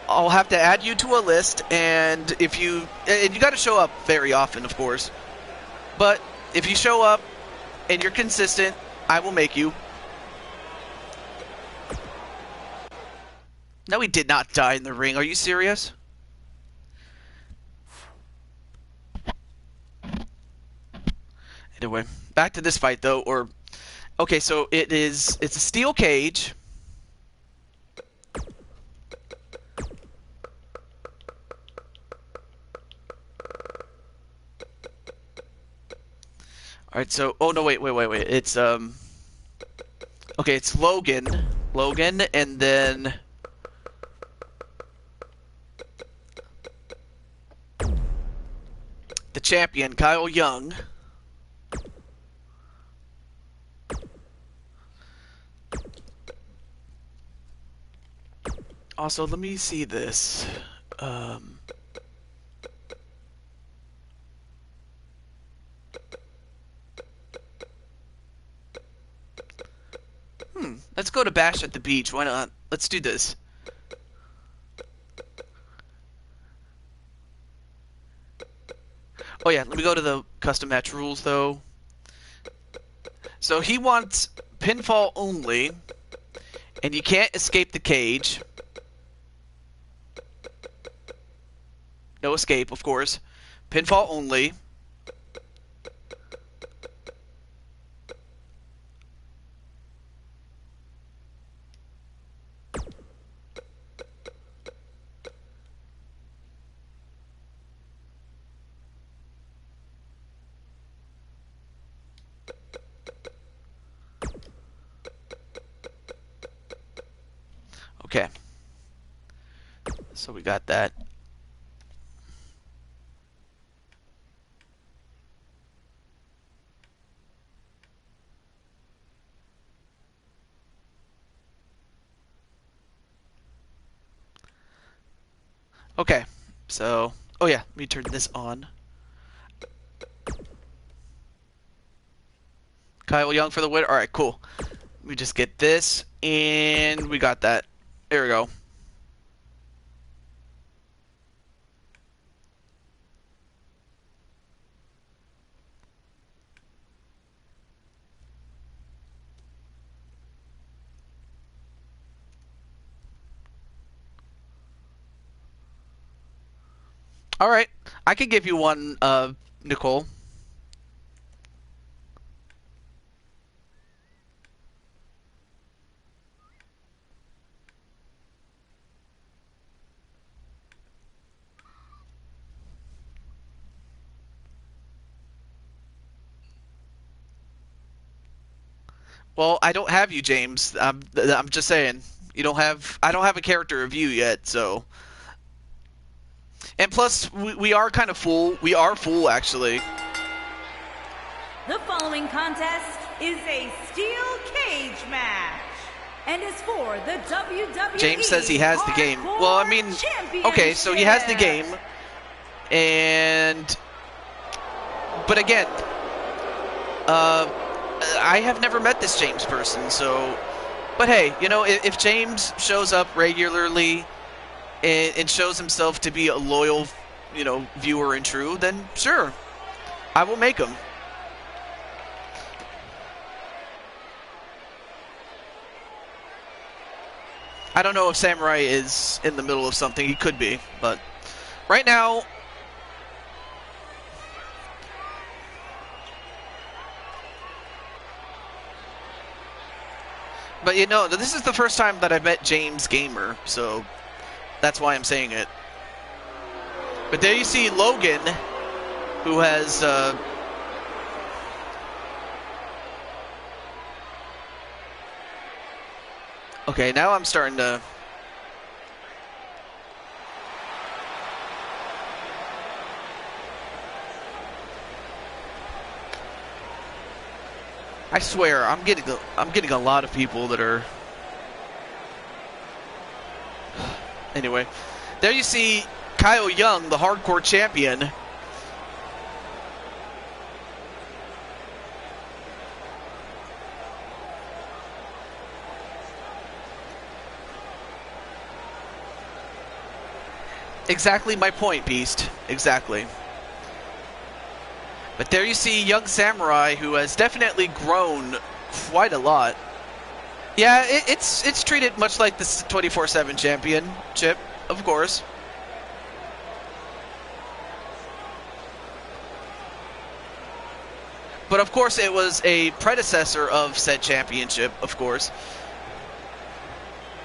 I'll have to add you to a list, and if you... And you got to show up very often, of course. But if you show up and you're consistent, I will make you. No, he did not die in the ring. Are you serious? Anyway, back to this fight, though. Or, okay, so it's a steel cage. Alright, so... Oh, no, wait. It's, okay, it's Logan. Logan, and then... the champion, Kyle Young. Also, let me see this. Let's go to Bash at the Beach. Why not? Let's do this. Oh yeah, let me go to the custom match rules though. So he wants pinfall only, and you can't escape the cage. No escape, of course. Pinfall only. Okay. So we got that. Okay. So, oh yeah, let me turn this on. Kyle Young for the win. Alright, cool. Let me just get this, and we got that. There we go. Alright. I could give you one, Nicole. Well, I don't have you, James. I'm just saying. You don't have. I don't have a character of you yet, so. And plus, we are kind of full. We are full, actually. The following contest is a steel cage match and is for the WWE. James says he has the game. Well, I mean, okay, so he has the game, and but again, I have never met this James person, so. But hey, you know, if James shows up regularly and shows himself to be a loyal, you know, viewer and true, then sure, I will make him. I don't know if Samurai is in the middle of something. He could be, but right now. But you know, this is the first time that I've met James Gamer, so that's why I'm saying it. But there you see Logan, who has okay, now I'm starting to. I swear, I'm getting a lot of people that are. Anyway, there you see Kyle Young, the hardcore champion. Exactly my point, Beast. Exactly. But there you see Young Samurai, who has definitely grown quite a lot. Yeah, it's treated much like the 24/7 championship, of course. But of course it was a predecessor of said championship, of course.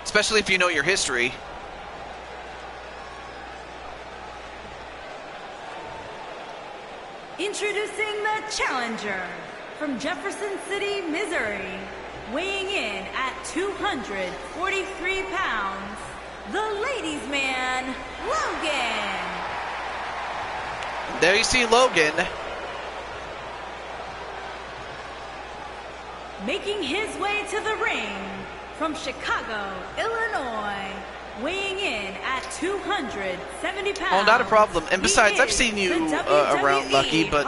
Especially if you know your history. Introducing the challenger from Jefferson City, Missouri, weighing in at 243 pounds, the ladies' man, Logan. There you see Logan. Making his way to the ring from Chicago, Illinois, weighing in at 270 pounds. Oh, not a problem. And besides, I've seen you around, Lucky, but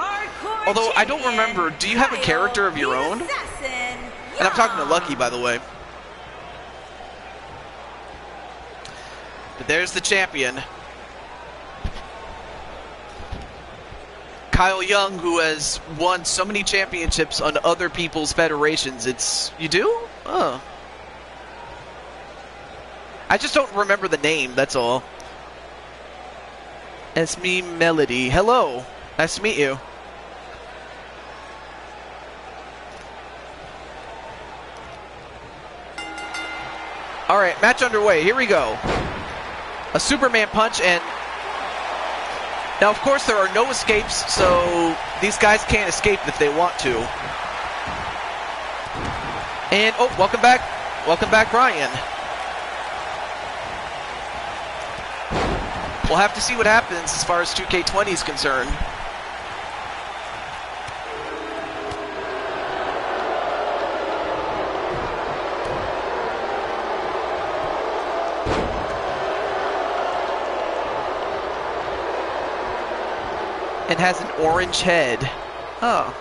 although I don't remember, do you have a character of your own? And I'm talking to Lucky, by the way. But there's the champion. Kyle Young, who has won so many championships on other people's federations. You do? Oh. I just don't remember the name, that's all. Esme Melody. Hello. Nice to meet you. Alright, match underway. Here we go. A Superman punch, and now, of course, there are no escapes, so these guys can't escape if they want to. And, oh, welcome back. Welcome back, Brian. We'll have to see what happens as far as 2K20 is concerned. And has an orange head. Oh.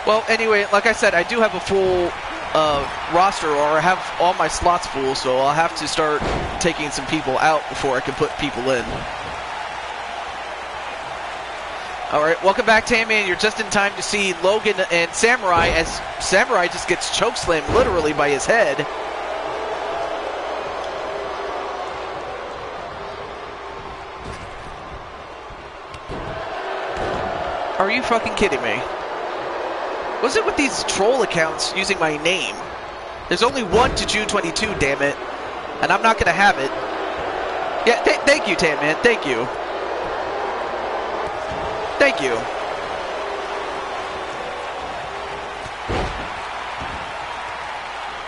Well, anyway, like I said, I do have a full roster, or I have all my slots full, so I'll have to start taking some people out before I can put people in. Alright, welcome back, Tammy. You're just in time to see Logan and Samurai, as Samurai just gets chokeslammed literally by his head. Are you fucking kidding me? What's it with these troll accounts using my name? There's only one to June 22, damn it. And I'm not gonna have it. Yeah, thank you, Tan Man. Thank you. Thank you.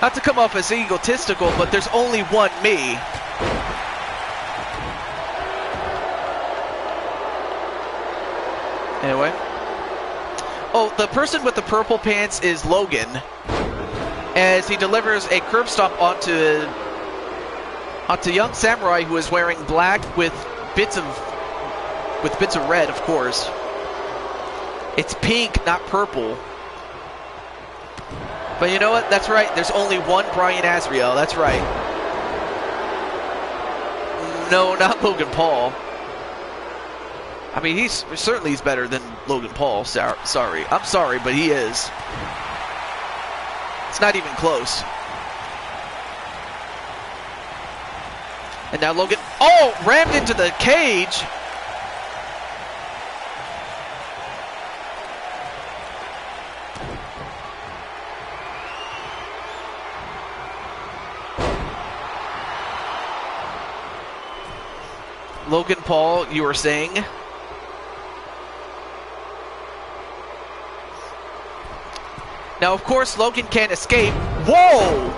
Not to come off as egotistical, but there's only one me. Anyway. Oh, the person with the purple pants is Logan, as he delivers a curb stomp onto young Samurai, who is wearing black with bits of red, of course. It's pink, not purple. But you know what? That's right. There's only one Brian Asriel. That's right. No, not Logan Paul. I mean, he's better than Logan Paul. Sorry. I'm sorry, but he is. It's not even close. And now Logan, oh, rammed into the cage. Logan Paul, you were saying? Now, of course, Logan can't escape. Whoa!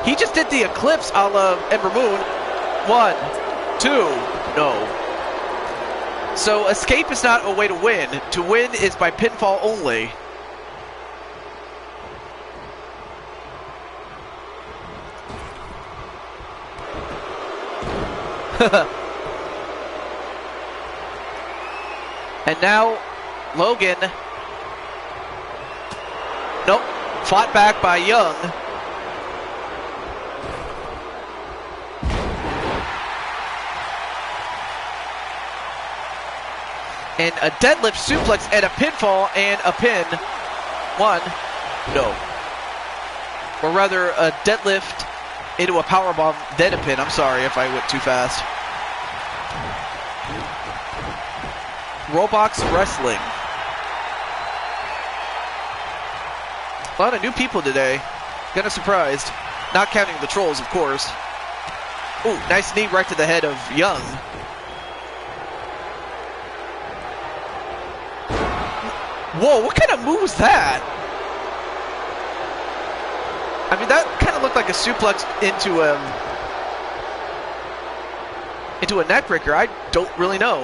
He just did the eclipse a la Ember Moon. 1, 2, no. So, escape is not a way to win. To win is by pinfall only. And now, Logan... Nope, fought back by Young. And a deadlift suplex and a pinfall and a pin. 1, no. Or rather, a deadlift into a powerbomb, then a pin. I'm sorry if I went too fast. Roblox Wrestling. A lot of new people today. Kinda surprised. Not counting the trolls, of course. Ooh, nice knee right to the head of Young. Whoa, what kind of move was that? I mean, that kind of looked like a suplex Into a neckbreaker? I don't really know.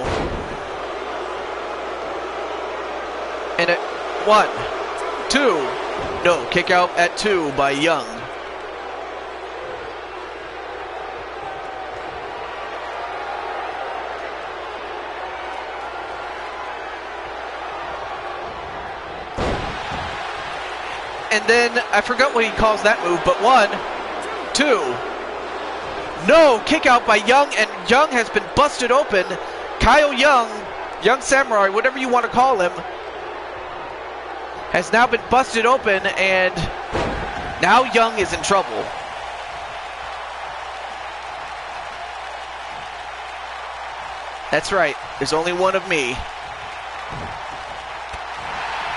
And at 1, 2. No, kick out at 2 by Young. And then, I forgot what he calls that move, but 1, 2. No, kick out by Young, and Young has been busted open. Kyle Young, Young Samurai, whatever you want to call him, has now been busted open, and now Young is in trouble. That's right, there's only one of me.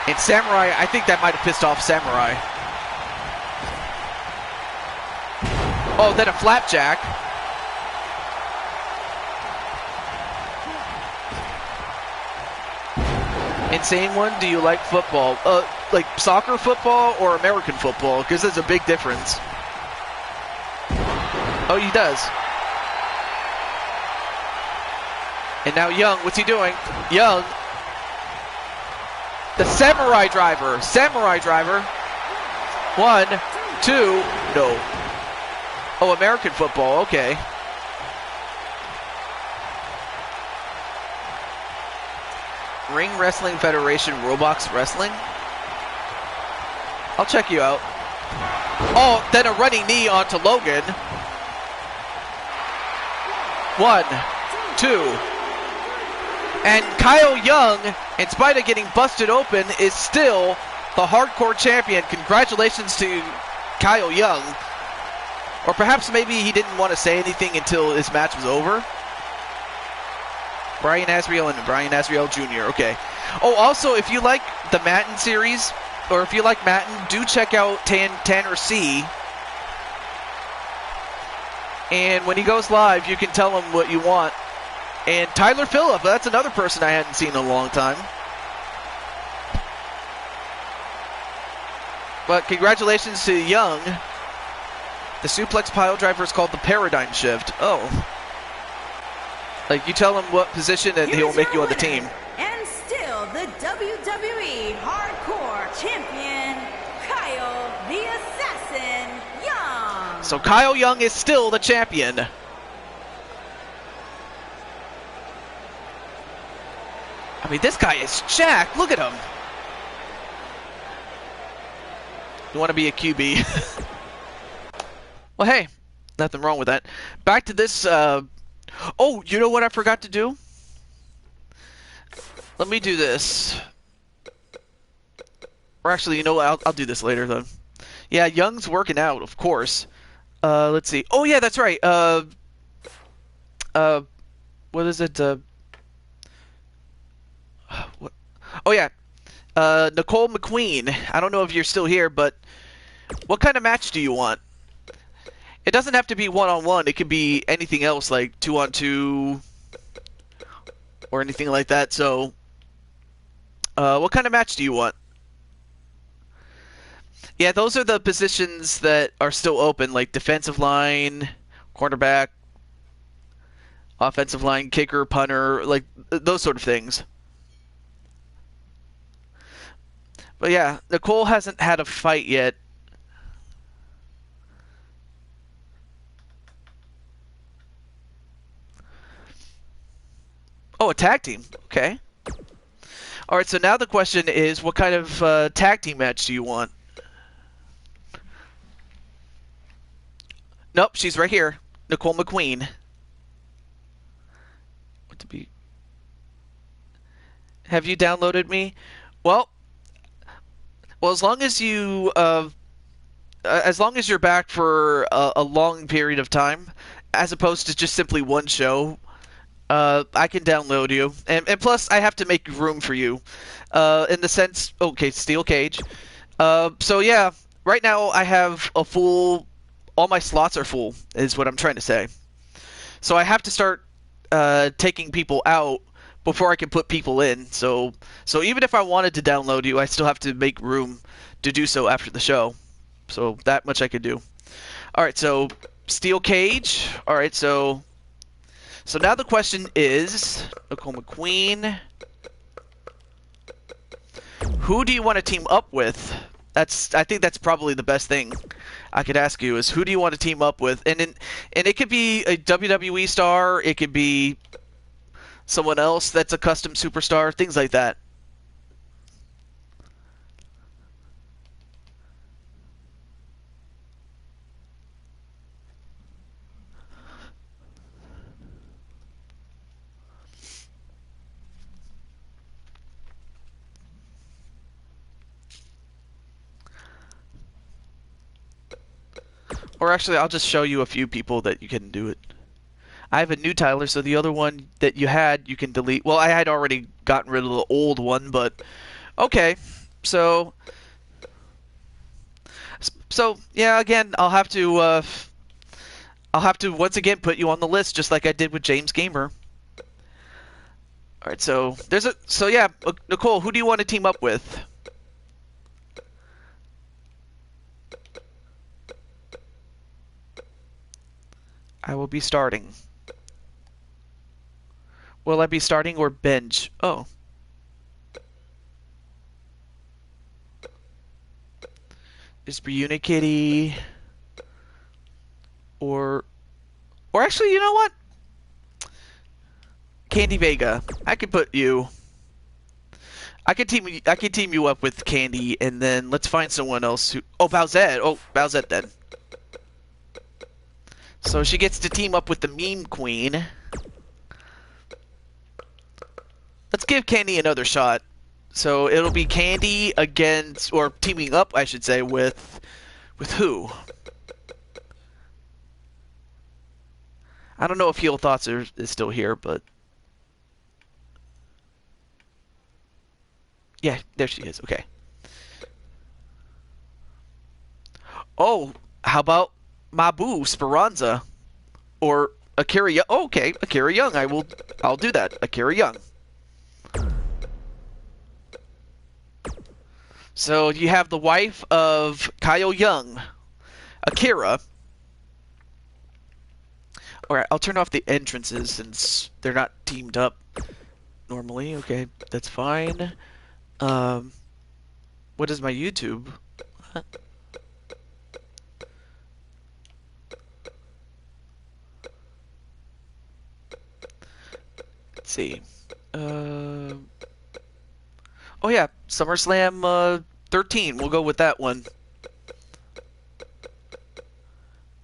And Samurai, I think that might have pissed off Samurai. Oh, then a flapjack. Insane one, do you like football? Like soccer football or American football? Because there's a big difference. Oh, he does. And now Young, what's he doing? Young. The Samurai Driver. Samurai Driver. 1, 2. No. Oh, American football. Okay. Ring Wrestling Federation Roblox Wrestling? I'll check you out. Oh, then a running knee onto Logan. 1, 2. And Kyle Young, in spite of getting busted open, is still the hardcore champion. Congratulations to Kyle Young. Or perhaps maybe he didn't want to say anything until his match was over. Brian Asriel and Brian Asriel Jr. Okay. Oh, also, if you like the Matten series, or if you like Matten, do check out Tanner C. And when he goes live, you can tell him what you want. And Tyler Phillip, that's another person I hadn't seen in a long time. But congratulations to Young. The suplex pile driver is called the Paradigm Shift. Oh. Like, you tell him what position and he'll make you on the team. And still the WWE Hardcore Champion, Kyle the Assassin Young. So Kyle Young is still the champion. I mean, this guy is jacked. Look at him. You want to be a QB. Well, hey, nothing wrong with that. Back to this. Oh, you know what I forgot to do? Let me do this. Or actually, you know what? I'll do this later, though. Yeah, Young's working out, of course. Let's see. Oh, yeah, that's right. What is it? What? Oh, yeah. Nicole McQueen. I don't know if you're still here, but what kind of match do you want? It doesn't have to be one-on-one. It could be anything else, like 2-on-2 or anything like that. So, what kind of match do you want? Yeah, those are the positions that are still open, like defensive line, cornerback, offensive line, kicker, punter, like those sort of things. But yeah, Nicole hasn't had a fight yet. Oh, a tag team. Okay. All right, so now the question is, what kind of tag team match do you want? Nope, she's right here. Nicole McQueen. What to be? Have you downloaded me? Well, as long as you, as long as you're back for a long period of time, as opposed to just simply one show, I can download you. And plus, I have to make room for you, in the sense, okay, steel cage. So yeah, right now I have a full, all my slots are full, is what I'm trying to say. So I have to start taking people out before I can put people in. So even if I wanted to download you, I still have to make room to do so after the show. So that much I could do. All right, so steel cage. All right, so So now the question is, Nicole McQueen, who do you want to team up with? I think that's probably the best thing I could ask you is who do you want to team up with? And it could be a WWE star, it could be someone else that's a custom superstar, things like that. Or actually, I'll just show you a few people that you can do it. I have a new Tyler, so the other one that you had, you can delete. Well, I had already gotten rid of the old one, but okay. So yeah, again, I'll have to once again put you on the list, just like I did with James Gamer. All right, so yeah, Nicole, who do you want to team up with? I will be starting. Will I be starting or bench? Oh. Is Briuna Kitty or actually, you know what? Candy Vega. I could put you. I could team you up with Candy, and then let's find someone else who. Oh, Bowsette. Oh, Bowsette then. So she gets to team up with the Meme Queen. Let's give Candy another shot. So it'll be Candy against, or teaming up, I should say, with who? I don't know if Heel Thoughts is still here, but yeah, there she is. Okay. Oh, how about Mabu Speranza or Akira Young? Oh, okay, Akira Young. I'll do that. Akira Young. So you have the wife of Kyle Young, Akira. Alright, I'll turn off the entrances since they're not teamed up normally. Okay, that's fine. What is my YouTube? Let's see. Oh yeah, SummerSlam 13. We'll go with that one.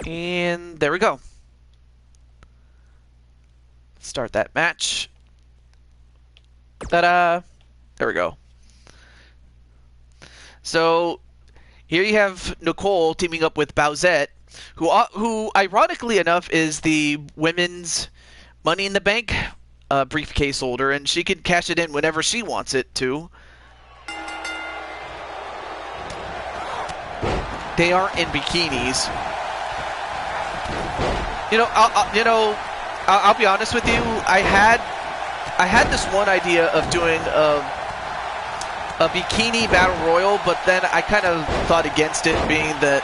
And there we go. Start that match. Ta-da! There we go. So here you have Nicole teaming up with Bowsette, who ironically enough is the women's Money in the Bank briefcase holder, and she can cash it in whenever she wants it to. They are in bikinis. I'll be honest with you. I had this one idea of doing a bikini battle royal, but then I kind of thought against it, being that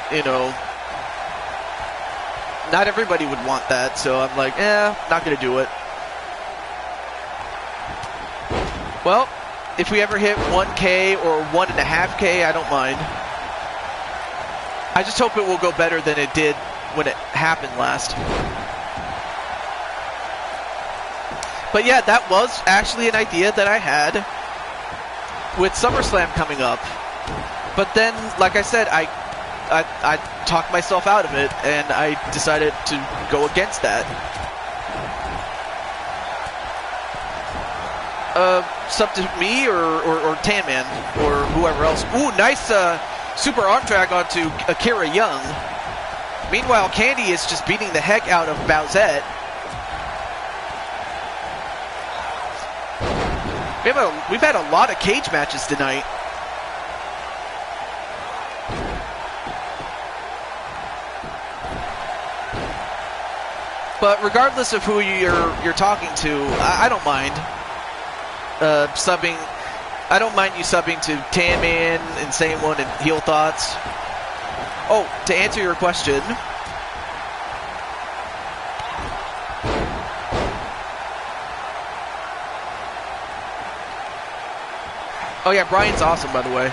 not everybody would want that. So I'm like, not gonna do it. Well, if we ever hit 1K or 1.5K, I don't mind. I just hope it will go better than it did when it happened last. But yeah, that was actually an idea that I had with SummerSlam coming up. But then, like I said, I talked myself out of it, and I decided to go against that. Sub to me or Tan Man or whoever else. Ooh, nice super arm drag onto Akira Young. Meanwhile, Candy is just beating the heck out of Bowsette. We've had a lot of cage matches tonight. But regardless of who you're talking to, I don't mind subbing. I don't mind you subbing to Tan Man, Insane One, and Heel Thoughts. Oh, to answer your question, Oh yeah, Brian's awesome, by the way.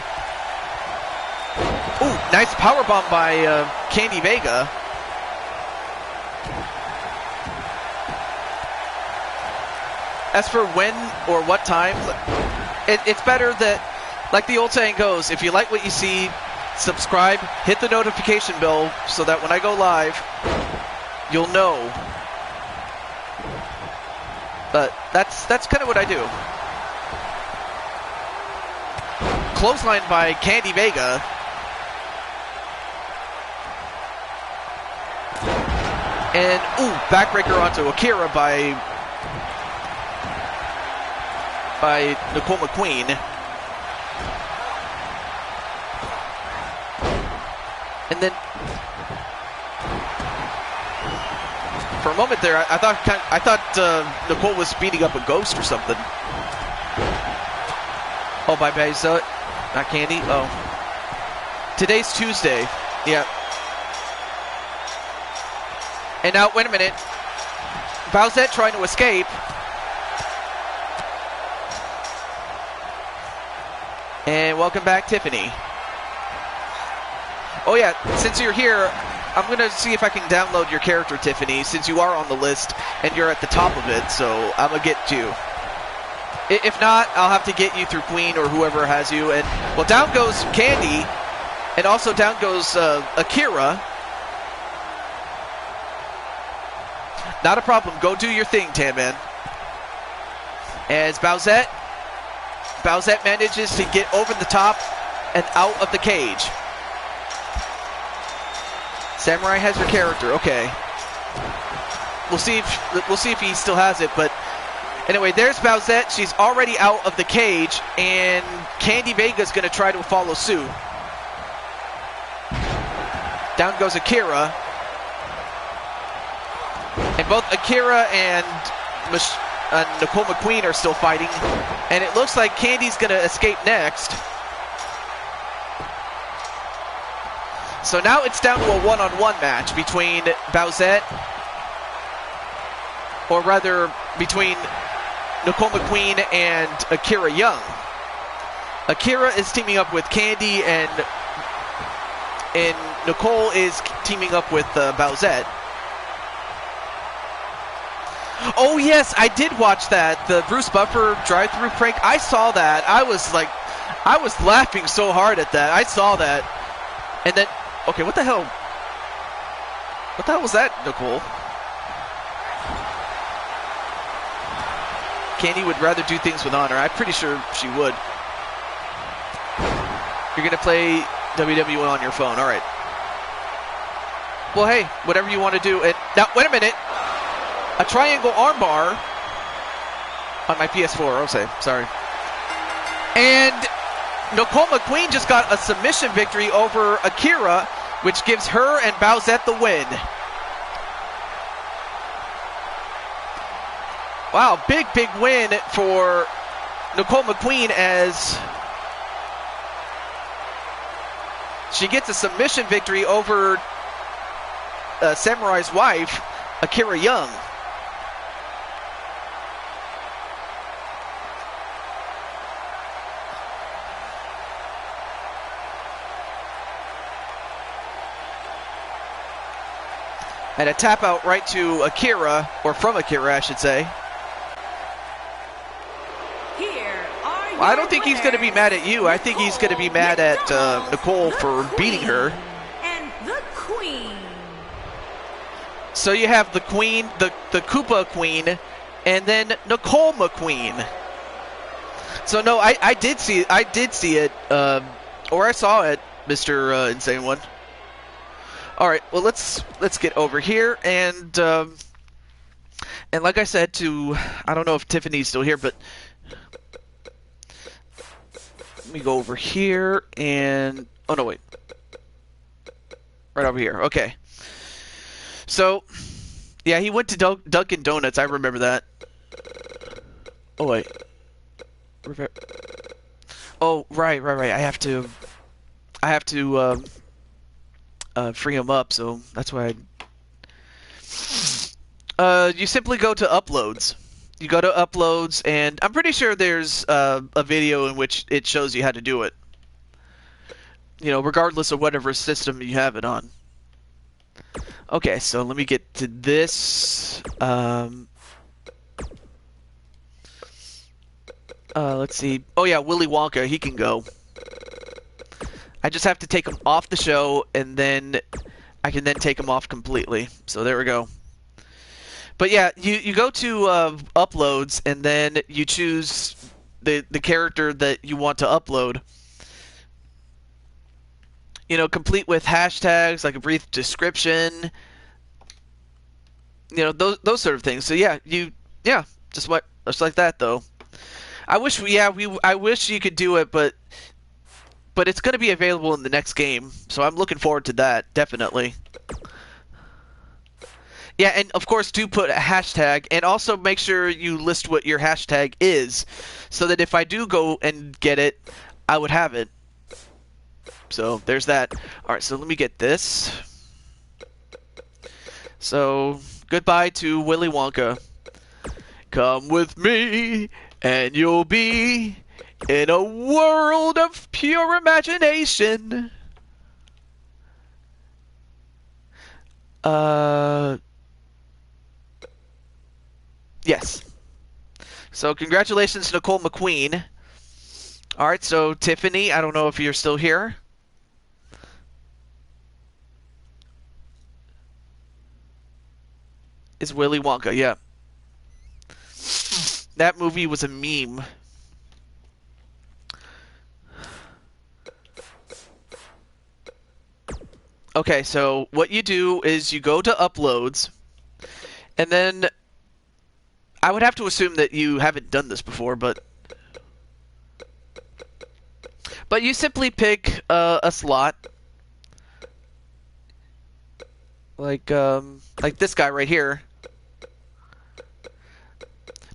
Ooh, nice power bomb by Candy Vega. As for when or what times, it's better that, like the old saying goes, if you like what you see, subscribe, hit the notification bell so that when I go live, you'll know. But that's kind of what I do. Clothesline by Candy Vega. And, ooh, backbreaker onto Akira by Nicole McQueen. And then, for a moment there, I thought Nicole was beating up a ghost or something. Oh, by Beza, not Candy. Oh, today's Tuesday. Yeah. And now, wait a minute. Bowsette trying to escape. And welcome back, Tiffany. Oh yeah, since you're here, I'm going to see if I can download your character, Tiffany, since you are on the list and you're at the top of it, so I'm going to get you. If not, I'll have to get you through Queen or whoever has you. And, well, down goes Candy, and also down goes Akira. Not a problem. Go do your thing, Tan Man. As Bowsette manages to get over the top and out of the cage. Samurai has her character. Okay. We'll see if he still has it. But anyway, there's Bowsette. She's already out of the cage, and Candy Vega's going to try to follow suit. Down goes Akira. And both Akira and Nicole McQueen are still fighting. And it looks like Candy's going to escape next. So now it's down to a one-on-one match between Bowsette, or rather between Nicole McQueen and Akira Young. Akira is teaming up with Candy, and Nicole is teaming up with Bowsette. Oh yes, I did watch that, the Bruce Buffer drive-thru prank. I saw that. I was laughing so hard at that. I saw that. And then, okay, what the hell? What the hell was that, Nicole? Candy would rather do things with honor. I'm pretty sure she would. You're going to play WWE on your phone. All right. Well, hey, whatever you want to do. And now, wait a minute. A triangle armbar on my PS4. I'll say, sorry. And Nicole McQueen just got a submission victory over Akira, which gives her and Bowsette the win. Wow, big win for Nicole McQueen as she gets a submission victory over Samurai's wife, Akira Young. And a tap out right to Akira, or from Akira, I should say. Well, I don't think he's going to be mad at you. I think he's going to be mad at Nicole for beating her. And the Queen. So you have the Queen, the Koopa Queen, and then Nicole McQueen. So no, I did see it, or I saw it, Mr. Insane One. All right, well let's get over here, and like I said I don't know if Tiffany's still here, but let me go over here and oh no wait, right over here. Okay, so yeah, he went to Dunkin' Donuts. I remember that. Oh wait, oh right. I have to free him up, so that's why you simply go to uploads. You go to uploads, and I'm pretty sure there's a video in which it shows you how to do it. Regardless of whatever system you have it on. Okay, so let me get to this. Let's see. Oh yeah, Willy Wonka, he can go. I just have to take him off the show, and then I can then take him off completely. So there we go. But yeah, you go to uploads, and then you choose the character that you want to upload. Complete with hashtags, like a brief description. Those sort of things. So yeah, just like that though. I wish I wish you could do it, but it's going to be available in the next game, so I'm looking forward to that, definitely. Yeah, and of course, do put a hashtag, and also make sure you list what your hashtag is, so that if I do go and get it, I would have it. So, there's that. Alright, so let me get this. So, goodbye to Willy Wonka. Come with me, and you'll be in a world of pure imagination. Yes. So congratulations to Nicole McQueen. Alright, so Tiffany, I don't know if you're still here. Is Willy Wonka, yeah. That movie was a meme. Okay, so what you do is you go to uploads, and then I would have to assume that you haven't done this before, but you simply pick a slot, like this guy right here.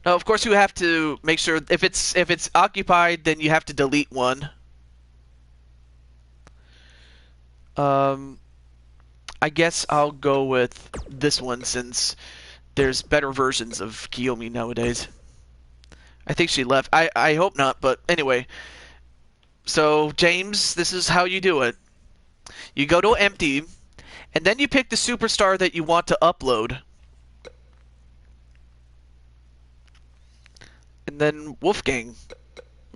Now, of course, you have to make sure if it's occupied, then you have to delete one. I guess I'll go with this one since there's better versions of Kiyomi nowadays. I think she left. I hope not, but anyway. So, James, this is how you do it. You go to empty, and then you pick the superstar that you want to upload. And then Wolfgang.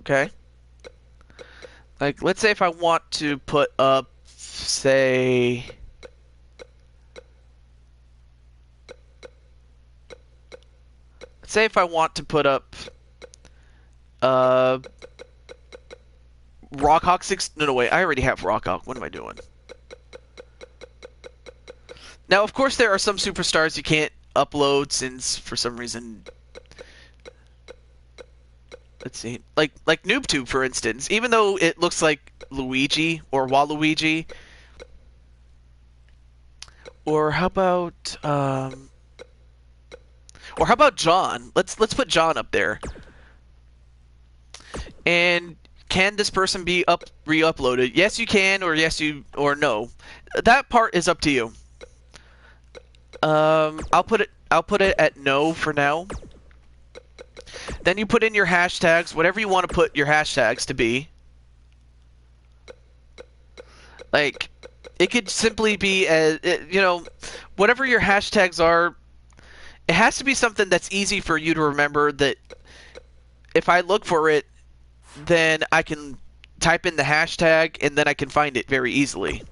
Okay? Like, let's say if I want to put up, say... Say if I want to put up Rockhawk 6... No, wait. I already have Rockhawk. What am I doing? Now, of course, there are some superstars you can't upload since, for some reason... Let's see. Like NoobTube, for instance. Even though it looks like Luigi or Waluigi. Or how about... Or how about John? Let's put John up there. And can this person be re-uploaded? Yes, you can, or or no. That part is up to you. I'll put it at no for now. Then you put in your hashtags, whatever you want to put your hashtags to be. Like, it could simply be whatever your hashtags are. It has to be something that's easy for you to remember, that if I look for it, then I can type in the hashtag and then I can find it very easily.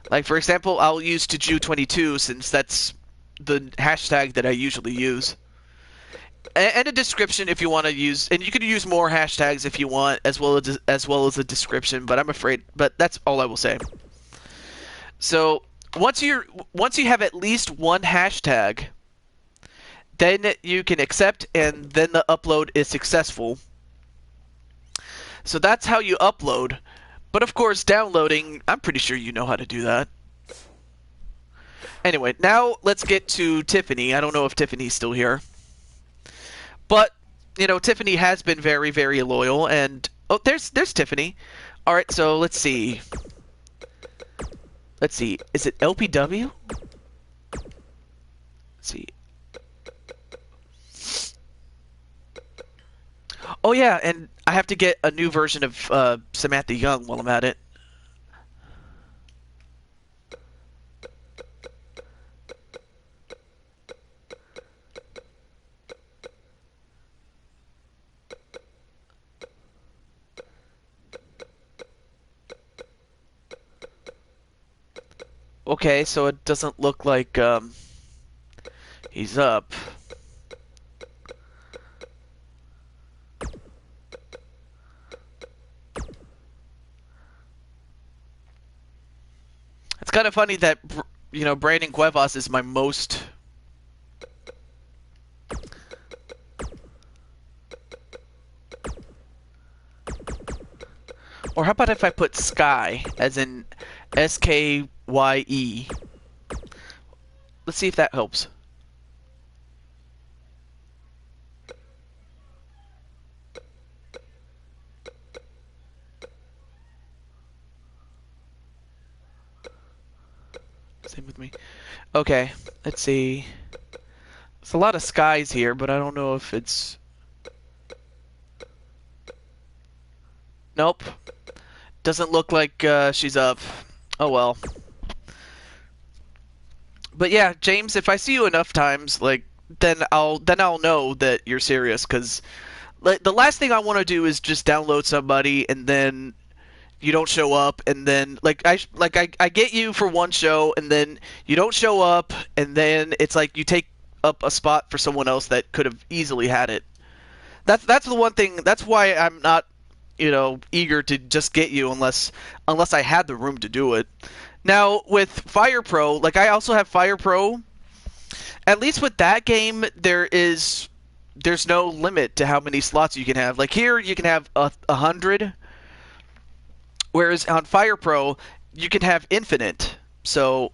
Like, for example, I'll use Taju22 since that's the hashtag that I usually use. And a description if you want to use, and you can use more hashtags if you want, as well as a description, but that's all I will say. So, once you have at least one hashtag, then you can accept, and then the upload is successful. So that's how you upload. But of course, downloading, I'm pretty sure you know how to do that. Anyway, now let's get to Tiffany. I don't know if Tiffany's still here. But, Tiffany has been very, very loyal, and... Oh, there's Tiffany. Alright, so let's see. Let's see, is it LPW? Let's see. Oh yeah, and I have to get a new version of Samantha Young while I'm at it. Okay, so it doesn't look like he's up. It's kind of funny that Brandon Cuevas is my most. Or how about if I put Sky as in Skye? Let's see if that helps. Same with me. Okay, let's see. There's a lot of skies here, but I don't know if it's. Nope. Doesn't look like she's up. Oh well. But yeah, James, if I see you enough times, like then I'll know that you're serious. Because like, the last thing I want to do is just download somebody and then you don't show up, and then I get you for one show, and then you don't show up, and then it's like you take up a spot for someone else that could have easily had it. That's the one thing. That's why I'm not eager to just get you unless I had the room to do it. Now with Fire Pro, like I also have Fire Pro. At least with that game, there's no limit to how many slots you can have. Like here, you can have 100. Whereas on Fire Pro, you can have infinite. So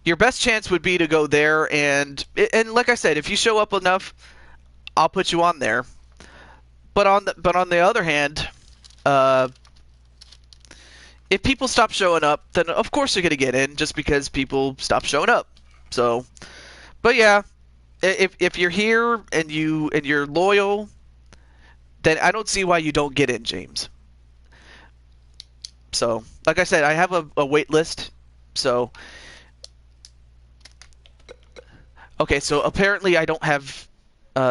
your best chance would be to go there, and like I said, if you show up enough, I'll put you on there. But on the other hand, uh, if people stop showing up, then of course you're gonna get in just because people stop showing up. So, but yeah, if you're here and you're loyal, then I don't see why you don't get in, James. So, like I said, I have a wait list. So, okay, so apparently I don't have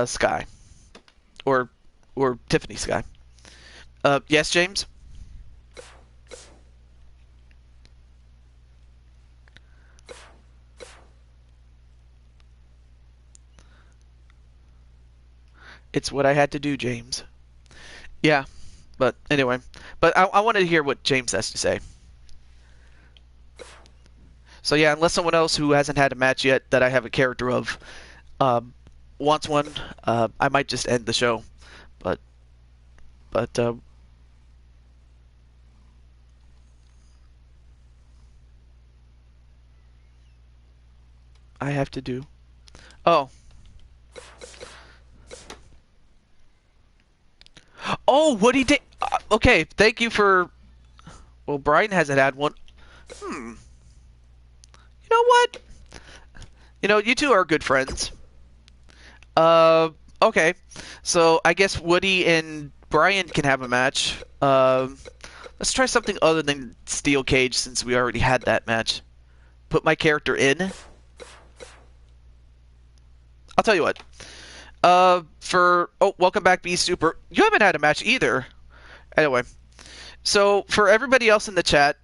Sky or Tiffany Sky. Yes, James. It's what I had to do, James. Yeah, but anyway, but I wanted to hear what James has to say. So yeah, unless someone else who hasn't had a match yet that I have a character of um, wants one, I might just end the show. But but I have to do. Oh. Oh, what he did. Okay, thank you for. Well, Brian hasn't had one. Hmm. You know what? You two are good friends. Okay. So I guess Woody and Brian can have a match. Let's try something other than Steel Cage since we already had that match. Put my character in. I'll tell you what. Welcome back, B Super. You haven't had a match either. Anyway, so for everybody else in the chat,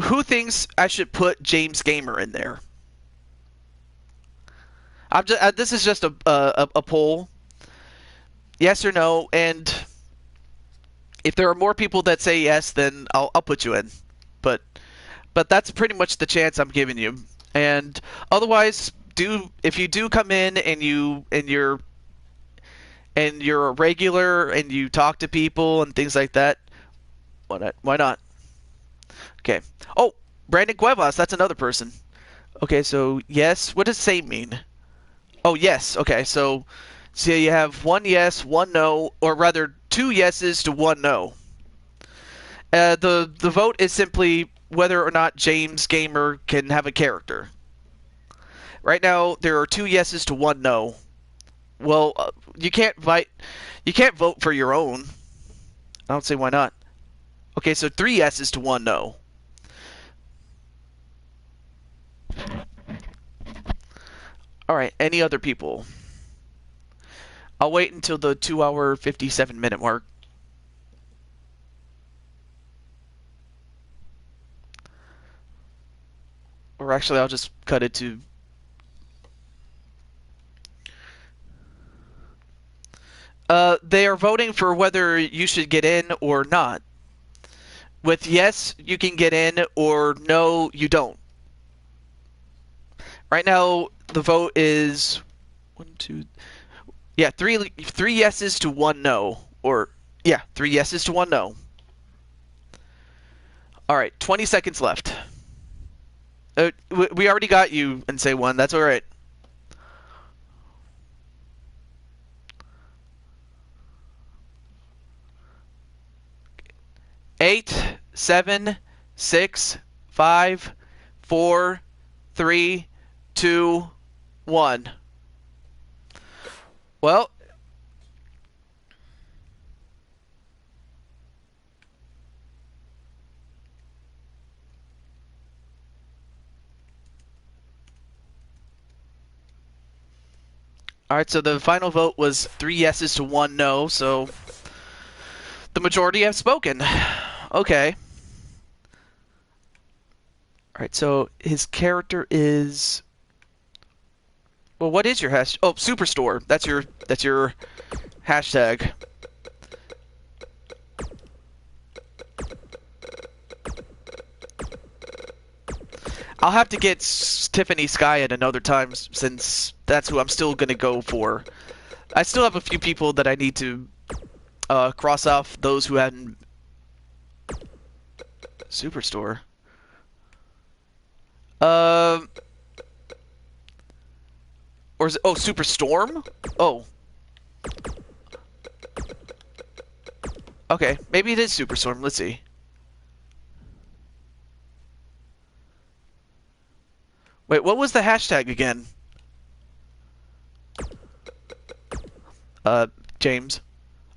who thinks I should put James Gamer in there? This is just a poll. Yes or no, and if there are more people that say yes, then I'll put you in. But that's pretty much the chance I'm giving you. And otherwise, if you do come in and you're a regular and you talk to people and things like that, why not? Why not? Okay. Oh, Brandon Cuevas, that's another person. Okay, so yes. What does same mean? Oh, yes. Okay, so you have one yes, one no, or rather two yeses to one no. The vote is simply whether or not James Gamer can have a character. Right now, there are two yeses to one no. Well, you can't You can't vote for your own. I don't see why not. Okay, so 3 yeses to 1 no. Alright, any other people? I'll wait until the 2-hour, 57-minute mark. Or actually, I'll just cut it to... they are voting for whether you should get in or not. With yes, you can get in, or no, you don't. Right now, the vote is... 1, 2... Yeah, three yeses to 1 no. Or, yeah, 3 yeses to 1 no. Alright, 20 seconds left. We already got you and say 1. That's alright. 8, 7, 6, 5, 4, 3, 2, 1. Well, alright, so the final vote was 3 yeses to 1 no, so the majority have spoken. Okay. Alright, so his character is... Well, what is your hash? Oh, Superstore. That's your hashtag. I'll have to get Tiffany Sky at another time since that's who I'm still gonna go for. I still have a few people that I need to cross off those who hadn't. Superstore. Or is it, oh, Superstorm? Oh. Okay, maybe it is Superstorm. Let's see. Wait, what was the hashtag again? James.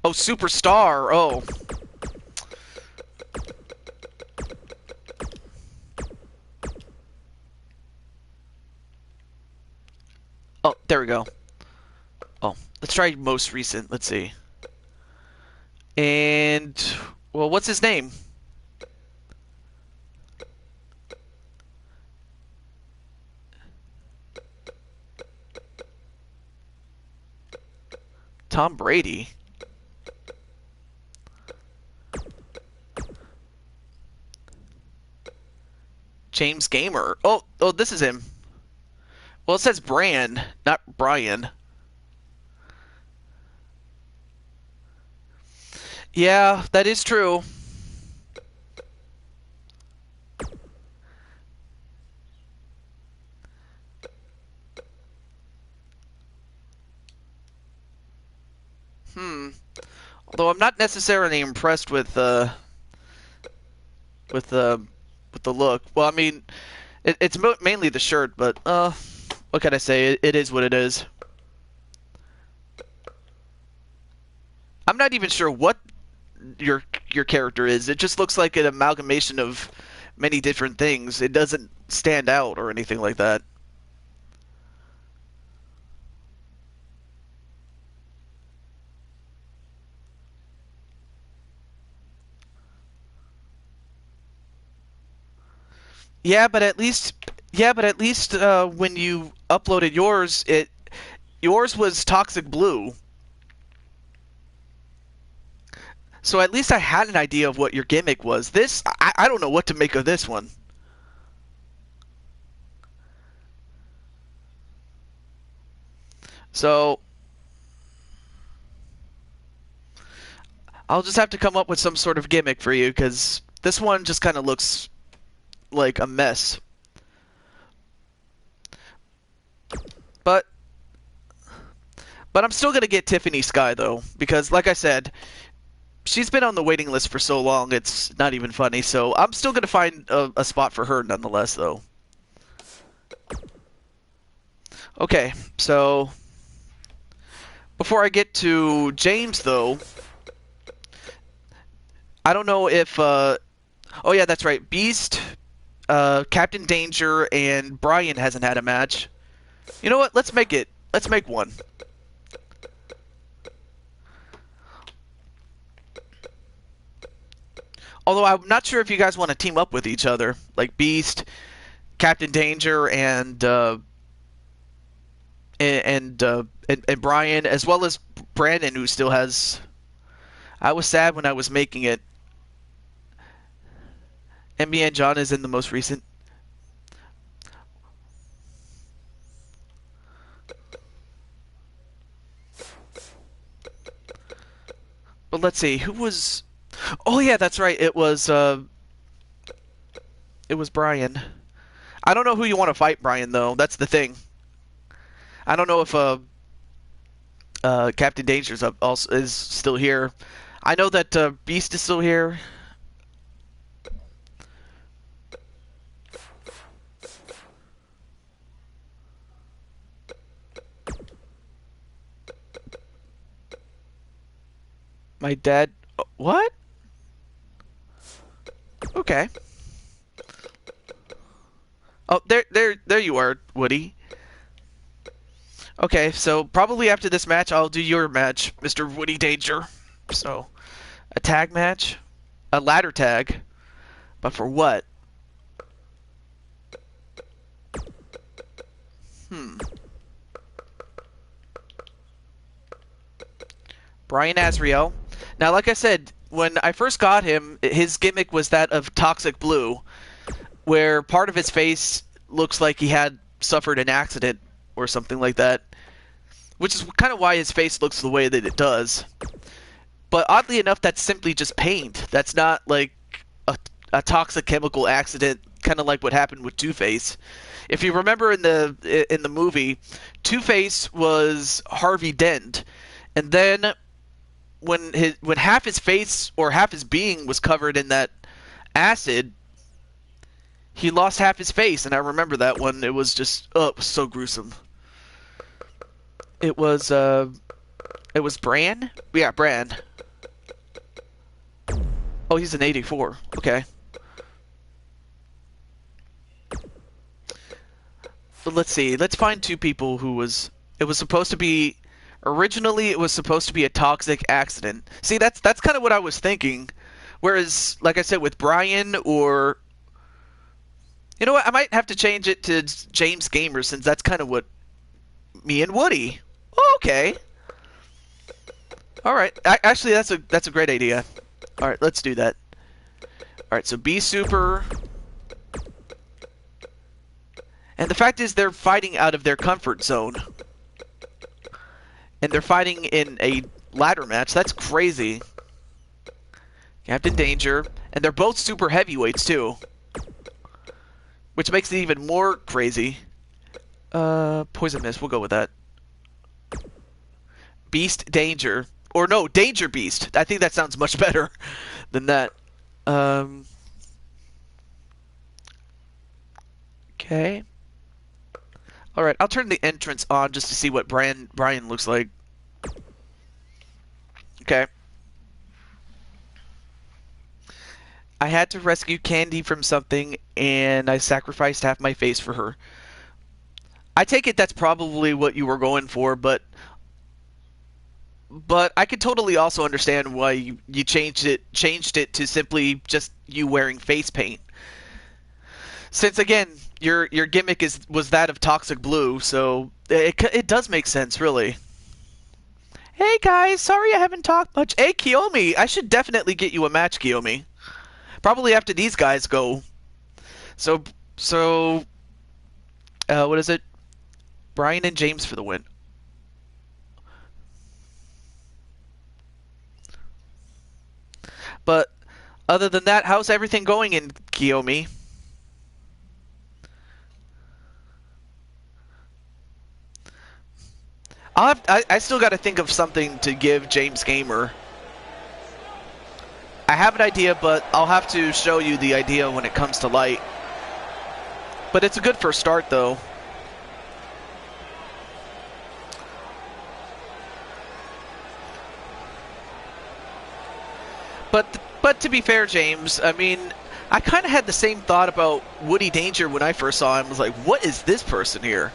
Oh, Superstar. Oh. Oh, there we go. Oh, let's try most recent. Let's see. And, well, what's his name? Tom Brady. James Gamer. Oh, this is him. Well, it says Bran, not Brian. Yeah, that is true. Although I'm not necessarily impressed with with the look. Well, I mean, it's mainly the shirt, but what can I say? It is what it is. I'm not even sure what your character is. It just looks like an amalgamation of many different things. It doesn't stand out or anything like that. Yeah, but at least when you uploaded yours was Toxic Blue. So at least I had an idea of what your gimmick was. This, I don't know what to make of this one. So I'll just have to come up with some sort of gimmick for you, because this one just kind of looks like a mess. But I'm still going to get Tiffany Sky, though, because like I said, she's been on the waiting list for so long, it's not even funny. So I'm still going to find a spot for her nonetheless, though. Okay, so Before I get to James, though, I don't know if. Oh yeah, that's right. Beast, Captain Danger, and Brian hasn't had a match. You know what? Let's make it. Let's make one. Although I'm not sure if you guys want to team up with each other, like Beast, Captain Danger, and Brian, as well as Brandon, who still has. I was sad when I was making it. MB and John is in the most recent. But let's see, who was? Oh yeah, that's right. It was Brian. I don't know who you want to fight, Brian. Though that's the thing. I don't know if Captain Danger's up also is still here. I know that Beast is still here. My dad. What? Okay. Oh, there you are, Woody. Okay, so probably after this match, I'll do your match, Mr. Woody Danger. So, a tag match, a ladder tag, but for what? Hmm. Brian Azriel. Now, like I said, when I first got him, his gimmick was that of Toxic Blue, where part of his face looks like he had suffered an accident or something like that, which is kind of why his face looks the way that it does. But oddly enough, that's simply just paint. That's not like a toxic chemical accident, kind of like what happened with Two-Face. If you remember in the movie, Two-Face was Harvey Dent, and then when half his face or half his being was covered in that acid, he lost half his face, and I remember that one. It was just it was so gruesome. It was Bran? Yeah, Bran. Oh, he's an 84. Okay. But let's see. Let's find two people who was. It was supposed to be. Originally, it was supposed to be a toxic accident. See, that's kind of what I was thinking. Whereas, like I said, with Brian or. You know what? I might have to change it to James Gamer since that's kind of what. Me and Woody. Oh, okay. All right. Actually, that's a great idea. All right, let's do that. All right, so B Super. And the fact is, they're fighting out of their comfort zone. And they're fighting in a ladder match. That's crazy. Captain Danger. And they're both super heavyweights, too. Which makes it even more crazy. Poison Mist. We'll go with that. Beast Danger. Or no, Danger Beast. I think that sounds much better than that. Okay. Alright, I'll turn the entrance on just to see what Brian looks like. Okay. I had to rescue Candy from something, and I sacrificed half my face for her. I take it that's probably what you were going for, but I could totally also understand why you changed it to simply just you wearing face paint. Since again, your gimmick was that of Toxic Blue, so it does make sense, really. Hey guys, sorry I haven't talked much. Hey Kiyomi, I should definitely get you a match, Kiyomi. Probably after these guys go. So what is it? Brian and James for the win. But other than that, how's everything going in Kiyomi? I still got to think of something to give James Gamer. I have an idea, but I'll have to show you the idea when it comes to light. But it's a good first start, though. But to be fair, James, I mean, I kind of had the same thought about Woody Danger when I first saw him. I was like, what is this person here?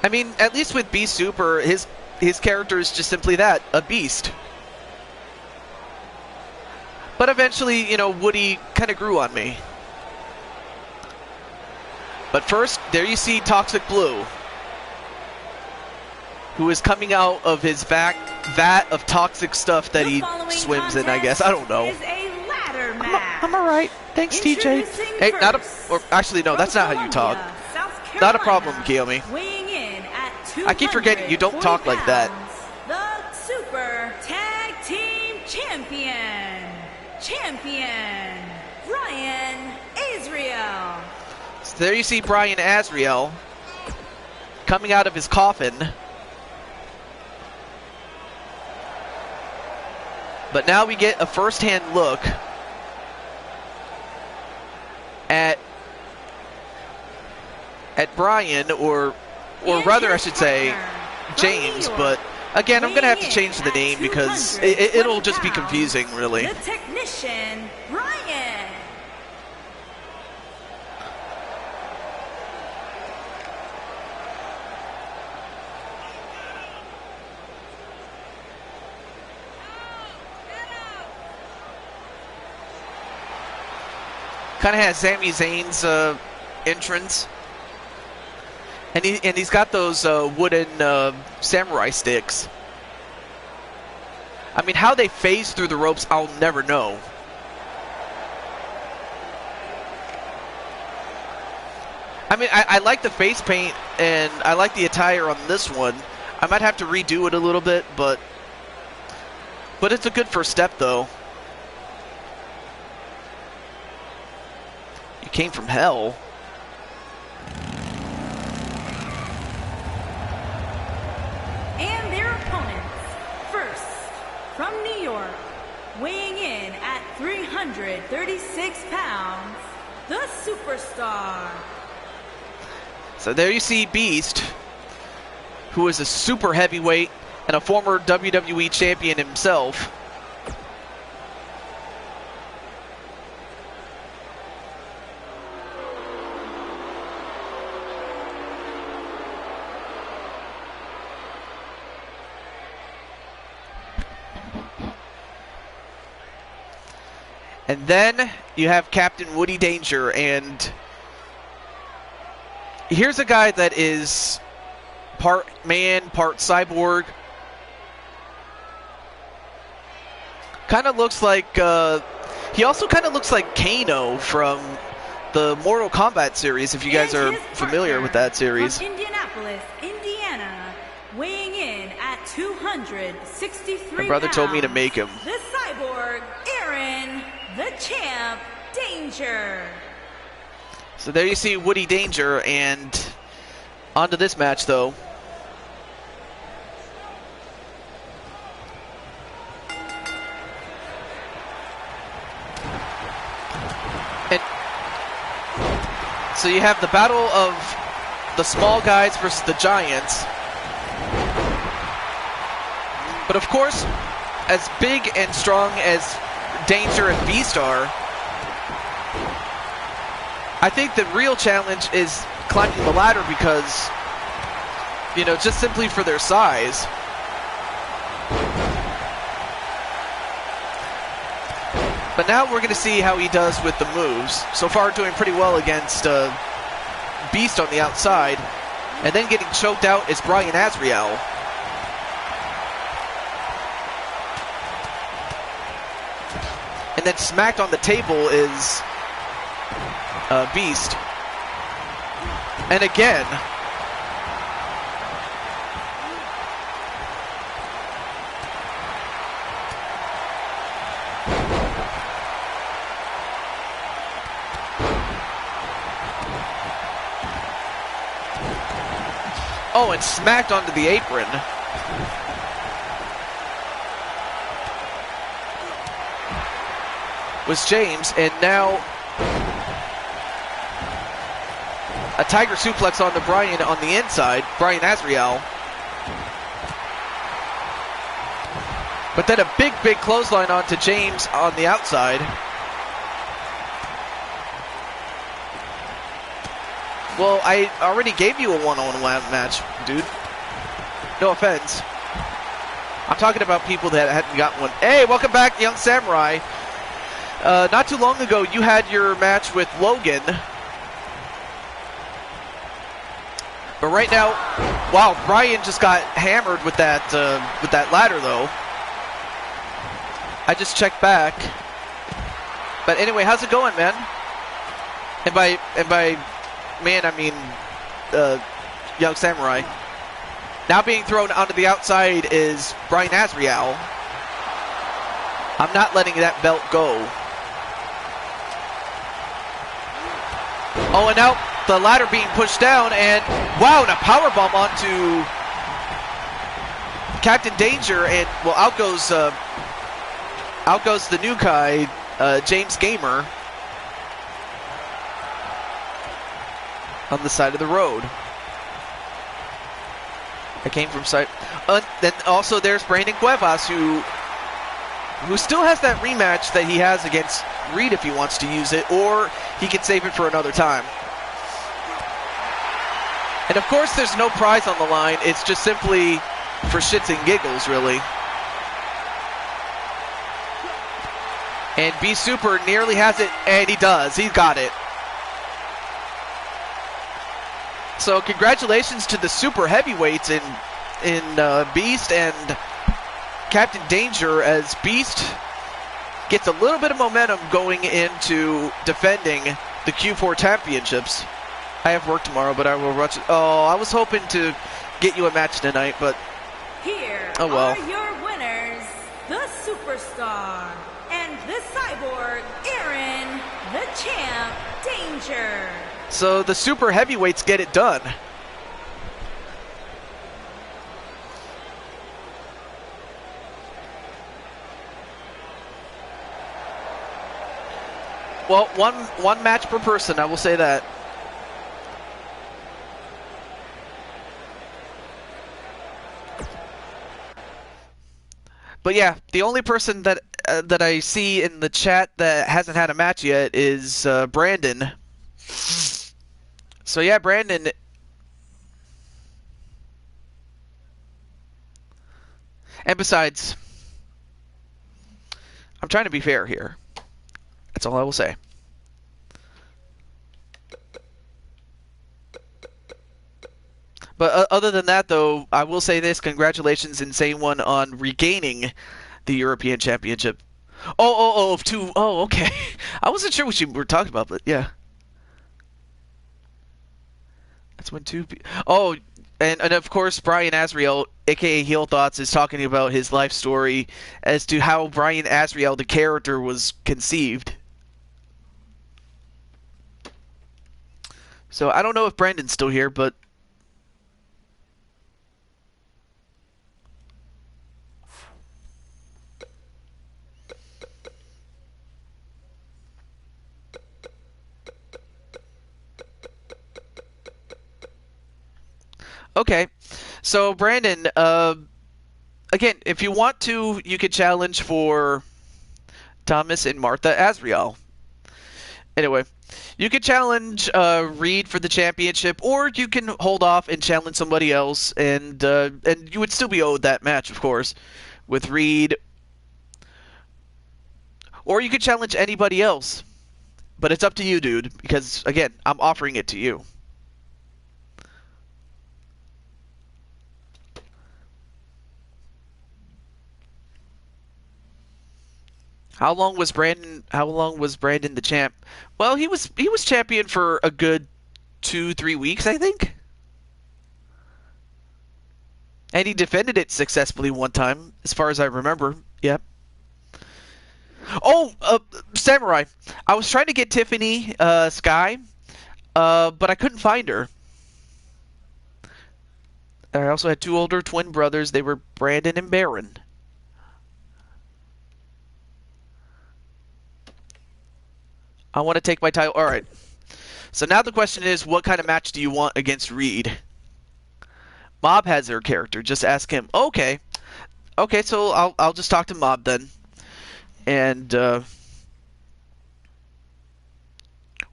I mean, at least with Beast Super, his character is just simply that, a beast. But eventually, you know, Woody kind of grew on me. But first, there you see Toxic Blue, who is coming out of his vat of toxic stuff that he swims in, I guess. I don't know. I'm alright. Thanks, TJ. Hey, not a... Or actually, no, that's not how you talk. Not a problem, Kiyomi. I keep forgetting you don't talk like that. The Super Tag Team Champion, Brian Azrael. So there you see Brian Azrael coming out of his coffin. But now we get a first-hand look at Brian, or rather I should say James, but again I'm going to have to change the name because it'll just be confusing, really. The technician, Brian. Kind of has Sami Zayn's entrance. And he's got those wooden samurai sticks. I mean, how they phase through the ropes, I'll never know. I mean, I like the face paint, and I like the attire on this one. I might have to redo it a little bit, but it's a good first step, though. You came from hell. And their opponents, first, from New York, weighing in at 336 pounds, the Superstar. So there you see Beast, who is a super heavyweight and a former WWE champion himself. And then you have Captain Woody Danger, and here's a guy that is part man, part cyborg. Kind of looks like, he also kind of looks like Kano from the Mortal Kombat series, if you guys are familiar with that series. From Indianapolis, Indiana, weighing in at 263 My brother told me to pounds, make him. the cyborg, Aaron, the Champ, Danger. So there you see Woody Danger, and on to this match, though. And so you have the battle of the small guys versus the giants. But of course, as big and strong as Danger and Beast are, I think the real challenge is climbing the ladder because, you know, just simply for their size. But now we're going to see how he does with the moves. So far doing pretty well against Beast on the outside. And then getting choked out is Brian Azrael. And then smacked on the table is Beast. And again. Oh, and smacked onto the apron. Was James, and now a tiger suplex onto Brian on the inside, Brian Azrael. But then a big clothesline onto James on the outside. Well, I already gave you a one-on-one match, dude. No offense. I'm talking about people that hadn't gotten one. Hey, welcome back, Young Samurai. Not too long ago, you had your match with Logan. But right now, wow, Brian just got hammered with that ladder, though. I just checked back. But anyway, how's it going, man? And by man, I mean Young Samurai. Now being thrown onto the outside is Brian Azriel. I'm not letting that belt go. Oh, and now the ladder being pushed down, and wow, and a powerbomb onto Captain Danger, and well, out goes the new guy, James Gamer, on the side of the road. I came from side. Then also there's Brandon Cuevas, who still has that rematch that he has against Reed if he wants to use it, or he can save it for another time. And of course there's no prize on the line, it's just simply for shits and giggles, really. And B Super nearly has it, and he does. He's got it. So congratulations to the super heavyweights in Beast and Captain Danger, as Beast gets a little bit of momentum going into defending the Q4 championships. I have work tomorrow, but I will watch it. Oh, I was hoping to get you a match tonight, but here oh well. Are your winners, the Superstar and the Cyborg, Aaron, the Champ, Danger. So the super heavyweights get it done. Well, one match per person, I will say that. But yeah, the only person that I see in the chat that hasn't had a match yet is Brandon. So yeah, Brandon. And besides, I'm trying to be fair here. That's all I will say. But other than that, though, I will say this. Congratulations, Insane One, on regaining the European Championship. Oh, okay. I wasn't sure what you were talking about, but yeah. That's when two... Oh, and of course, Brian Azriel, a.k.a. Heel Thoughts, is talking about his life story as to how Brian Azriel, the character, was conceived. So I don't know if Brandon's still here, but... Okay, so Brandon, again, if you want to, you could challenge for Thomas and Martha Azriel. Anyway, you could challenge Reed for the championship, or you can hold off and challenge somebody else, and you would still be owed that match, of course, with Reed. Or you could challenge anybody else, but it's up to you, dude, because, again, I'm offering it to you. How long was Brandon the champ? Well, he was champion for a good 2-3 weeks, I think. And he defended it successfully one time, as far as I remember. Yep. Oh, Samurai. I was trying to get Tiffany Sky, but I couldn't find her. I also had two older twin brothers. They were Brandon and Baron. I want to take my title. All right. So now the question is, what kind of match do you want against Reed? Mob has their character. Just ask him. Okay. Okay, so I'll just talk to Mob then, and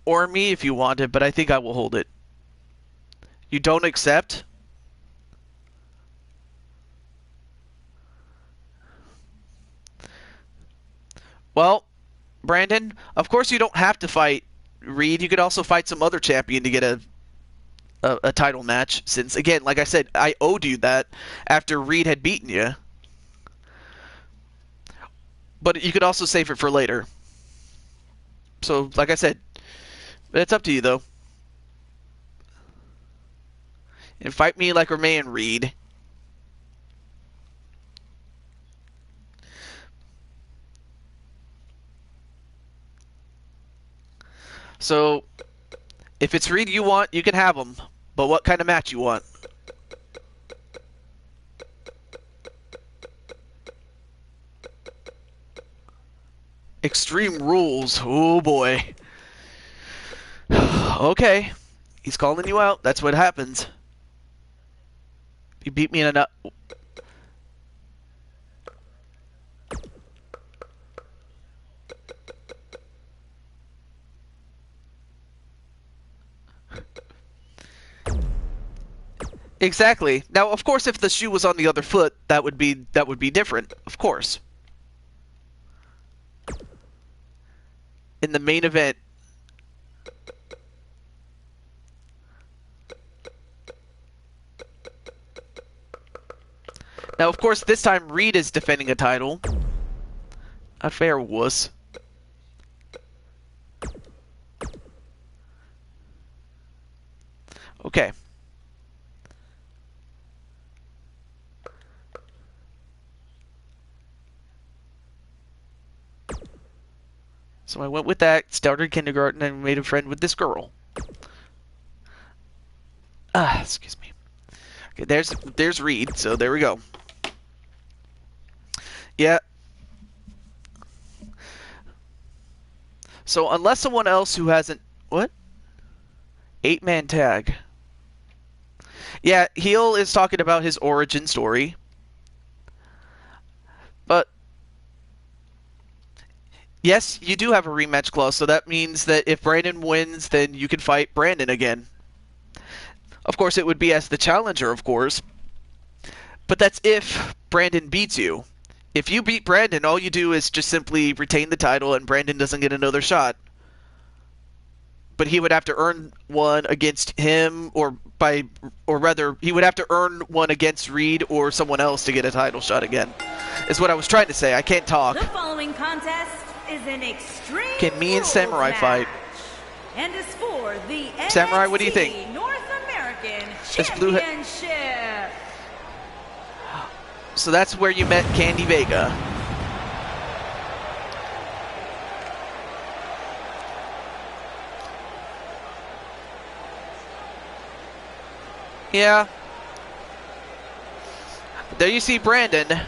or me if you want it, but I think I will hold it. You don't accept? Well, Brandon, of course you don't have to fight Reed. You could also fight some other champion to get a title match. Since again, like I said, I owed you that after Reed had beaten you. But you could also save it for later. So, like I said, it's up to you though. And fight me like a man, Reed. So, if it's Reed you want, you can have him. But what kind of match you want? Extreme Rules. Oh boy. Okay. He's calling you out. That's what happens. You beat me in a... Exactly. Now, of course, if the shoe was on the other foot, that would be different. Of course. In the main event. Now, of course, this time Reed is defending a title. Not fair, wuss. Okay. So I went with that, started kindergarten, and made a friend with this girl. Excuse me. Okay, there's Reed, so there we go. Yeah. So unless someone else who hasn't... What? 8-man tag. Yeah, Heel is talking about his origin story. But... Yes, you do have a rematch clause, so that means that if Brandon wins, then you can fight Brandon again. Of course, it would be as the challenger, of course. But that's if Brandon beats you. If you beat Brandon, all you do is just simply retain the title and Brandon doesn't get another shot. But he would have to earn one against him, or rather, he would have to earn one against Reed or someone else to get a title shot again. Is what I was trying to say. I can't talk. The following contest is an extreme Can me and Samurai match, fight? and is for the Samurai, what do you think? NXT North American This blue Championship. So that's where you met Candy Vega. Yeah. There you see Brandon.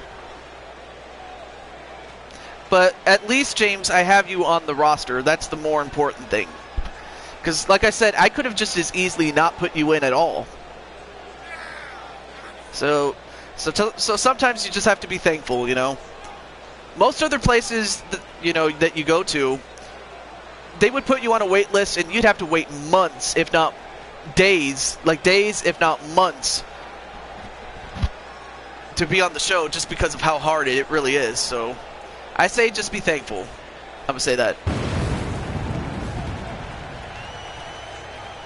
But at least, James, I have you on the roster. That's the more important thing. Because, like I said, I could have just as easily not put you in at all. So sometimes you just have to be thankful, you know. Most other places, that you go to, they would put you on a wait list, and you'd have to wait months, if not days, if not months, to be on the show, just because of how hard it really is. So I say just be thankful. I'm gonna say that.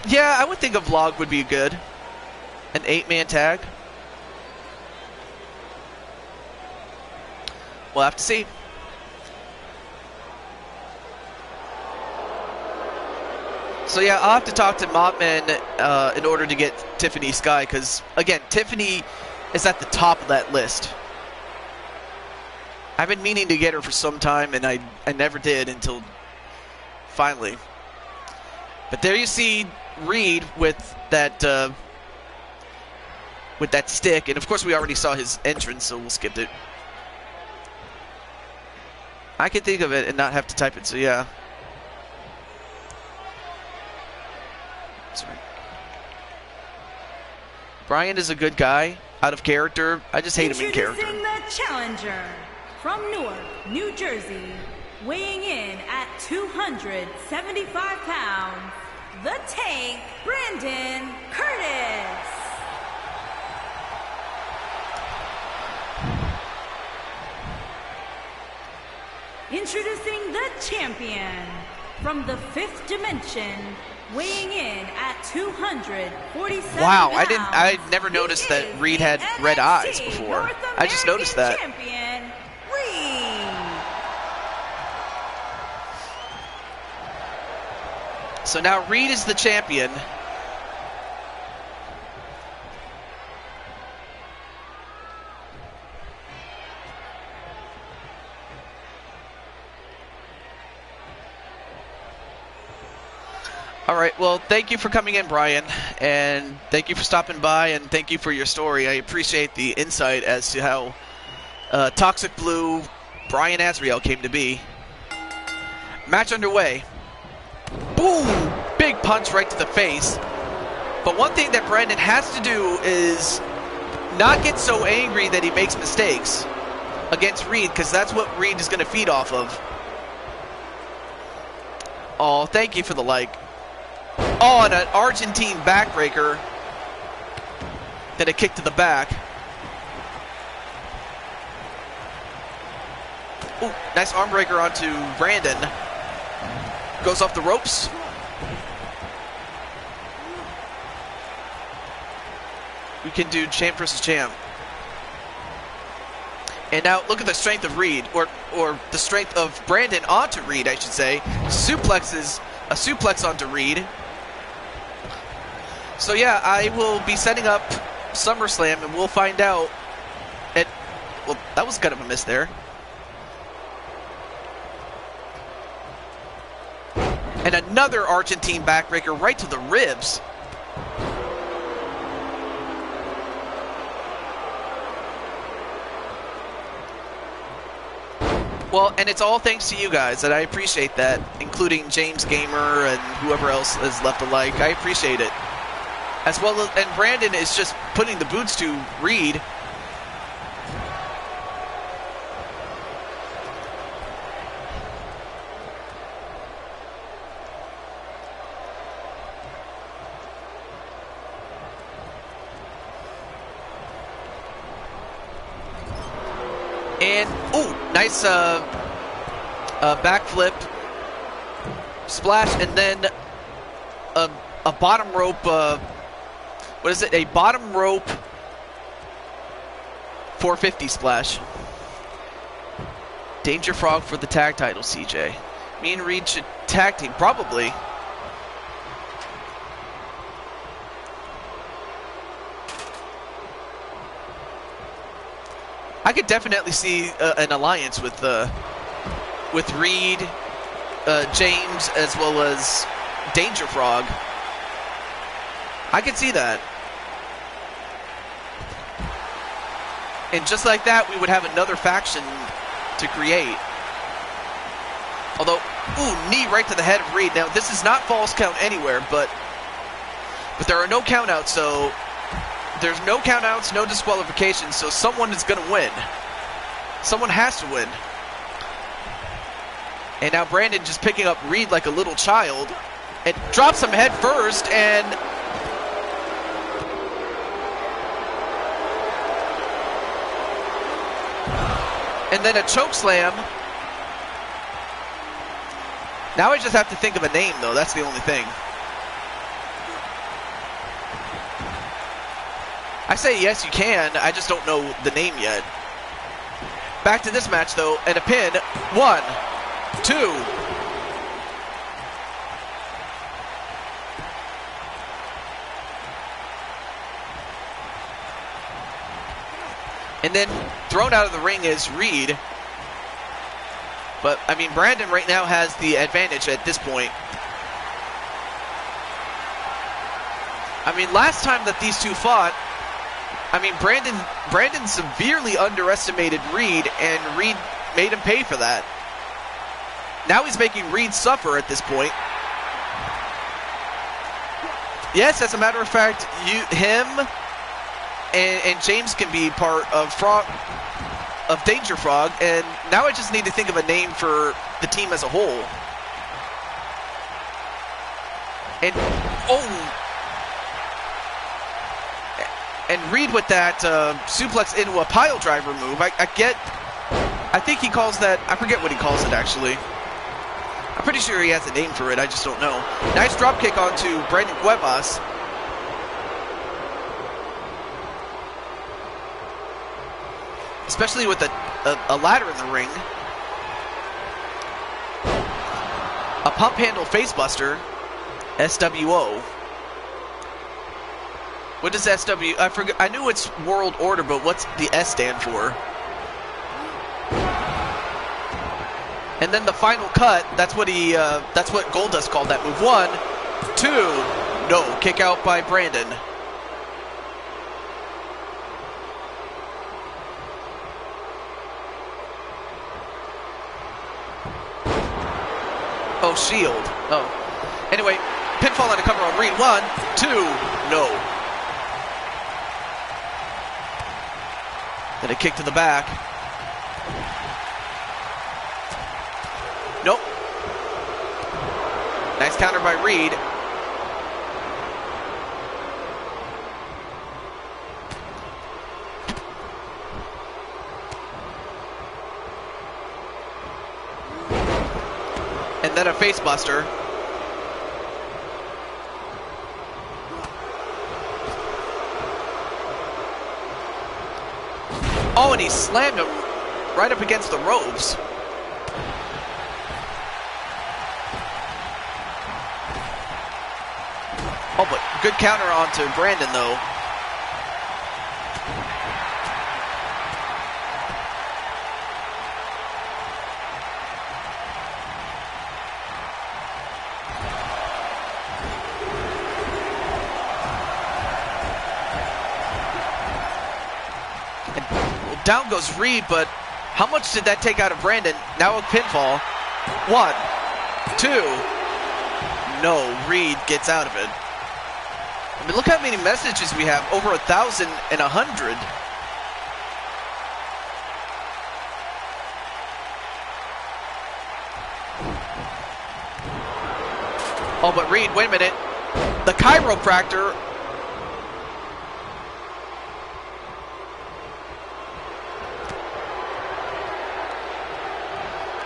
Yeah, I would think a vlog would be good. An 8-man tag. We'll have to see. So yeah, I'll have to talk to Mobman in order to get Tiffany Sky, because again, Tiffany is at the top of that list. I've been meaning to get her for some time, and I never did until finally. But there you see Reed with that stick, and of course we already saw his entrance, so we'll skip it. I can think of it and not have to type it, so yeah. Sorry. Brian is a good guy. out of character. I just hate him in character. Introducing the challenger from Newark, New Jersey, weighing in at 275 pounds, the Tank, Brandon Curtis. Introducing the champion from the fifth dimension, weighing in at 247 Wow, pounds. I never noticed that Reed had red eyes before. I just noticed that. Champion, Reed. So now Reed is the champion. All right, well, thank you for coming in, Brian, and thank you for stopping by, and thank you for your story. I appreciate the insight as to how Toxic Blue Brian Azriel came to be. Match underway. Boom! Big punch right to the face. But one thing that Brandon has to do is not get so angry that he makes mistakes against Reed, because that's what Reed is going to feed off of. Oh, thank you for the like. Oh, and an Argentine backbreaker. Then a kick to the back. Ooh, nice arm breaker onto Brandon. Goes off the ropes. We can do champ versus champ. And now look at the strength of Reed, or the strength of Brandon onto Reed, I should say. Suplexes, a suplex onto Reed. So yeah, I will be setting up SummerSlam, and we'll find out. Well, that was kind of a miss there. And another Argentine backbreaker right to the ribs. Well, and it's all thanks to you guys, and I appreciate that, including James Gamer and whoever else has left a like. I appreciate it. As well as, and Brandon is just putting the boots to Reed. And, ooh, nice backflip, splash, and then a bottom rope, what is it? A bottom rope 450 splash. Danger Frog for the tag title, CJ. Me and Reed should tag team, probably. I could definitely see an alliance with Reed, James, as well as Danger Frog. I could see that. And just like that, we would have another faction to create. Although, ooh, knee right to the head of Reed. Now, this is not false count anywhere, but there are no countouts, so there's no countouts, no disqualifications, so someone is going to win. Someone has to win. And now Brandon just picking up Reed like a little child and drops him head first, and then a choke slam. Now I just have to think of a name, though. That's the only thing. I say yes, you can. I just don't know the name yet. Back to this match, though, and a pin. 1, 2. And then thrown out of the ring is Reed. But, I mean, Brandon right now has the advantage at this point. I mean, last time that these two fought, I mean, Brandon severely underestimated Reed, and Reed made him pay for that. Now he's making Reed suffer at this point. Yes, as a matter of fact, him and James can be part of Danger Frog, and now I just need to think of a name for the team as a whole. And and Reed with that suplex into a pile driver move. I think he calls that, I forget what he calls it actually. I'm pretty sure he has a name for it, I just don't know. Nice drop kick onto Brandon Cuevas. Especially with a ladder in the ring. A pump handle facebuster. SWO. What does SW... I forget. I knew it's World Order, but what's the S stand for? And then the final cut, that's what Goldust called that move. 1, 2, no, kick out by Brandon. Oh, shield. Oh. Anyway, pinfall on a cover on Reed. 1, 2, no. Then a kick to the back. Nope. Nice counter by Reed. And then a facebuster. Oh, and he slammed him right up against the ropes. Oh, but good counter onto Brandon, though. And down goes Reed, but how much did that take out of Brandon? Now a pinfall. 1, 2. No, Reed gets out of it. I mean, look how many messages we have. Over 1,100. Oh, but Reed, wait a minute. The chiropractor.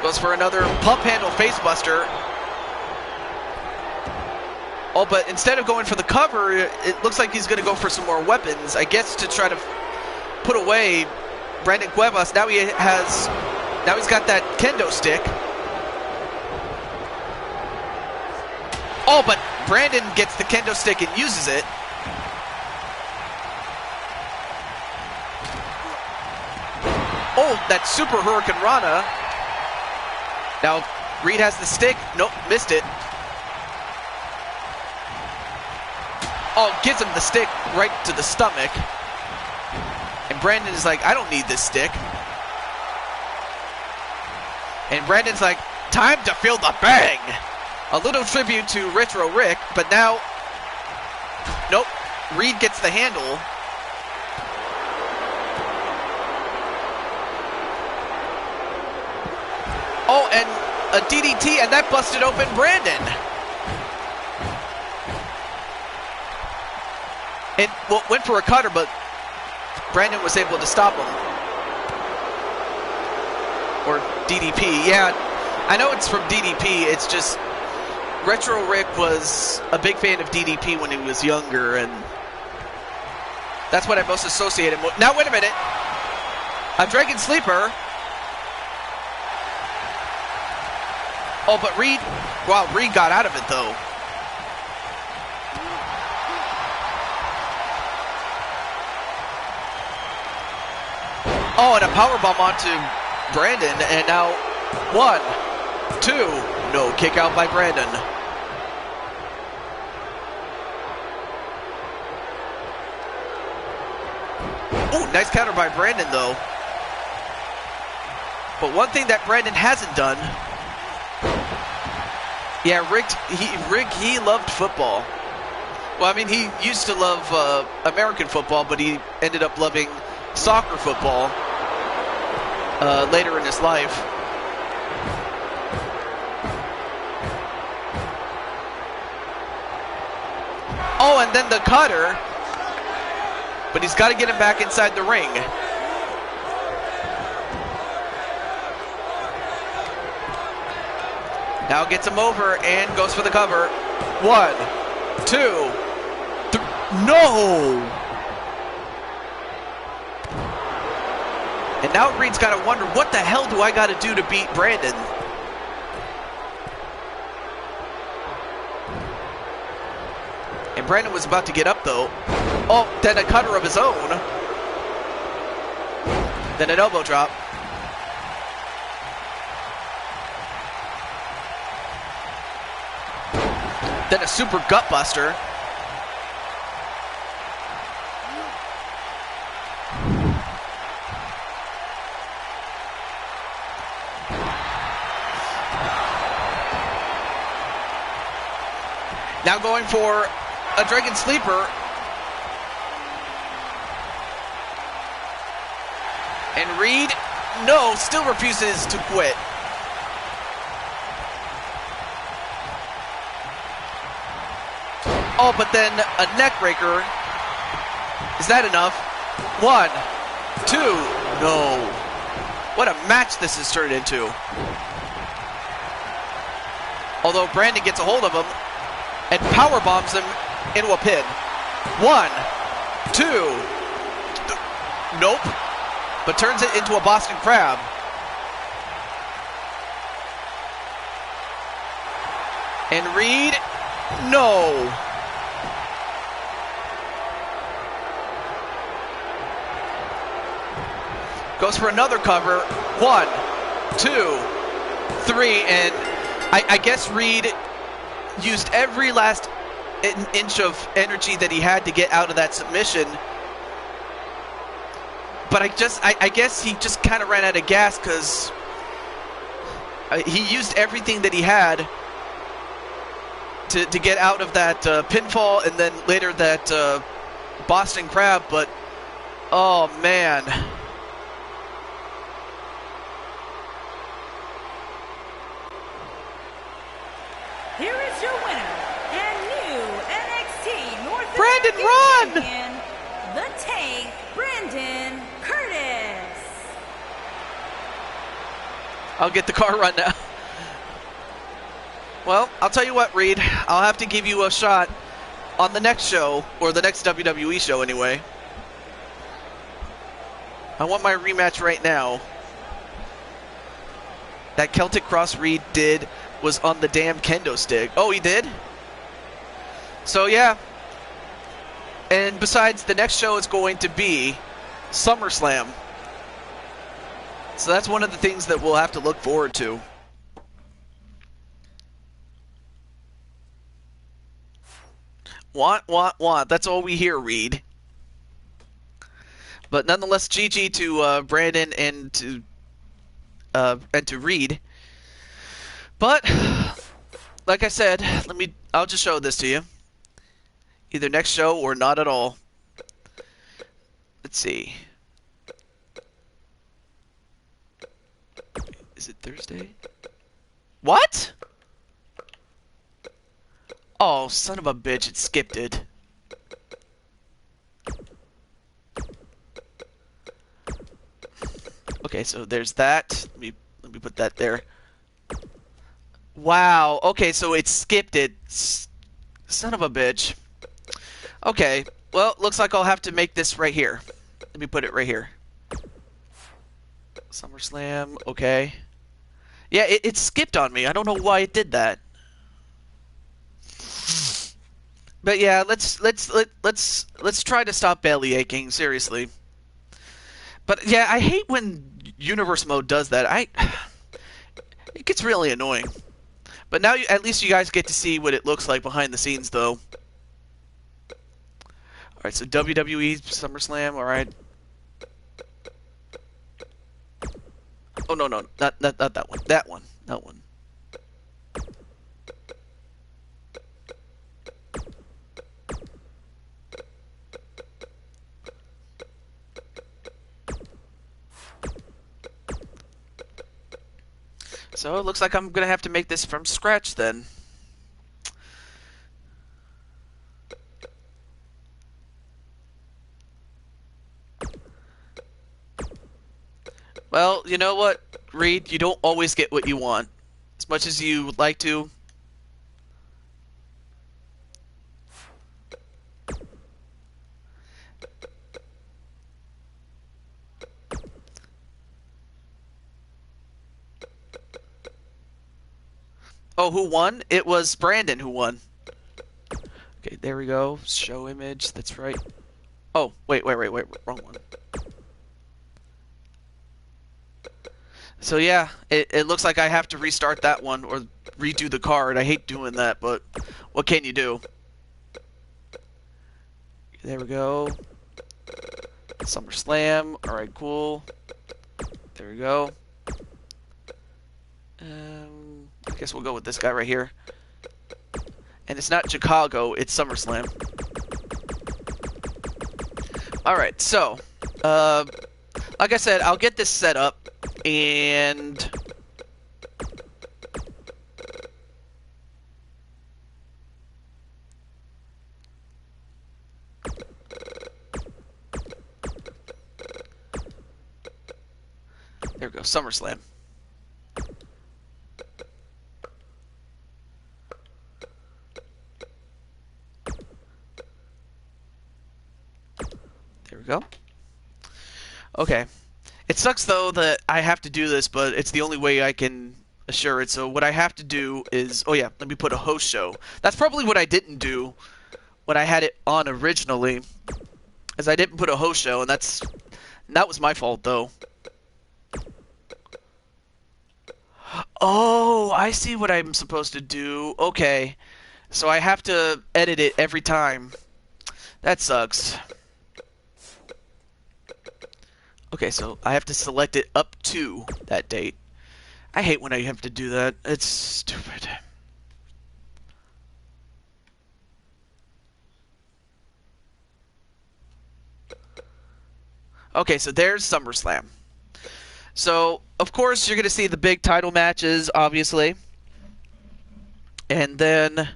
Goes for another pump handle facebuster. Oh, but instead of going for the cover, it looks like he's going to go for some more weapons. I guess to try to put away Brandon Cuevas. Now he's got that kendo stick. Oh, but Brandon gets the kendo stick and uses it. Oh, that super Hurricane Rana. Now Reed has the stick. Nope, missed it. Oh, gives him the stick right to the stomach. And Brandon is like, I don't need this stick. And Brandon's like, time to feel the bang. A little tribute to Retro Rick, but now, nope, Reed gets the handle. Oh, and a DDT, and that busted open Brandon. And well, went for a cutter, but Brandon was able to stop him. Or DDP, yeah. I know it's from DDP, it's just Retro Rick was a big fan of DDP when he was younger, and that's what I most associate him with. Now, wait a minute. A Dragon Sleeper. Oh, but Reed, wow, Reed got out of it, though. Oh, and a powerbomb onto Brandon, and now 1, 2, no, kick out by Brandon. Oh, nice counter by Brandon, though. But one thing that Brandon hasn't done, yeah, Rick, he loved football. Well, I mean, he used to love American football, but he ended up loving soccer football later in his life. Oh, and then the cutter. But he's got to get him back inside the ring. Now gets him over and goes for the cover. 1, 2, 3. No! And now Reed's got to wonder, what the hell do I got to do to beat Brandon? And Brandon was about to get up, though. Oh, then a cutter of his own. Then an elbow drop. Then a super gut buster. Now going for a Dragon Sleeper. And Reed, no, still refuses to quit. Oh, but then a neck breaker. Is that enough? 1, 2, no. What a match this has turned into. Although Brandon gets a hold of him and power bombs him into a pin. 1, 2, nope. But turns it into a Boston Crab. And Reed, no. Goes for another cover. 1, 2, 3, and I guess Reed used every last inch of energy that he had to get out of that submission. But I guess he just kind of ran out of gas because he used everything that he had to get out of that pinfall and then later that Boston Crab. But, oh, man. Here is your winner and new NXT North Brandon, American run! Champion, the Tank, Brandon Curtis. I'll get the car run now. Well, I'll tell you what, Reed. I'll have to give you a shot on the next show, or the next WWE show anyway. I want my rematch right now. That Celtic Cross Reed did was on the damn kendo stick. Oh, he did? So, yeah. And besides, the next show is going to be SummerSlam. So that's one of the things that we'll have to look forward to. Want. That's all we hear, Reed. But nonetheless, GG to Brandon and to Reed. But like I said, I'll just show this to you. Either next show or not at all. Let's see. Is it Thursday? What? Oh, son of a bitch, it skipped it. Okay, so there's that. Let me put that there. Wow. Okay, so it skipped it. Son of a bitch. Okay. Well, looks like I'll have to make this right here. Let me put it right here. SummerSlam. Okay. Yeah, it skipped on me. I don't know why it did that. But yeah, let's try to stop belly aching, seriously. But yeah, I hate when Universe Mode does that. It gets really annoying. But now at least you guys get to see what it looks like behind the scenes, though. All right, so WWE SummerSlam. All right. Oh no, not that one. That one. That one. So it looks like I'm gonna have to make this from scratch then. Well, you know what, Reed? You don't always get what you want. As much as you would like to. Oh, who won? It was Brandon who won. Okay, there we go. Show image. That's right. Oh, wait. Wrong one. So yeah, it looks like I have to restart that one or redo the card. I hate doing that, but what can you do? There we go. SummerSlam. Alright, cool. There we go. I guess we'll go with this guy right here. And it's not Chicago, it's SummerSlam. Alright, so, like I said, I'll get this set up, and there we go, SummerSlam. There we go. Okay. It sucks, though, that I have to do this, but it's the only way I can assure it. So what I have to do is... Oh, yeah, let me put a host show. That's probably what I didn't do when I had it on originally, as I didn't put a host show, and that was my fault, though. Oh, I see what I'm supposed to do. Okay. So I have to edit it every time. That sucks. Okay, so I have to select it up to that date. I hate when I have to do that. It's stupid. Okay, so there's SummerSlam. So, of course, you're going to see the big title matches, obviously. And then,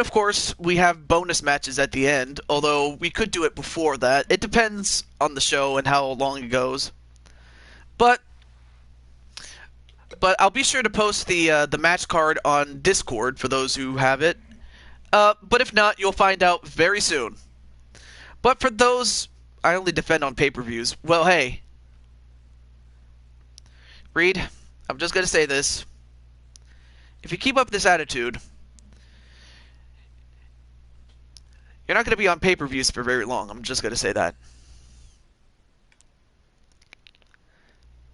of course, we have bonus matches at the end, although we could do it before that. It depends on the show and how long it goes. But I'll be sure to post the match card on Discord for those who have it. But if not, you'll find out very soon. But for those, I only defend on pay-per-views. Well, hey, Reed, I'm just going to say this. If you keep up this attitude, you're not going to be on pay-per-views for very long. I'm just going to say that.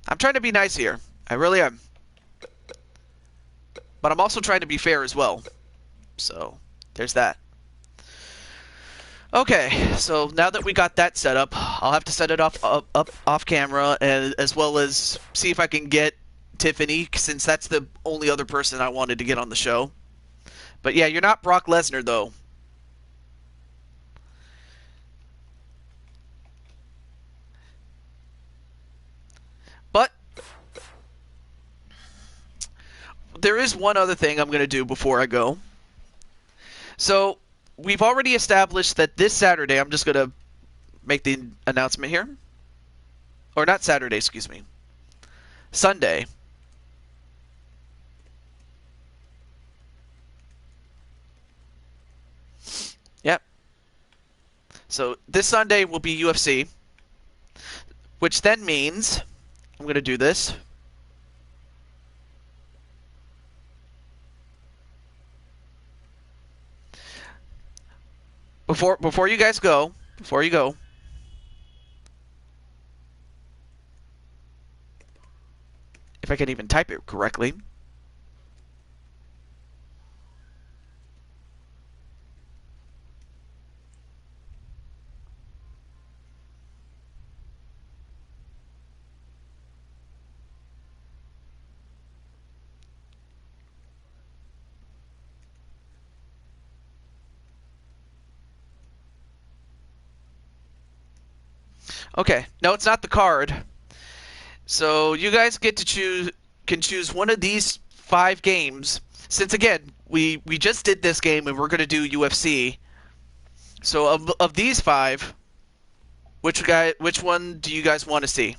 I'm trying to be nice here. I really am. But I'm also trying to be fair as well. So, there's that. Okay, so now that we got that set up, I'll have to set it off camera, and as well as see if I can get Tiffany, since that's the only other person I wanted to get on the show. But yeah, you're not Brock Lesnar, though. But there is one other thing I'm going to do before I go. So, we've already established that this Saturday, I'm just going to make the announcement here. Or not Saturday, excuse me. Sunday. Yep. So, this Sunday will be UFC. Which then means, I'm going to do this. Before you guys go, before you go, if I can even type it correctly. Okay, no, it's not the card. So you guys get to choose one of these 5 games. Since again, we just did this game and we're going to do UFC. So of these 5, which one do you guys want to see?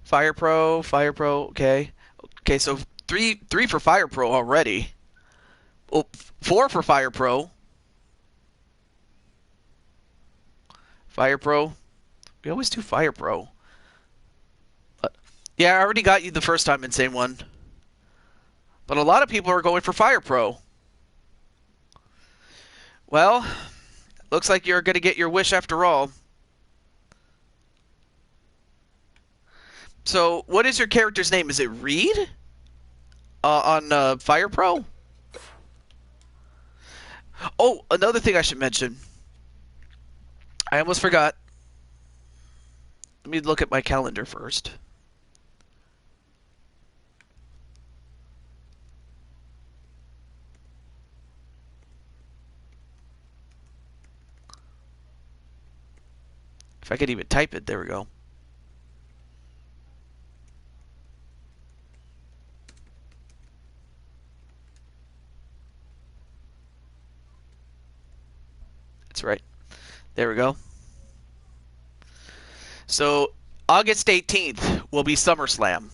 Fire Pro, okay. Okay, so three for Fire Pro already. Well, 4 for Fire Pro. Fire Pro. We always do Fire Pro. Yeah, I already got you the first time Insane one. But a lot of people are going for Fire Pro. Well, looks like you're going to get your wish after all. So, what is your character's name? Is it Reed? On Fire Pro? Oh, another thing I should mention. I almost forgot. Let me look at my calendar first. If I could even type it, there we go. That's right. There we go. So, August 18th will be SummerSlam.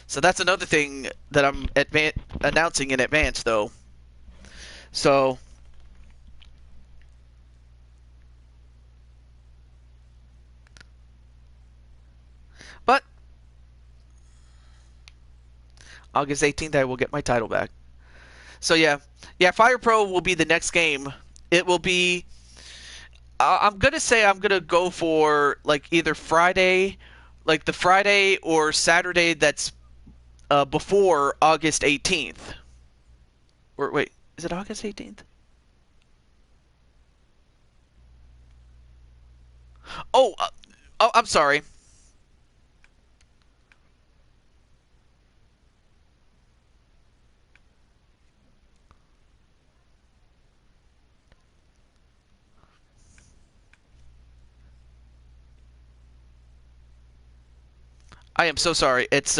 So that's another thing that I'm announcing in advance, though. So, but August 18th, I will get my title back. So yeah, Fire Pro will be the next game. It will be. I'm gonna say I'm gonna go for like either Friday, like the Friday or Saturday that's before August 18th. Or wait, is it August 18th? Oh, oh, I'm sorry. I am so sorry. It's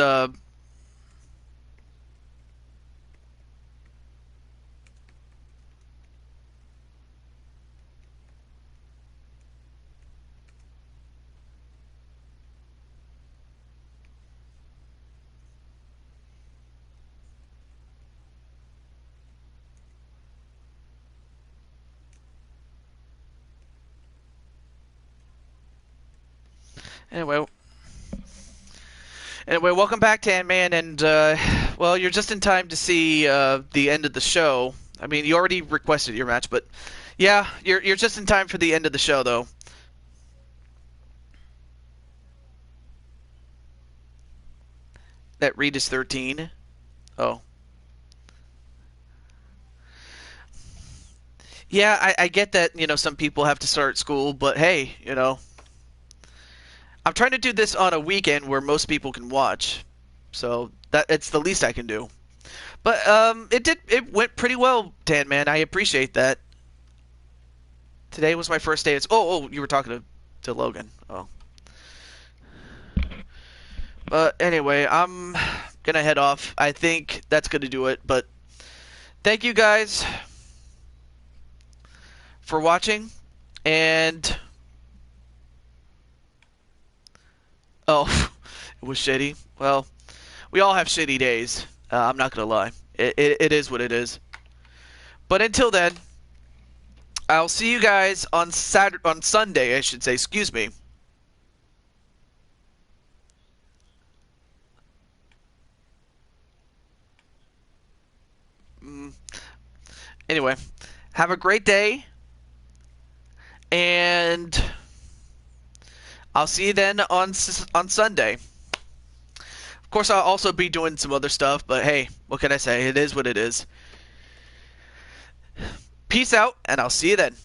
anyway. Anyway, welcome back to Ant-Man, and well, you're just in time to see the end of the show. I mean, you already requested your match, but yeah, you're just in time for the end of the show, though. That Reed is 13. Oh, yeah, I get that. Some people have to start school, but hey, I'm trying to do this on a weekend where most people can watch, so that it's the least I can do. But it went pretty well, Dan man. I appreciate that. Today was my first day. Oh, you were talking to Logan. Oh. But anyway, I'm gonna head off. I think that's gonna do it. But thank you guys for watching. And oh, it was shitty. Well, we all have shitty days. I'm not gonna lie. It is what it is. But until then, I'll see you guys on Sunday. I should say. Excuse me. Mm, Anyway, have a great day, and I'll see you then on Sunday. Of course, I'll also be doing some other stuff, but hey, what can I say? It is what it is. Peace out, and I'll see you then.